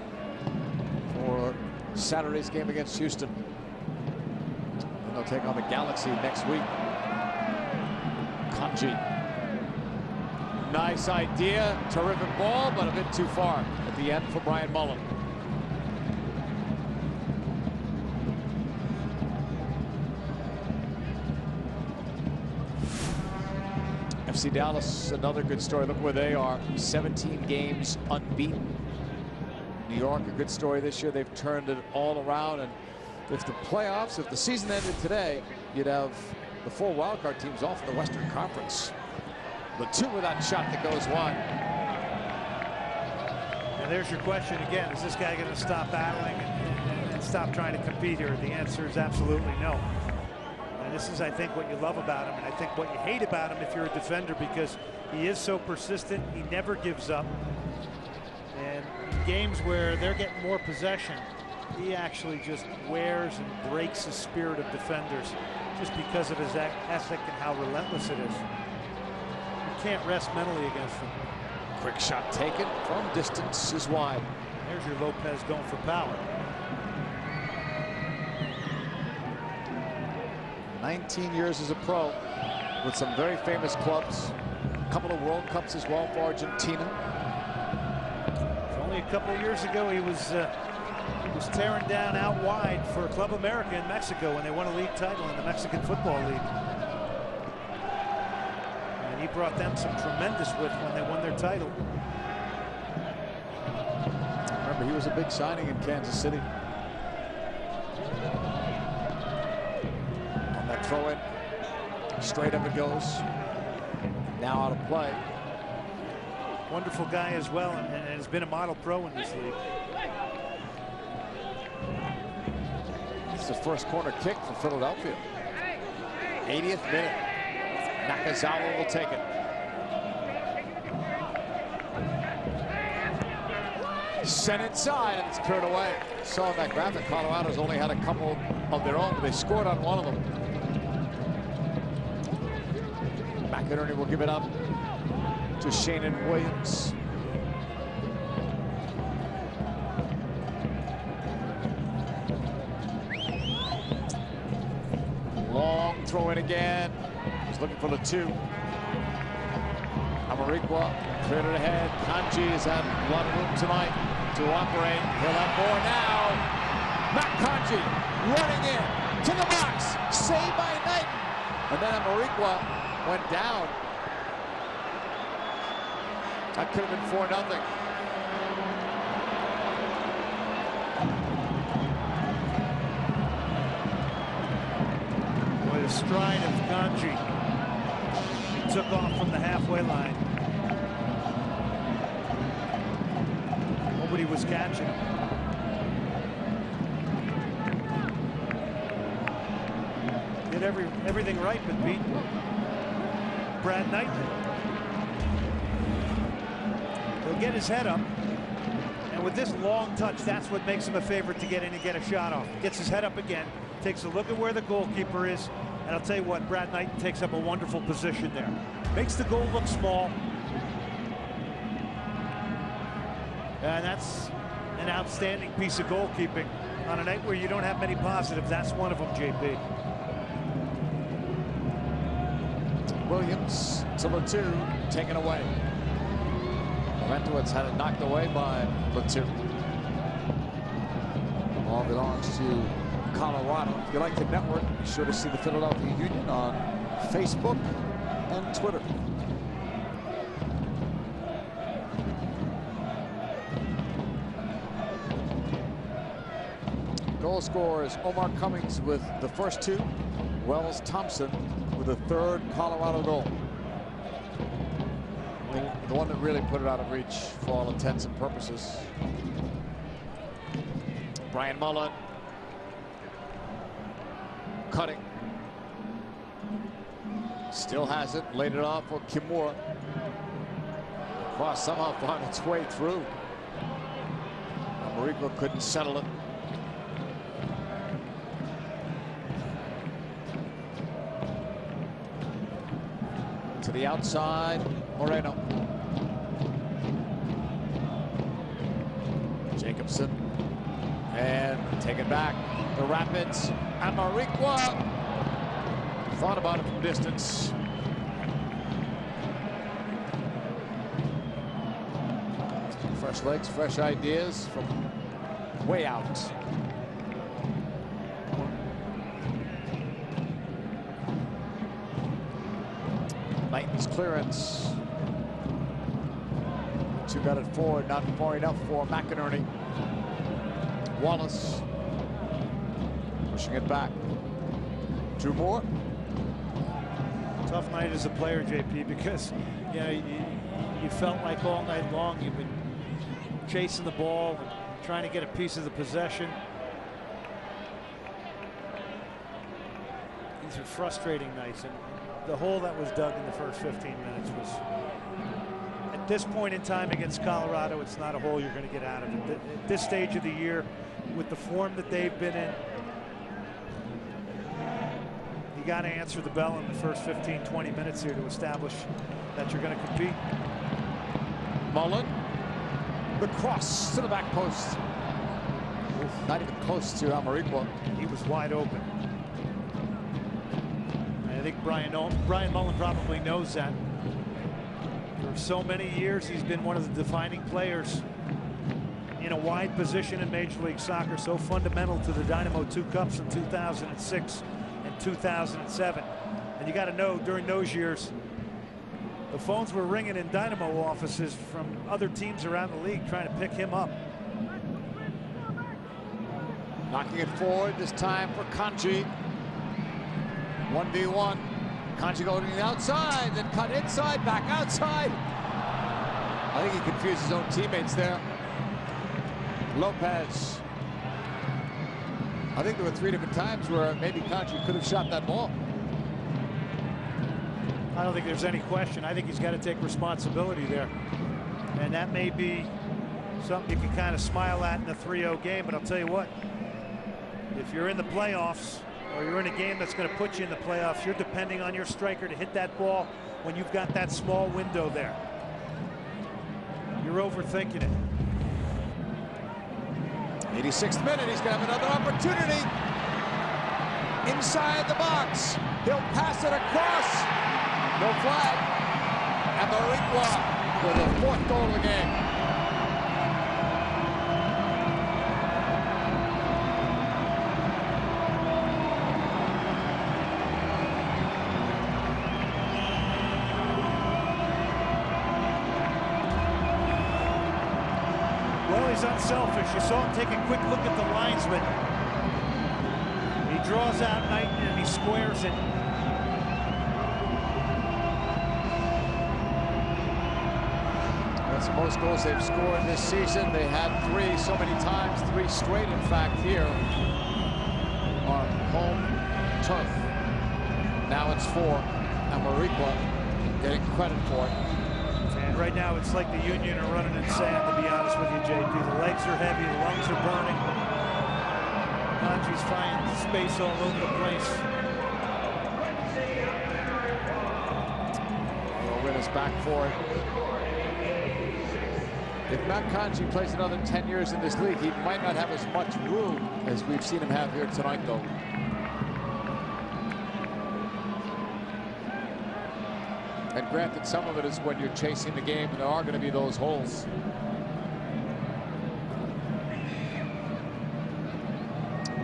for Saturday's game against Houston. And they'll take on the Galaxy next week. Kanji. Nice idea, terrific ball, but a bit too far at the end for Brian Mullen. FC Dallas, another good story. Look where they are, 17 games unbeaten. New York, a good story this year. They've turned it all around, and if the playoffs, if the season ended today, you'd have the 4 wildcard teams off in the Western Conference. Latou with that shot that goes wide. And there's your question again. Is this guy going to stop battling and stop trying to compete here? The answer is absolutely no. And this is, I think, what you love about him, and I think what you hate about him if you're a defender, because he is so persistent. He never gives up. And in games where they're getting more possession, he actually just wears and breaks the spirit of defenders just because of his ethic and how relentless it is. Can't rest mentally against them. Quick shot taken from distance is wide. There's your Lopez going for power. 19 years as a pro with some very famous clubs. A couple of World Cups as well for Argentina. Only a couple of years ago he was tearing down out wide for Club America in Mexico when they won a league title in the Mexican Football League. He brought them some tremendous whiff when they won their title. Remember, he was a big signing in Kansas City. On that throw-in, straight up it goes. Now out of play. Wonderful guy as well, and has been a model pro in this league. It's the first corner kick for Philadelphia. 80th minute. Nakazawa will take it. Sent inside, and it's cleared away. Saw that graphic. Colorado's only had a couple of their own, but they scored on one of them. McInerney will give it up to Shannon Williams. throw in again. He's looking for the 2. Amarikwa cleared it ahead. Kanji has had a lot of room tonight to operate. He'll have more now. Matt Kanji running in to the box. Saved by Knighton. And then Amarikwa went down. That could have been 4-0. Boy, the stride of Kanji. He took off from the halfway line. Nobody was catching him. Did everything right but beat Brad Knighton. He'll get his head up, and with this long touch, that's what makes him a favorite to get in and get a shot off. Gets his head up again, takes a look at where the goalkeeper is, and I'll tell you what, Brad Knighton takes up a wonderful position there. Makes the goal look small, and that's an outstanding piece of goalkeeping on a night where you don't have many positives. That's one of them, JP. Williams to Latu, taken away. Rentowitz had it knocked away by Latu. All belongs to Colorado. If you like the network, be sure to see the Philadelphia Union on Facebook and Twitter. Goal scorers: Omar Cummings with the first 2. Wells Thompson with the 3rd Colorado goal. The one that really put it out of reach for all intents and purposes. Brian Mullen cutting. Still has it. Laid it off for Kimura. Cross somehow found its way through. Amarikwa couldn't settle it. To the outside, Moreno. Jacobson. And take it back. The Rapids. Amarikwa. Thought about it from distance. Fresh legs, fresh ideas from way out. Knighton's clearance. 2 got it forward, not far enough for McInerney. Wallace pushing it back. Drew Moore. Tough night as a player, JP, because you know you felt like all night long you've been chasing the ball and trying to get a piece of the possession. These are frustrating nights, and the hole that was dug in the first 15 minutes was, at this point in time against Colorado, it's not a hole you're going to get out of it. At this stage of the year, with the form that they've been in, you got to answer the bell in the first 15-20 minutes here to establish that you're going to compete. Mullen, the cross to the back post. Not even close to Amarikwa. He was wide open. I think Brian Mullen probably knows that. For so many years, he's been one of the defining players in a wide position in Major League Soccer, so fundamental to the Dynamo 2 Cups in 2006 and 2007. And you got to know, during those years, the phones were ringing in Dynamo offices from other teams around the league trying to pick him up. Knocking it forward, this time for Kanji. 1v1. Kanji going to the outside, then cut inside, back outside. I think he confused his own teammates there. Lopez. I think there were 3 different times where maybe Kanji could have shot that ball. I don't think there's any question. I think he's got to take responsibility there. And that may be something you can kind of smile at in a 3-0 game, but I'll tell you what, if you're in the playoffs, or you're in a game that's going to put you in the playoffs, you're depending on your striker to hit that ball when you've got that small window there. You're overthinking it. 86th minute, he's going to have another opportunity inside the box. He'll pass it across. No flag. And Marikwa with the 4th goal of the game. Well, he's unselfish. You saw him take a quick look at the linesman. He draws out Knighton and he squares it. That's the most goals they've scored this season. They had 3 so many times, 3 straight in fact here on home turf. Now it's 4, and Marikwa getting credit for it. And right now it's like the Union are running in sand, to be honest with you, JP. The legs are heavy, the lungs are burning. Kanji's finding space all over the place. We'll win us back for it. If Matt Kanji plays another 10 years in this league, he might not have as much room as we've seen him have here tonight, though. And granted, some of it is when you're chasing the game, and there are going to be those holes.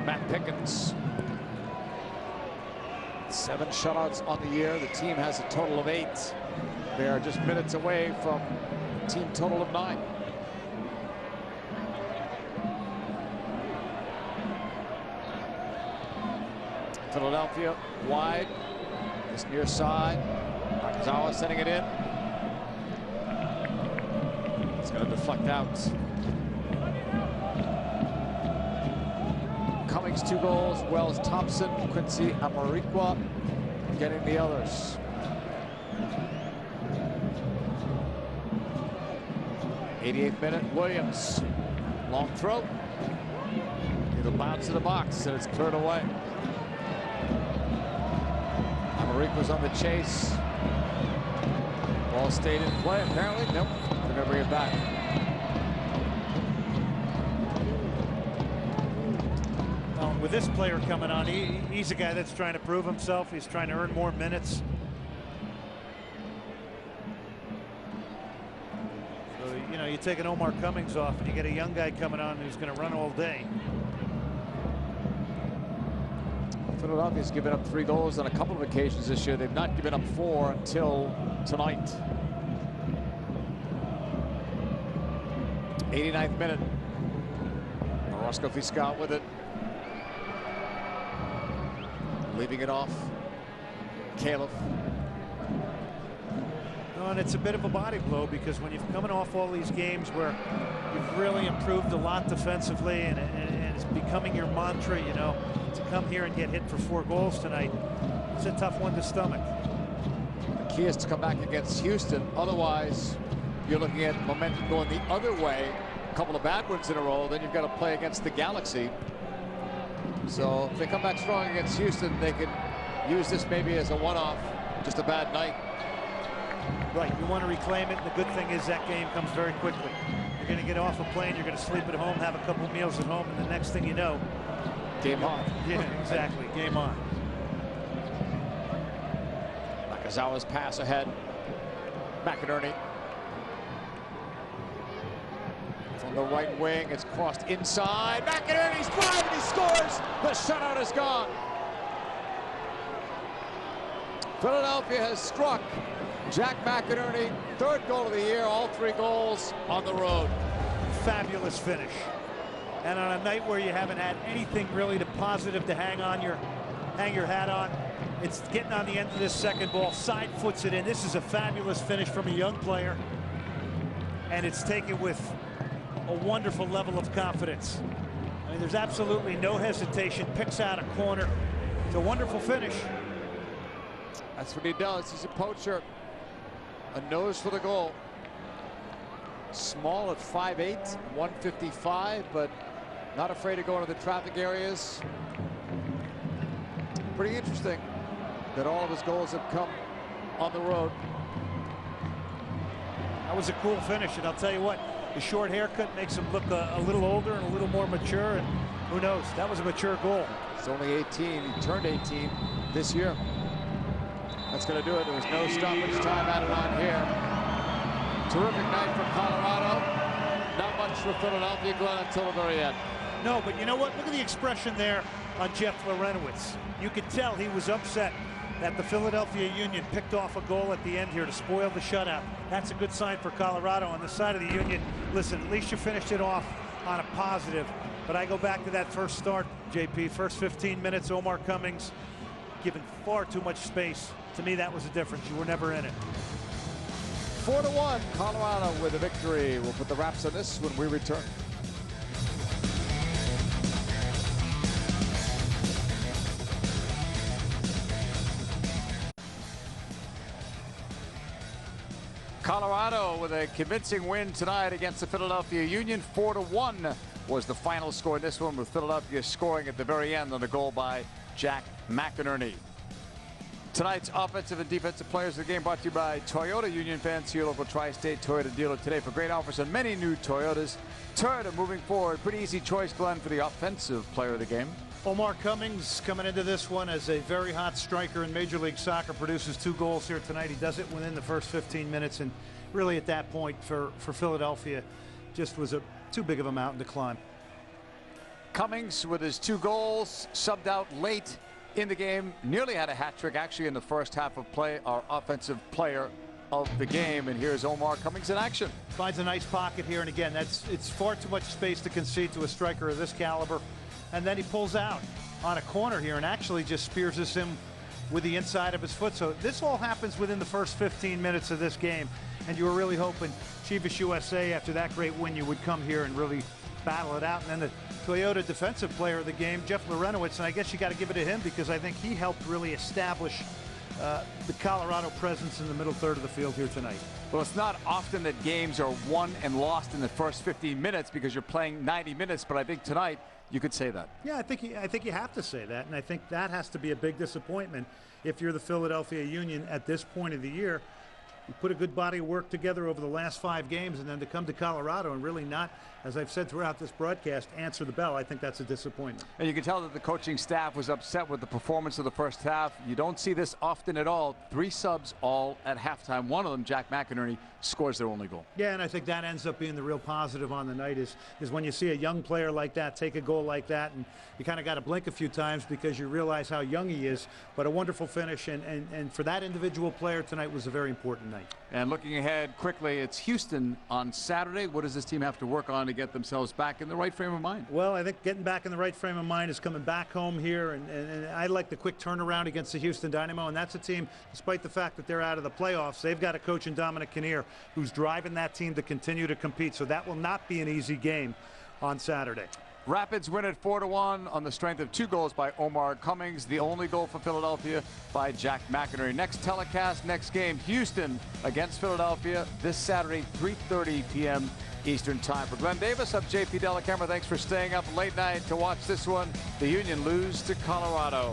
Matt Pickens. 7 shutouts on the year. The team has a total of 8. They are just minutes away from a team total of 9. Philadelphia wide. This near side. Nakazawa sending it in. It's going to deflect out. Cummings 2 goals. Wells Thompson, Quincy Amarikwa getting the others. 88th minute, Williams. Long throw. It'll bounce to the box and it's cleared away. Amarikwa's on the chase. Ball stayed in play, apparently. Nope, they're gonna bring it back. With this player coming on, he's a guy that's trying to prove himself. He's trying to earn more minutes. So, you know, you take an Omar Cummings off and you get a young guy coming on who's going to run all day. Philadelphia's given up 3 goals on a couple of occasions this year. They've not given up 4 until tonight. 89th minute. Orozco Fiscal with it. Leaving it off. Califf. No, and it's a bit of a body blow because when you're coming off all these games where you've really improved a lot defensively and it's becoming your mantra, you know, to come here and get hit for 4 goals tonight, it's a tough one to stomach. The key is to come back against Houston. Otherwise, you're looking at momentum going the other way. A couple of bad ones in a row, then you've got to play against the Galaxy. So if they come back strong against Houston, they could use this maybe as a one-off, just a bad night. Right, you want to reclaim it. The good thing is that game comes very quickly. You're going to get off a plane, you're going to sleep at home, have a couple meals at home, and the next thing you know, game on. Yeah, exactly, game on. Nakazawa's pass ahead. McInerney. From the right wing, it's crossed inside. McInerney's drive and he scores. The shutout is gone. Philadelphia has struck Jack McInerney, 3rd goal of the year, all 3 goals on the road. Fabulous finish. And on a night where you haven't had anything really positive to hang your hat on, it's getting on the end of this second ball, side foots it in. This is a fabulous finish from a young player, and it's taken with a wonderful level of confidence. I mean, there's absolutely no hesitation, picks out a corner. It's a wonderful finish. That's what he does. He's a poacher. A nose for the goal. Small at 5'8", 155, but not afraid to go into the traffic areas. Pretty interesting that all of his goals have come on the road. That was a cool finish, and I'll tell you what, the short haircut makes him look a little older and a little more mature, and who knows, that was a mature goal. He's only 18, he turned 18 this year. That's going to do it. There was no stoppage time added on here. Terrific night for Colorado. Not much for Philadelphia, Glenn, until the very end. No, but you know what? Look at the expression there on Jeff Larentowicz. You could tell he was upset that the Philadelphia Union picked off a goal at the end here to spoil the shutout. That's a good sign for Colorado. On the side of the Union, listen, at least you finished it off on a positive. But I go back to that first start, JP. First 15 minutes, Omar Cummings given far too much space. To me, that was the difference. You were never in it. 4-1, Colorado with a victory. We'll put the wraps on this when we return. Colorado with a convincing win tonight against the Philadelphia Union. 4-1 was the final score in this one, with Philadelphia scoring at the very end on a goal by Jack McInerney. Tonight's offensive and defensive players of the game brought to you by Toyota. Union fans, see your local Tri-State Toyota dealer today for great offers on many new Toyotas. Toyota moving forward. Pretty easy choice, Glenn, for the offensive player of the game. Omar Cummings coming into this one as a very hot striker in Major League Soccer, produces 2 goals here tonight. He does it within the first 15 minutes, and really at that point for Philadelphia just was too big of a mountain to climb. Cummings with his 2 goals, subbed out late in the game, nearly had a hat trick actually in the first half of play, our offensive player of the game. And here's Omar Cummings in action. Finds a nice pocket here, and again, it's far too much space to concede to a striker of this caliber. And then he pulls out on a corner here and actually just spears this in with the inside of his foot. So this all happens within the first 15 minutes of this game. And you were really hoping Chivas USA, after that great win, you would come here and really battle it out. And then the Toyota defensive player of the game, Jeff Larentowicz, and I guess you got to give it to him because I think he helped really establish the Colorado presence in the middle third of the field here tonight. Well, it's not often that games are won and lost in the first 15 minutes because you're playing 90 minutes, but I think tonight you could say that. Yeah, I think you have to say that, and I think that has to be a big disappointment if you're the Philadelphia Union at this point of the year. You put a good body of work together over the last 5 games, and then to come to Colorado and really not, as I've said throughout this broadcast, answer the bell. I think that's a disappointment. And you can tell that the coaching staff was upset with the performance of the first half. You don't see this often at all. 3 subs all at halftime. One of them, Jack McInerney, scores their only goal. Yeah, and I think that ends up being the real positive on the night is when you see a young player like that take a goal like that, and you kind of got to blink a few times because you realize how young he is. But a wonderful finish, and for that individual player tonight was a very important night. And looking ahead quickly, it's Houston on Saturday. What does this team have to work on to get themselves back in the right frame of mind? Well, I think getting back in the right frame of mind is coming back home here, and I like the quick turnaround against the Houston Dynamo, and that's a team, despite the fact that they're out of the playoffs, they've got a coach in Dominic Kinnear who's driving that team to continue to compete, so that will not be an easy game on Saturday. Rapids win at 4-1 on the strength of 2 goals by Omar Cummings. The only goal for Philadelphia by Jack McInerney. Next telecast, next game, Houston against Philadelphia this Saturday, 3:30 p.m. Eastern Time. For Glenn Davis, I'm JP Dellacamera. Thanks for staying up late night to watch this one. The Union lose to Colorado.